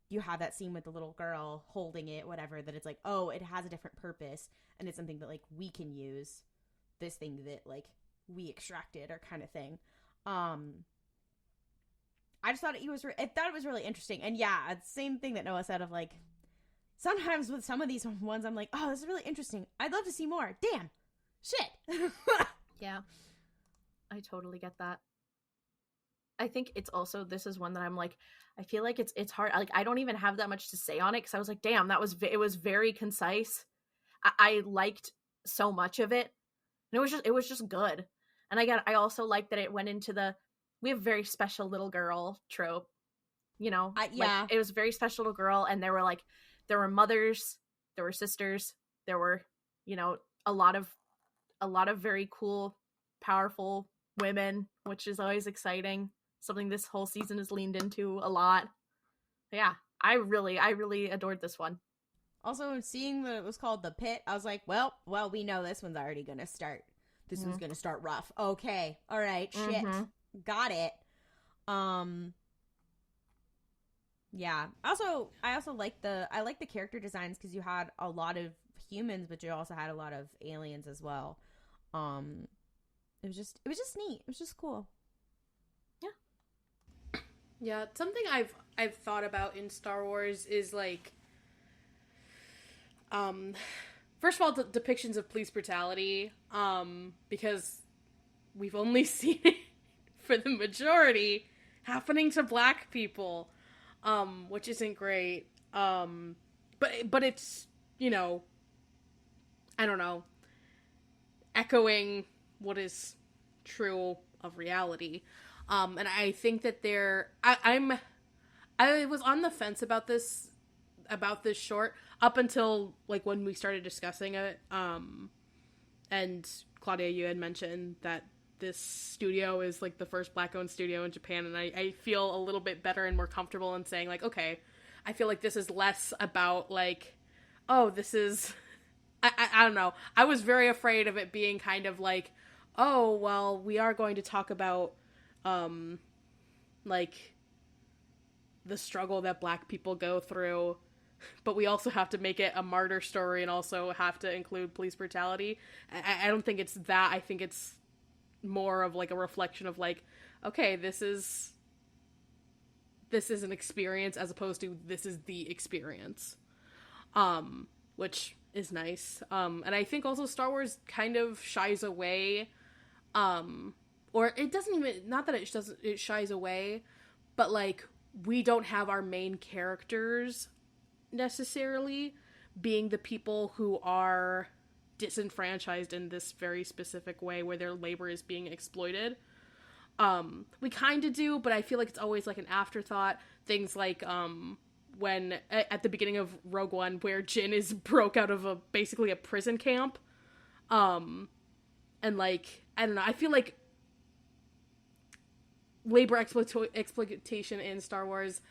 You have that scene with the little girl holding it, whatever, that it's like, oh, it has a different purpose, and it's something that, like, we can use, this thing that, like, we extracted, or kind of thing. I just thought it was really interesting. And yeah, same thing that Noah said of, like, sometimes with some of these ones, I'm like, oh, this is really interesting. I'd love to see more. Damn. Shit. Yeah. I totally get that. I think it's also, this is one that I'm like, I feel like it's hard. Like, I don't even have that much to say on it, because I was like, damn, it was very concise. I liked so much of it. And it was just good. And again, I also like that it went into we have a very special little girl trope, yeah. Like, it was a very special little girl, and there were mothers, there were sisters, there were, a lot of very cool, powerful women, which is always exciting. Something this whole season has leaned into a lot. But yeah, I really adored this one. Also, seeing that it was called The Pit, I was like, well, we know this one's already gonna start. This one's gonna start rough. Okay, all right, shit. Got it. Yeah. I also like the character designs, because you had a lot of humans, but you also had a lot of aliens as well. It was just neat. It was just cool. Yeah. Yeah. Something I've thought about in Star Wars is, like, first of all, the depictions of police brutality, because we've only seen it for the majority happening to black people, which isn't great. But it's, I don't know, echoing what is true of reality. And I think that I was on the fence about this short up until, like, when we started discussing it. And Claudia, you had mentioned that this studio is, like, the first black-owned studio in Japan, and I feel a little bit better and more comfortable in saying, like, okay, I feel like this is less about, like, oh, this is, I don't know. I was very afraid of it being kind of like, oh, well, we are going to talk about, like, the struggle that Black people go through, but we also have to make it a martyr story and also have to include police brutality. I don't think it's that. I think it's more of, like, a reflection of, like, okay, this is an experience as opposed to this is the experience. Which is nice. And I think also Star Wars kind of shies away, or it doesn't even, not that it shies away, but, like, we don't have our main characters necessarily being the people who are disenfranchised in this very specific way where their labor is being exploited. We kind of do, but I feel like it's always, like, an afterthought. Things like, when, at the beginning of Rogue One, where Jyn is broke out of basically a prison camp. And, like, I don't know, I feel like labor exploitation in Star Wars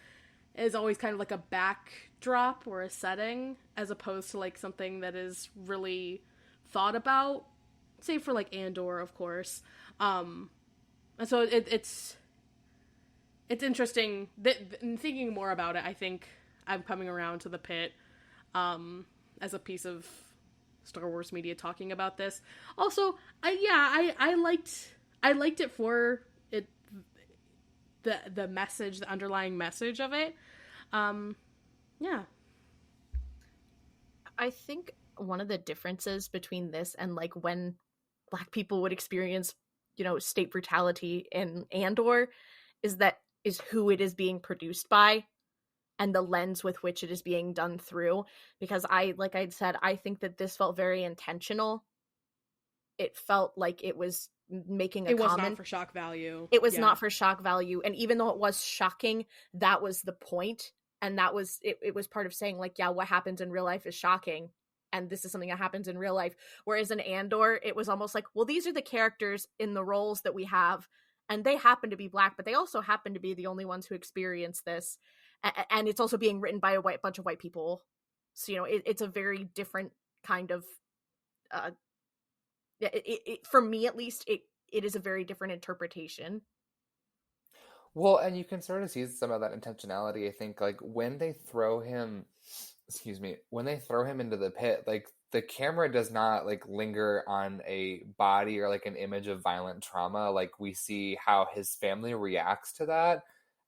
is always kind of like a backdrop or a setting, as opposed to, like, something that is really thought about, save for, like, Andor, of course. And so it's interesting in thinking more about it. I think I'm coming around to the pit, as a piece of Star Wars media talking about this. Also, I liked it for it, the message, the underlying message of it. Yeah. I think one of the differences between this and, like, when Black people would experience, you know, state brutality in Andor is who it is being produced by and the lens with which it is being done through. Because like I said, I think that this felt very intentional. It felt like it was making a comment. It was not for shock value. It was not for shock value. And even though it was shocking, that was the point. And that was, it was part of saying, like, yeah, what happens in real life is shocking. And this is something that happens in real life. Whereas in Andor, it was almost like, well, these are the characters in the roles that we have. And they happen to be Black, but they also happen to be the only ones who experience this. And it's also being written by a bunch of white people. So, you know, it's a very different kind of, for me at least, it is a very different interpretation. Well, and you can sort of see some of that intentionality, I think, like, when they throw him into the pit, like, the camera does not, like, linger on a body or, like, an image of violent trauma. Like, we see how his family reacts to that,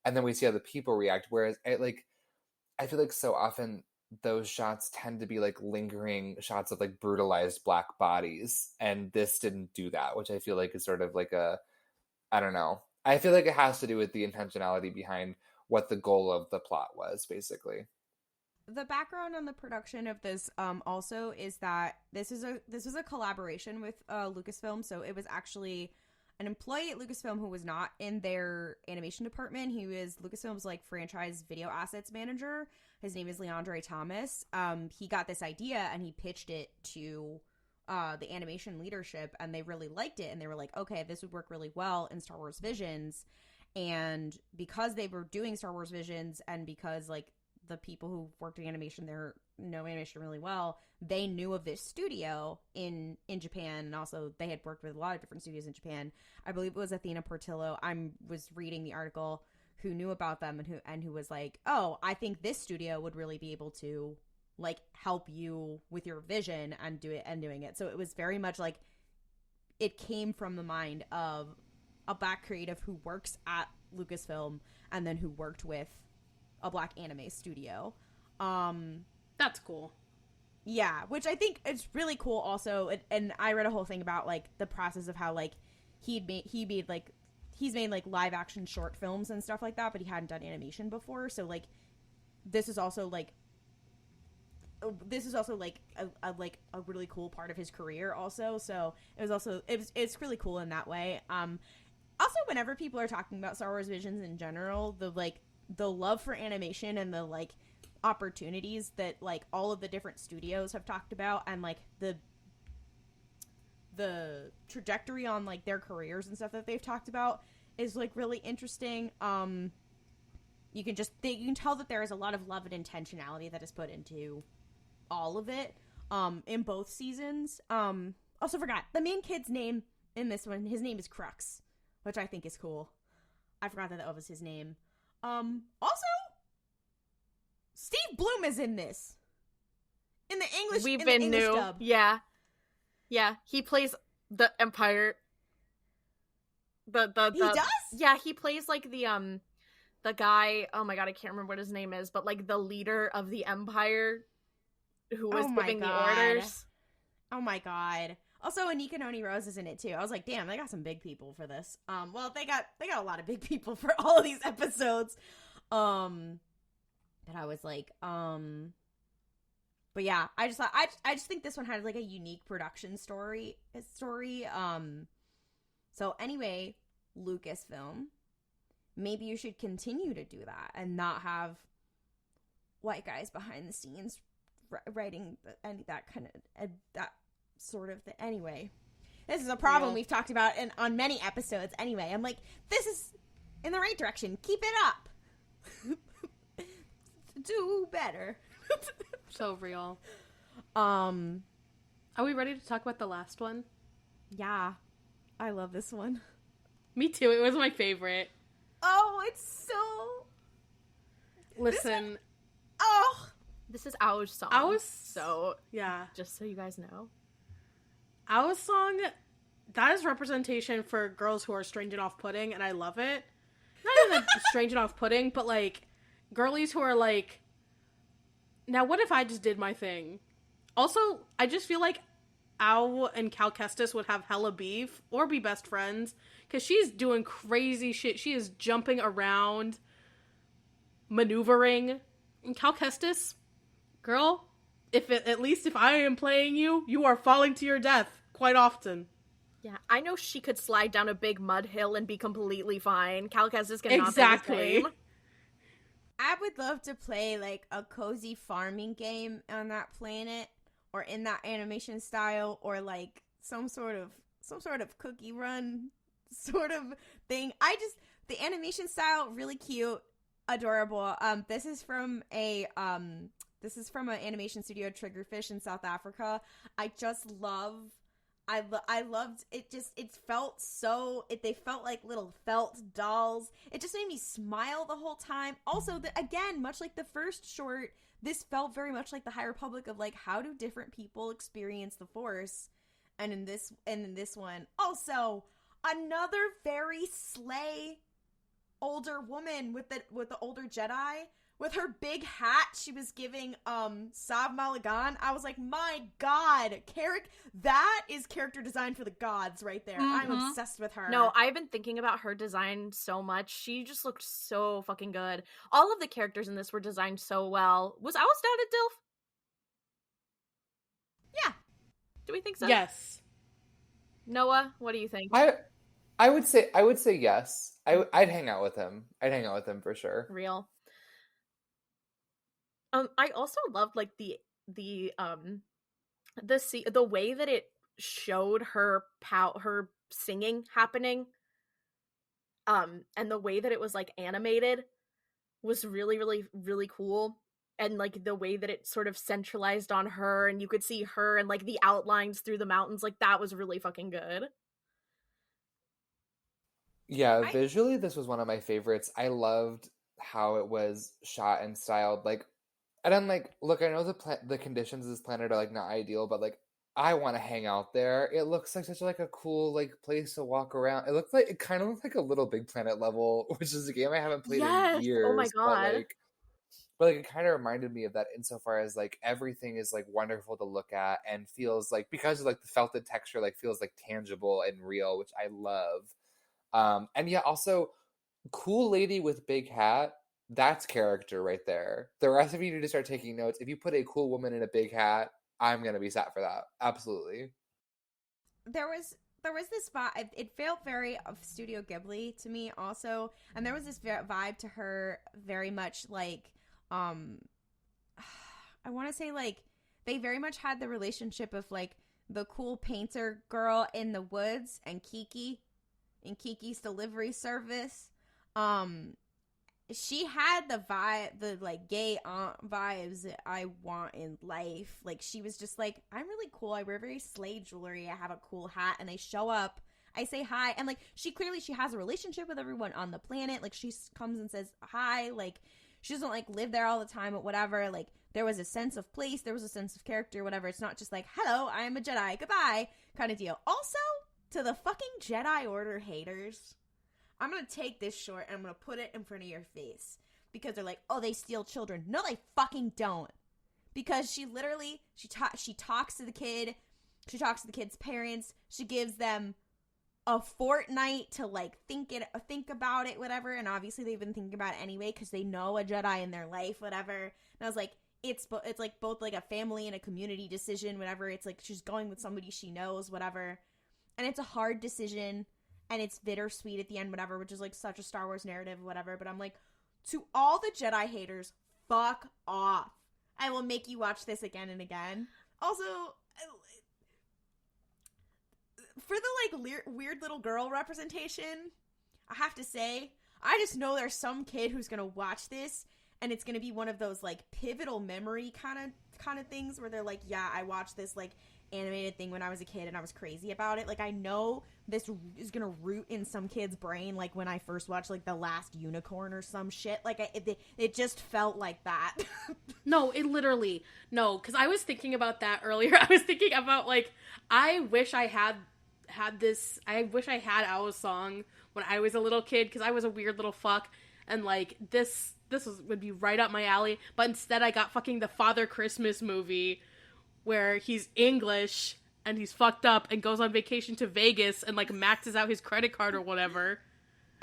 and then we see how the people react. Whereas, I feel like so often those shots tend to be, like, lingering shots of, like, brutalized Black bodies, and this didn't do that, which I feel like is sort of like I don't know. I feel like it has to do with the intentionality behind what the goal of the plot was, basically. The background on the production of this also is that this was a collaboration with Lucasfilm. So it was actually an employee at Lucasfilm who was not in their animation department. He was Lucasfilm's, like, franchise video assets manager. His name is Leandre Thomas. He got this idea and he pitched it to the animation leadership, and they really liked it, and they were like, okay, this would work really well in Star Wars Visions. And because they were doing Star Wars Visions, and because, like, the people who worked in animation there know animation really well, they knew of this studio in Japan, and also they had worked with a lot of different studios in Japan. I believe it was Athena Portillo. Was reading the article, who knew about them and who was like, oh, I think this studio would really be able to, like, help you with your vision and doing it. So it was very much like it came from the mind of a Black creative who works at Lucasfilm and then who worked with a Black anime studio. That's cool. Yeah, which I think is really cool also. And I read a whole thing about, like, the process of how, like, he's made like live action short films and stuff like that, but he hadn't done animation before. So, like, this is also like a really cool part of his career also. So it's really cool in that way. Also, whenever people are talking about Star Wars Visions in general, the love for animation and the, like, opportunities that, like, all of the different studios have talked about, and, like, the trajectory on, like, their careers and stuff that they've talked about is, like, really interesting. You can tell that there is a lot of love and intentionality that is put into all of it, in both seasons. Also forgot the main kid's name in this one. His name is Crux, which I think is cool. I forgot that was his name. Also, Steve Bloom is in this. In the English, We've in been the English new. dub. Yeah. Yeah, he plays the Empire. The He does? Yeah, he plays like the guy, oh my god, I can't remember what his name is, but like the leader of the Empire who was giving the orders. Oh my god. Also, Anika Noni Rose is in it too. I was like, damn, they got some big people for this. Well, they got a lot of big people for all of these episodes. But I was like, but yeah, I just thought I just think this one had like a unique production story. So anyway, Lucasfilm, maybe you should continue to do that and not have white guys behind the scenes writing that kind of that sort of thing. Anyway, this is a problem we've talked about on many episodes. Anyway, I'm like, this is in the right direction. Keep it up. Do better. So real. Are we ready to talk about the last one? Yeah, I love this one. Me too. It was my favorite. Oh, it's so. Listen. This is our song. So yeah. Just so you guys know, our song, that is representation for girls who are strange and off-putting, and I love it. Not even strange and off-putting, but like girlies who are like, now what if I just did my thing? Also, I just feel like Ow and Cal Kestis would have hella beef or be best friends because she's doing crazy shit. She is jumping around, maneuvering. And Cal Kestis, girl, at least if I am playing you, you are falling to your death quite often. yeah, I know she could slide down a big mud hill and be completely fine. Cal Kestis cannot Exactly. be the same. I would love to play like a cozy farming game on that planet or in that animation style or like some sort of cookie run sort of thing. The animation style really cute, adorable. This is from an animation studio, Triggerfish in South Africa. I loved it. They felt like little felt dolls. It just made me smile the whole time. Also, again, much like the first short, this felt very much like the High Republic of like, how do different people experience the Force? And in this one, also another very slay older woman with the older Jedi. With her big hat she was giving Sav Malagan. I was like, my god, that is character design for the gods right there. Mm-hmm. I'm obsessed with her. No, I've been thinking about her design so much. She just looked so fucking good. All of the characters in this were designed so well. Was Alice down at DILF? Yeah. Do we think so? Yes. Noah, what do you think? I would say yes. I'd hang out with him. I'd hang out with him for sure. Real. I also loved like the way that it showed her singing happening, and the way that it was like animated was really, really, really cool. And like the way that it sort of centralized on her, and you could see her and like the outlines through the mountains, like that was really fucking good. Yeah, visually this was one of my favorites. I loved how it was shot and styled. Like, and I'm like, look, I know the conditions of this planet are like not ideal, but like I want to hang out there. It looks like such like a cool like place to walk around. It kind of looked like a Little Big Planet level, which is a game I haven't played in years. Oh my god. But it kind of reminded me of that insofar as like everything is like wonderful to look at and feels like, because of like the felted texture, like feels like tangible and real, which I love. And yeah, also cool lady with big hat. That's character right there. The rest of you need to start taking notes. If you put a cool woman in a big hat, I'm gonna be set for that. Absolutely. There was this vibe. It felt very of Studio Ghibli to me also, and there was this vibe to her very much like I want to say like they very much had the relationship of like the cool painter girl in the woods and Kiki in Kiki's Delivery Service. She had the vibe, the like gay aunt vibes that I want in life. Like she was just like, I'm really cool. I wear very slay jewelry. I have a cool hat, and I show up I say hi. And, like, she has a relationship with everyone on the planet. Like, she comes and says hi. Like, she doesn't, like, live there all the time, but whatever. Like, there was a sense of place. There was a sense of character, whatever. It's not just like, hello, I am a Jedi. Goodbye kind of deal. Also, to the fucking Jedi Order haters, I'm going to take this short and I'm going to put it in front of your face. Because they're like, oh, they steal children. No, they fucking don't. Because she literally, she talks to the kid. She talks to the kid's parents. She gives them a fortnight to, like, think about it, whatever. And obviously they've been thinking about it anyway because they know a Jedi in their life, whatever. And I was like, it's like both like a family and a community decision, whatever. It's like she's going with somebody she knows, whatever. And it's a hard decision, and it's bittersweet at the end, whatever, which is like such a Star Wars narrative, whatever. But I'm like, to all the Jedi haters, fuck off. I will make you watch this again and again. Also, for the like weird little girl representation, I have to say, I just know there's some kid who's gonna watch this and it's gonna be one of those like pivotal memory kind of things where they're like, yeah, I watched this like animated thing when I was a kid and I was crazy about it. Like, I know this is gonna root in some kid's brain, like when I first watched like The Last Unicorn or some shit. Like, it just felt like that. No, because I was thinking about that earlier. I was thinking about, like, I wish I had Ao's song when I was a little kid, because I was a weird little fuck, and like this would be right up my alley. But instead I got fucking the Father Christmas movie where he's English and he's fucked up and goes on vacation to Vegas and like maxes out his credit card or whatever.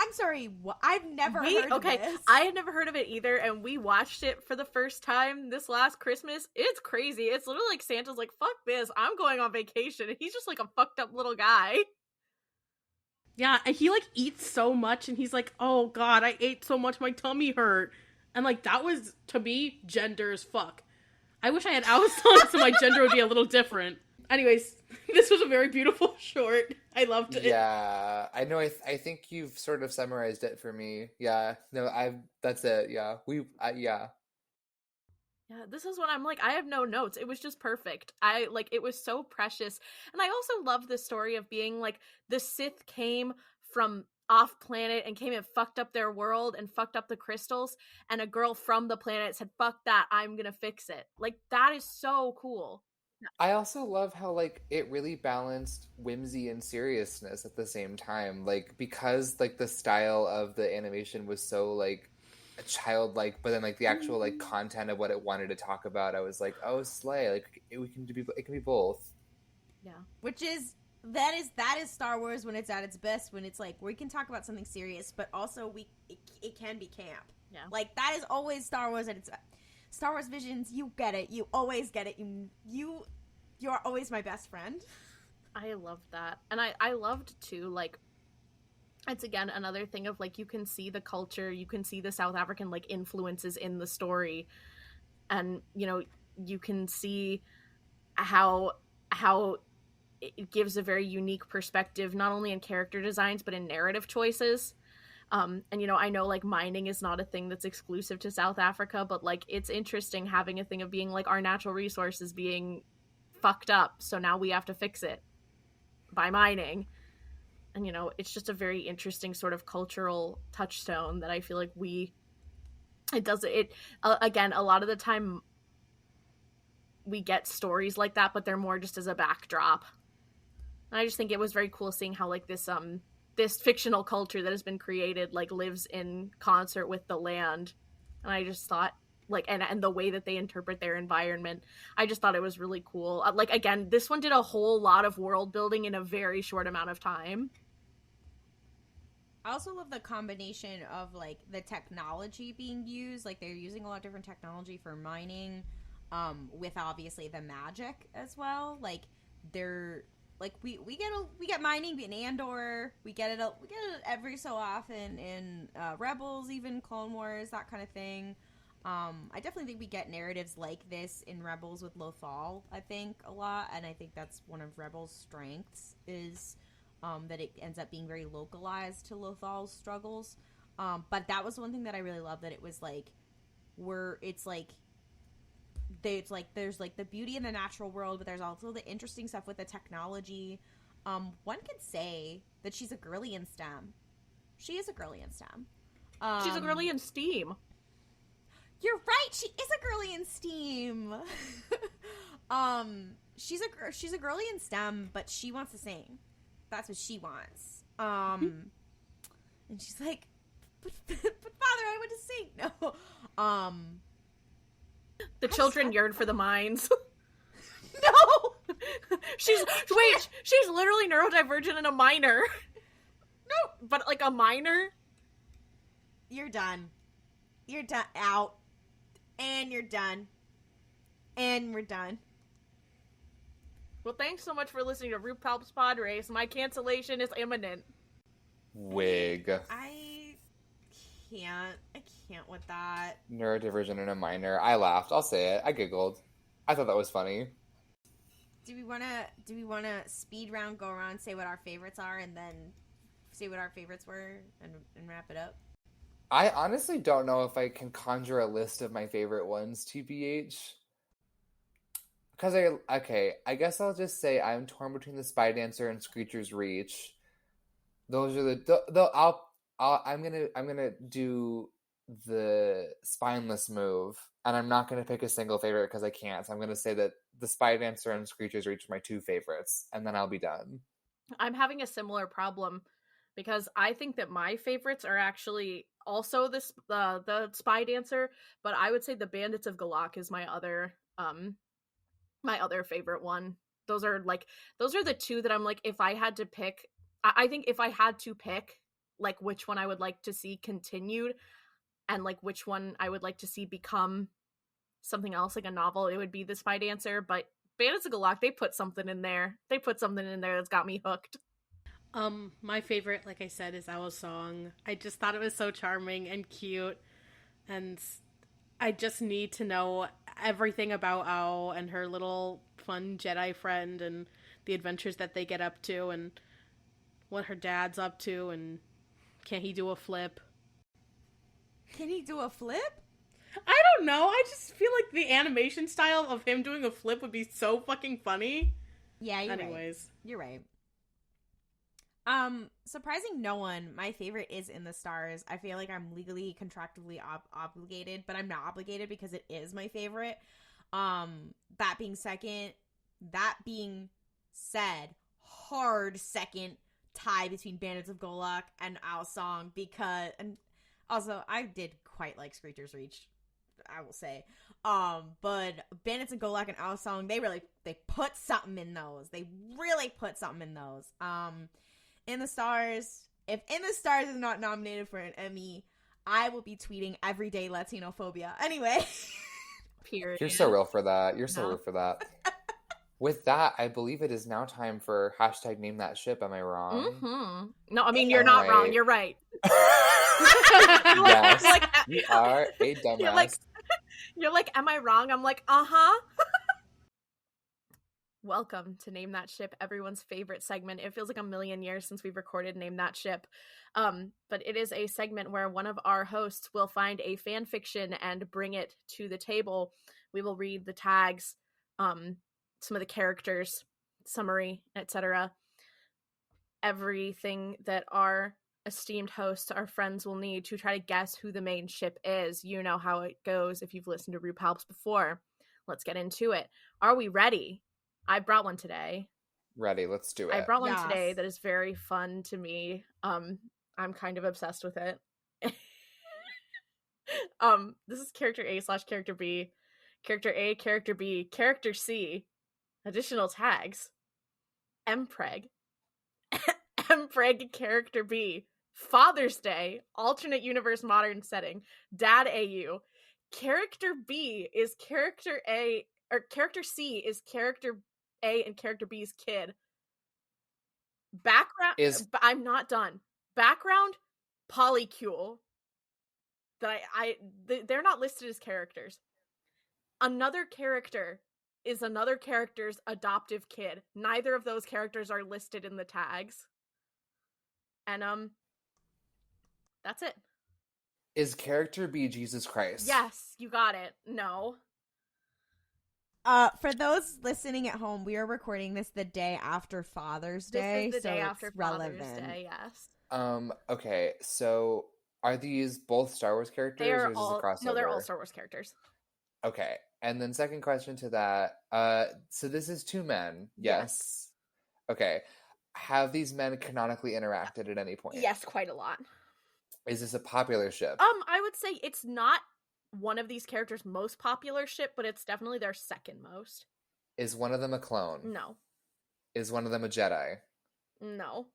I'm sorry, what? I've never heard of this. I had never heard of it either, and we watched it for the first time this last Christmas. It's crazy. It's literally like Santa's like, fuck this, I'm going on vacation. And he's just like a fucked up little guy. Yeah, and he like eats so much and he's like, oh god, I ate so much my tummy hurt. And like, that was, to me, gender as fuck. I wish I had Ao's song so my gender would be a little different. Anyways, this was a very beautiful short. I loved it. Yeah, I know. I think you've sort of summarized it for me. Yeah, no, that's it. Yeah, yeah. Yeah, this is what I'm like, I have no notes. It was just perfect. It was so precious. And I also love the story of being like, the Sith came from off planet and came and fucked up their world and fucked up the crystals, and a girl from the planet said, fuck that, I'm gonna fix it. Like, that is so cool. I also love how, like, it really balanced whimsy and seriousness at the same time. Like, because, like, the style of the animation was so, like, childlike, but then, like, the actual, like, content of what it wanted to talk about, I was like, oh, slay. Like, it can be both. Yeah. Which is, that is Star Wars when it's at its best, when it's like, we can talk about something serious, but also it can be camp. Yeah. Like, that is always Star Wars at its best. Star Wars Visions, you get it. You always get it. You are always my best friend. I loved that. And I loved, too, like, it's, again, another thing of, like, you can see the culture, you can see the South African, like, influences in the story. And, you know, you can see how it gives a very unique perspective, not only in character designs, but in narrative choices. And, you know, I know, like, mining is not a thing that's exclusive to South Africa, but, like, it's interesting having a thing of being, like, our natural resources being fucked up, so now we have to fix it by mining. And, you know, it's just a very interesting sort of cultural touchstone that I feel like again, a lot of the time we get stories like that, but they're more just as a backdrop. And I just think it was very cool seeing how, like, this fictional culture that has been created, like, lives in concert with the land. And I just thought, like, and the way that they interpret their environment, I just thought it was really cool. Like, again, this one did a whole lot of world building in a very short amount of time. I also love the combination of, like, the technology being used. Like, they're using a lot of different technology for mining, with obviously the magic as well. Like, they're, like, we get mining in Andor. We get it every so often in Rebels, even Clone Wars, that kind of thing. I definitely think we get narratives like this in Rebels with Lothal, I think, a lot. And I think that's one of Rebels' strengths, is that it ends up being very localized to Lothal's struggles. But that was one thing that I really love, that it was like, there's like the beauty in the natural world, but there's also the interesting stuff with the technology. one could say that she's a girly in STEM. She is a girly in STEM. She's a girly in STEAM. You're right. She is a girly in STEAM. She's a girly in STEM, but she wants to sing. That's what she wants. And she's like, but Father, I want to sing. No. The children yearn for the mines. No. She's literally neurodivergent and a minor. No, but like a minor. You're done. You're done. Out. And you're done. And we're done. Well, thanks so much for listening to RuPaul's Pod Race. My cancellation is imminent. Wig. I can't with that. Neurodivergent and a minor. I laughed. I'll say it. I giggled. I thought that was funny. Do we wanna speed round, go around, say what our favorites are, and then say what our favorites were and wrap it up? I honestly don't know if I can conjure a list of my favorite ones, TBH. Because I guess I'll just say I'm torn between the Spy Dancer and Screecher's Reach. Those are I'm gonna do the spineless move, and I'm not gonna pick a single favorite because I can't. So I'm gonna say that the Spy Dancer and Screecher's Reach are my two favorites, and then I'll be done. I'm having a similar problem because I think that my favorites are actually also the Spy Dancer, but I would say the Bandits of Galak is my other favorite one. Those are the two that I'm like, if I had to pick, I think if I had to pick like which one I would like to see continued and like which one I would like to see become something else, like a novel, it would be the Spy Dancer. But Bandits of Galak, they put something in there that's got me hooked. My favorite, like I said, is Owl's Song. I just thought it was so charming and cute, and I just need to know everything about Owl and her little fun Jedi friend and the adventures that they get up to and what her dad's up to, and can he do a flip? Can he do a flip? I don't know. I just feel like the animation style of him doing a flip would be so fucking funny. Yeah, Anyways. You're right. Surprising no one, my favorite is In the Stars. I feel like I'm legally, contractually obligated, but I'm not obligated because it is my favorite. That being said, hard second tie between Bandits of Golak and Owl's Song, because, and also I did quite like Screecher's Reach, I will say. But Bandits of Golak and Owl's Song, they put something in those. They really put something in those. In the Stars, if In the Stars is not nominated for an Emmy, I will be tweeting every day Latinophobia. Anyway. Period. You're so real for that. You're so real for that. With that, I believe it is now time for hashtag Name That Ship. Am I wrong? Mm-hmm. No, I mean, you're not wrong. You're right. Yes, you are a dumbass. You're like, am I wrong? I'm like, uh-huh. Welcome to Name That Ship, everyone's favorite segment. It feels like a million years since we've recorded Name That Ship. But it is a segment where one of our hosts will find a fan fiction and bring it to the table. We will read the tags, some of the characters, summary, etc. Everything that our esteemed hosts, our friends, will need to try to guess who the main ship is. You know how it goes if you've listened to RuPaul's before. Let's get into it. Are we ready? I brought one today. Ready, let's do it. I brought one today that is very fun to me. I'm kind of obsessed with it. This is character A/character B. Character A, character B, character C. Additional tags. Mpreg. Mpreg character B. Father's Day. Alternate universe modern setting. Dad AU. Character B is character A, or character C is character A and character B's kid. Background is... I'm not done. Background, polycule. That they're not listed as characters. Another character is another character's adoptive kid. Neither of those characters are listed in the tags. And that's it. Is character B Jesus Christ? Yes, you got it. No. For those listening at home, we are recording this the day after Father's Day. This is the day so after it's Father's relevant. Day, yes. Okay, so are these both Star Wars characters, They or are is this a all crossover? no, they're all Star Wars characters. Okay, and then second question to that. So this is two men, yes? Okay, have these men canonically interacted at any point? Yes, quite a lot. Is this a popular ship? I would say it's not one of these characters' most popular ship, but it's definitely their second most. Is one of them a clone? No. Is one of them a Jedi? No.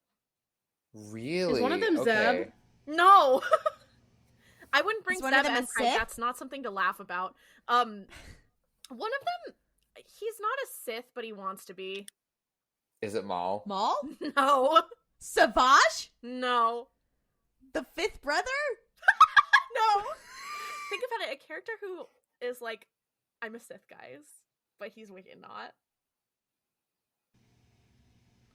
Really? Is one of them Zeb? No. I wouldn't bring Is Zeb one of them a as Pike. Sith? That's not something to laugh about. One of them, he's not a Sith, but he wants to be. Is it Maul? Maul? No. Savage? No. The fifth brother? No. Think about it. A character who is like, I'm a Sith, guys, but he's wicked not.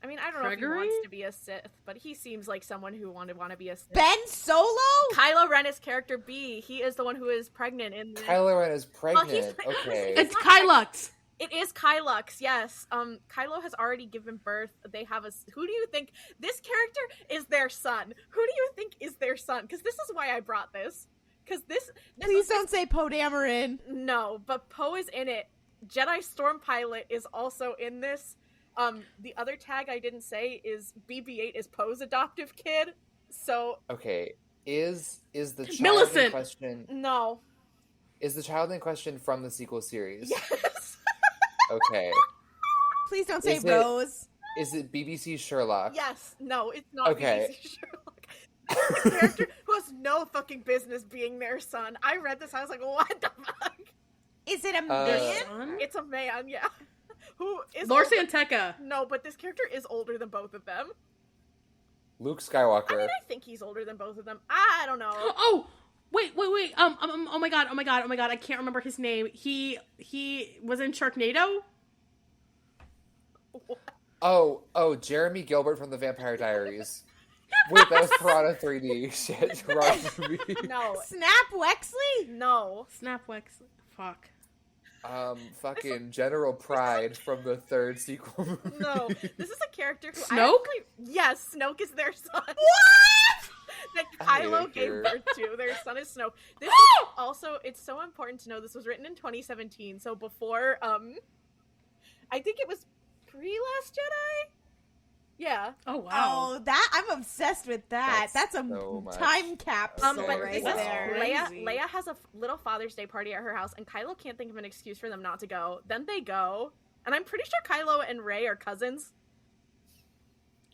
I mean, I don't know if Gregory? he wants to be a Sith, but he seems like someone who want to be a Sith. Ben Solo? Kylo Ren is character B. He is the one who is pregnant in the... Kylo Ren is pregnant. Okay. It's Kylux. It is Kylux, yes. Kylo has already given birth. They have a... Who do you think... This character is their son. Who do you think is their son? Because this is why I brought this. Because this Please don't say Poe Dameron. No, but Poe is in it. Jedi Storm Pilot is also in this. The other tag I didn't say is BB-8 is Poe's adoptive kid. So Okay. Is the child Millicent. in question... no. Is the child in question from the sequel series? Yes. Okay. Please don't say Is it- Rose. Is it BBC Sherlock? Yes. No, it's not Okay. BBC Sherlock. This is a character who has no fucking business being their son. I read this, I was like, what the fuck? Is it a Uh, man? It's a man, yeah. Who is Lor older- Santeca. No, but this character is older than both of them. Luke I Skywalker. mean, I think he's older than both of them. I don't know. Oh, wait. Oh my god. I can't remember his name. He was in Sharknado. Oh, Jeremy Gilbert from the Vampire Diaries. Wait, that was Piranha 3D. Shit, wrong movie. No. Snap Wexley? No. Snap Wexley. Fuck. Fucking General Pride from the third sequel movie. No. This is a character who Snoke? Yes, Snoke is their son. What? That I Kylo hate gave her. birth to. Their son is Snoke. This is also, it's so important to know this was written in 2017, so before, I think it was pre-Last Jedi? Yeah. Oh wow. Oh, that I'm obsessed with that. That's That's a so much. time capsule Okay. But right this That's is there. crazy. Leia has a little Father's Day party at her house, and Kylo can't think of an excuse for them not to go. Then they go, and I'm pretty sure Kylo and Rey are cousins.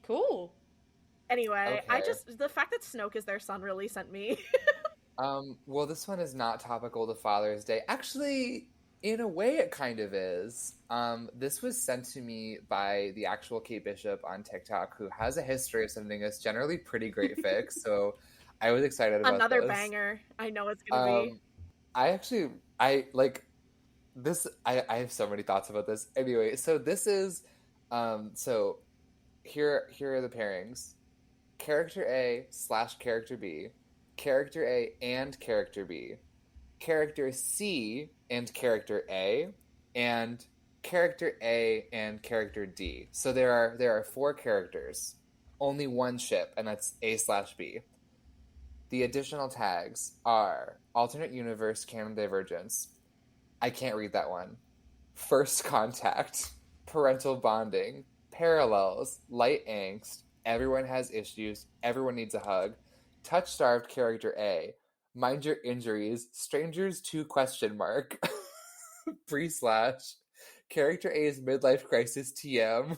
Cool. Anyway, Okay. the fact that Snoke is their son really sent me. Well, this one is not topical to Father's Day. Actually, in a way, it kind of is. This was sent to me by the actual Kate Bishop on TikTok, who has a history of sending us generally pretty great fics. So I was excited about Another this. banger. I know it's gonna be. I like this. I have so many thoughts about this. Anyway, so this is, so here are the pairings: character A / character B, character A and character B, character C and character A, and character A and character D. So there are 4 characters, only one ship, and that's A / B. The additional tags are alternate universe canon divergence. I can't read that one. First contact, parental bonding, parallels, light angst, everyone has issues, everyone needs a hug, touch-starved character A, mind your injuries, strangers 2 ? Pre/, character A's midlife crisis TM,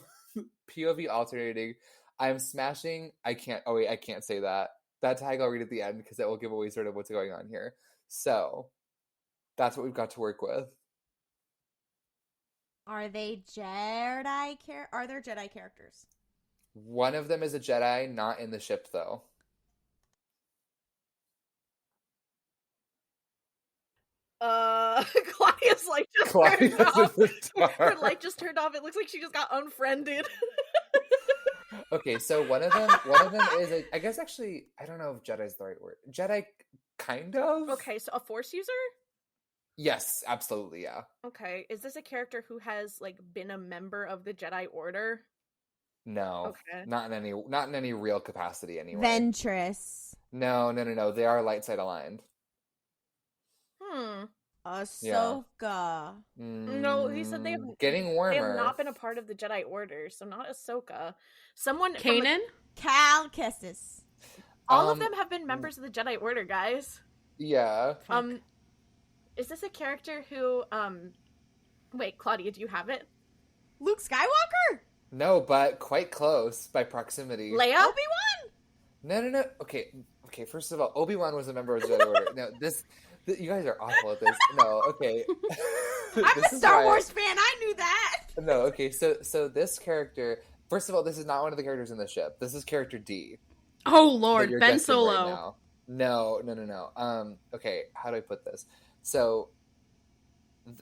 POV alternating, I'm smashing, I can't say that. That tag I'll read at the end because that will give away sort of what's going on here. So, that's what we've got to work with. Are they Jedi Are there Jedi characters? One of them is a Jedi, not in the ship though. Claudia's light just Claudia's turned off. in the dark. Her light just turned off. It looks like she just got unfriended. Okay, so one of them is I guess actually I don't know if Jedi's the right word. Jedi kind of? Okay, so a Force user? Yes, absolutely, yeah. Okay, is this a character who has like been a member of the Jedi Order? No, Okay. not in any real capacity anyway. Ventress. No. They are light side aligned. Ahsoka. No, he said they have getting they warmer. have not been a part of the Jedi Order, so not Ahsoka. Someone Kanan? Cal Kestis. all of them have been members of the Jedi Order, guys. Yeah. Is this a character who wait, Claudia, do you have it? Luke Skywalker? No, but quite close by proximity. Leia? Obi-Wan? No. Okay. First of all, Obi-Wan was a member of the Jedi Order. No, you guys are awful at this. No, okay. I'm a Star Wars fan. I knew that. No, okay. So this character, first of all, this is not one of the characters in the ship. This is character D. Oh Lord, you're Ben guessing Solo. right now. No. Okay, how do I put this? So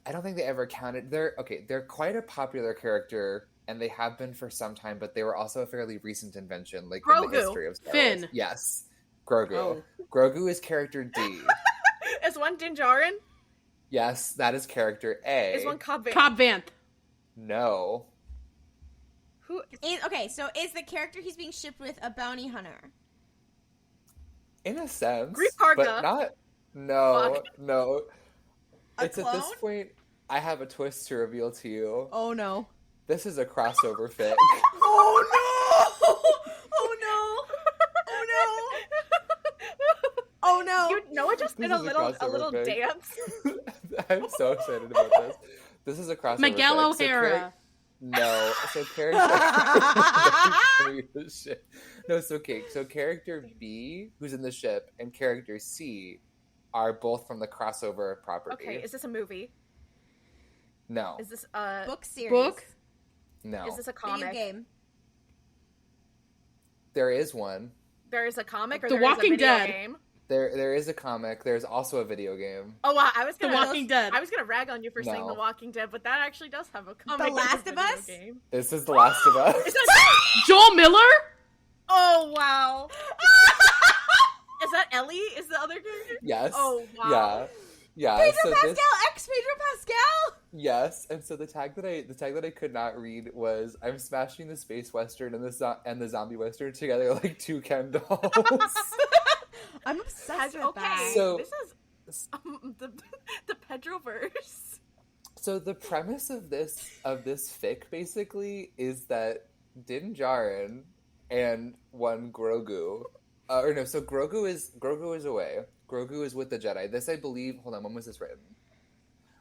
I don't think they ever counted. They're quite a popular character, and they have been for some time, but they were also a fairly recent invention, like in the history of Star Finn. Wars. Yes, Grogu. Oh. Grogu is character D. Is one Din Djarin? Yes, that is character A. Is one Cobb Vanth? Cobb Vanth. No. Who? Okay, so is the character he's being shipped with a bounty hunter? In a sense. Greef Karga. But not. No, Fuck. no. A It's clone? at this point, I have a twist to reveal to you. Oh no. This is a crossover fic. Oh no! Oh no! Oh no! Oh no! Noah just did a This is a little crossover fic. dance. I'm so excited about this. This is a crossover Miguel fic. O'Hara. No, so character. Shit. No, so character B, who's in the ship, and character C are both from the crossover property. Okay, is this a movie? No, Is this a Book series. Book? no. Is this a Video comic? game. There is one. There is a comic, or The there is a Walking video Dead. game? There is a comic. There's also a video game. Oh wow, I was The gonna Walking Dead. I was gonna rag on you for saying No. The Walking Dead, but that actually does have a comic. and a Last of video Us? Game. This is The Last of Us. Is that? Joel Miller? Oh wow. Is that Ellie? Is the other character? Yes. Oh wow. Yeah. Pedro so Pascal, this, ex Pedro Pascal. yes, and so the tag that I could not read was I'm smashing the space western and the zombie western together like two Ken dolls. I'm obsessed with Okay, that. So- this is the Pedroverse. So the premise of this fic basically is that Din Djarin and one Grogu, so Grogu is away. Grogu is with the Jedi. This, I believe. Hold on, when was this written?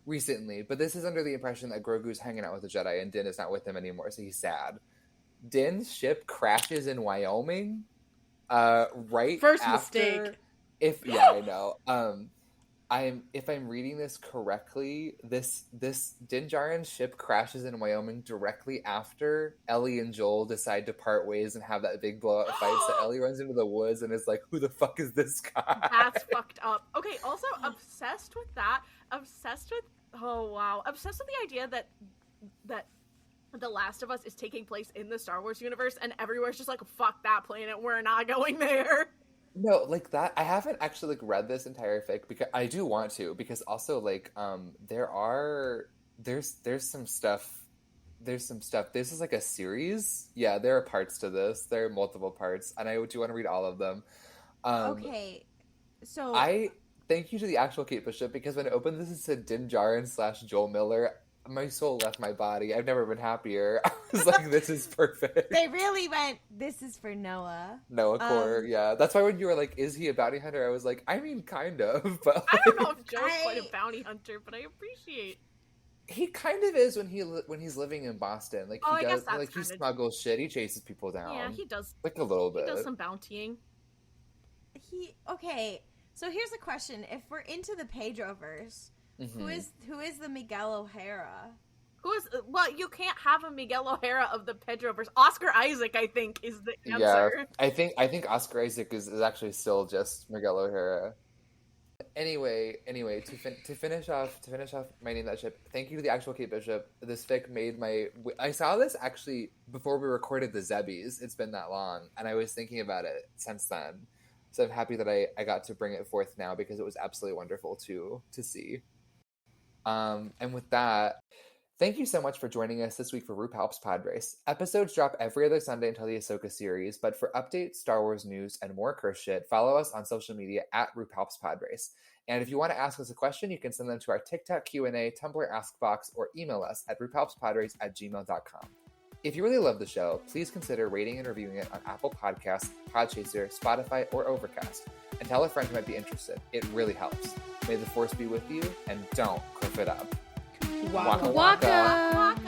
Recently, but this is under the impression that Grogu's hanging out with the Jedi and Din is not with him anymore, so he's sad. Din's ship crashes in Wyoming. Right. First after, mistake. I know. If I'm reading this correctly, this Din Djarin's ship crashes in Wyoming directly after Ellie and Joel decide to part ways and have that big blowout fight. So Ellie runs into the woods and is like, "Who the fuck is this guy?" That's fucked up. Okay, also obsessed with that. Obsessed with obsessed with the idea that The Last of Us is taking place in the Star Wars universe, and everywhere's just like, fuck that planet, we're not going there. No, like that. I haven't actually like read this entire fic because I do want to. Because also like there's some stuff. There's some stuff. This is like a series. Yeah, there are parts to this. There are multiple parts, and I do want to read all of them. Okay, so I thank you to the actual Kate Bishop because when I opened this, it said Din Djarin / Joel Miller. My soul left my body. I've never been happier. I was like, this is perfect. they really went. This is for Noah. Noah Core, yeah. That's why when you were like, is he a bounty hunter? I was like, I mean, kind of. But I don't know if Joe's I- quite a bounty hunter, but I appreciate. he kind of is when he's living in Boston. Like Oh, I he guess does, that's like he kinda- smuggles shit. He chases people down. Yeah, he does. like a little He bit. does some bountying. Okay. So here's a question: if we're into the Pedroverse, Mhm. who is the Miguel O'Hara? Who is? Well, you can't have a Miguel O'Hara of the Pedroverse. Oscar Isaac, I think, is the Yeah, answer. I think Oscar Isaac is actually still just Miguel O'Hara. Anyway, to finish off my name that ship. Thank you to the actual Kate Bishop. This fic made my. I saw this actually before we recorded the Zebbies. It's been that long, and I was thinking about it since then. So I'm happy that I got to bring it forth now because it was absolutely wonderful to see. And with that, thank you so much for joining us this week for RuPaul's Pod Race. Episodes drop every other Sunday until the Ahsoka series, but for updates, Star Wars news, and more curse shit, follow us on social media at RuPaul's Pod Race. And if you want to ask us a question, you can send them to our TikTok Q&A, Tumblr Ask Box, or email us at rupalpspodrace@gmail.com. If you really love the show, please consider rating and reviewing it on Apple Podcasts, Podchaser, Spotify, or Overcast. And tell a friend who might be interested. It really helps. May the Force be with you, and don't cliff it up. Waka Waka. waka.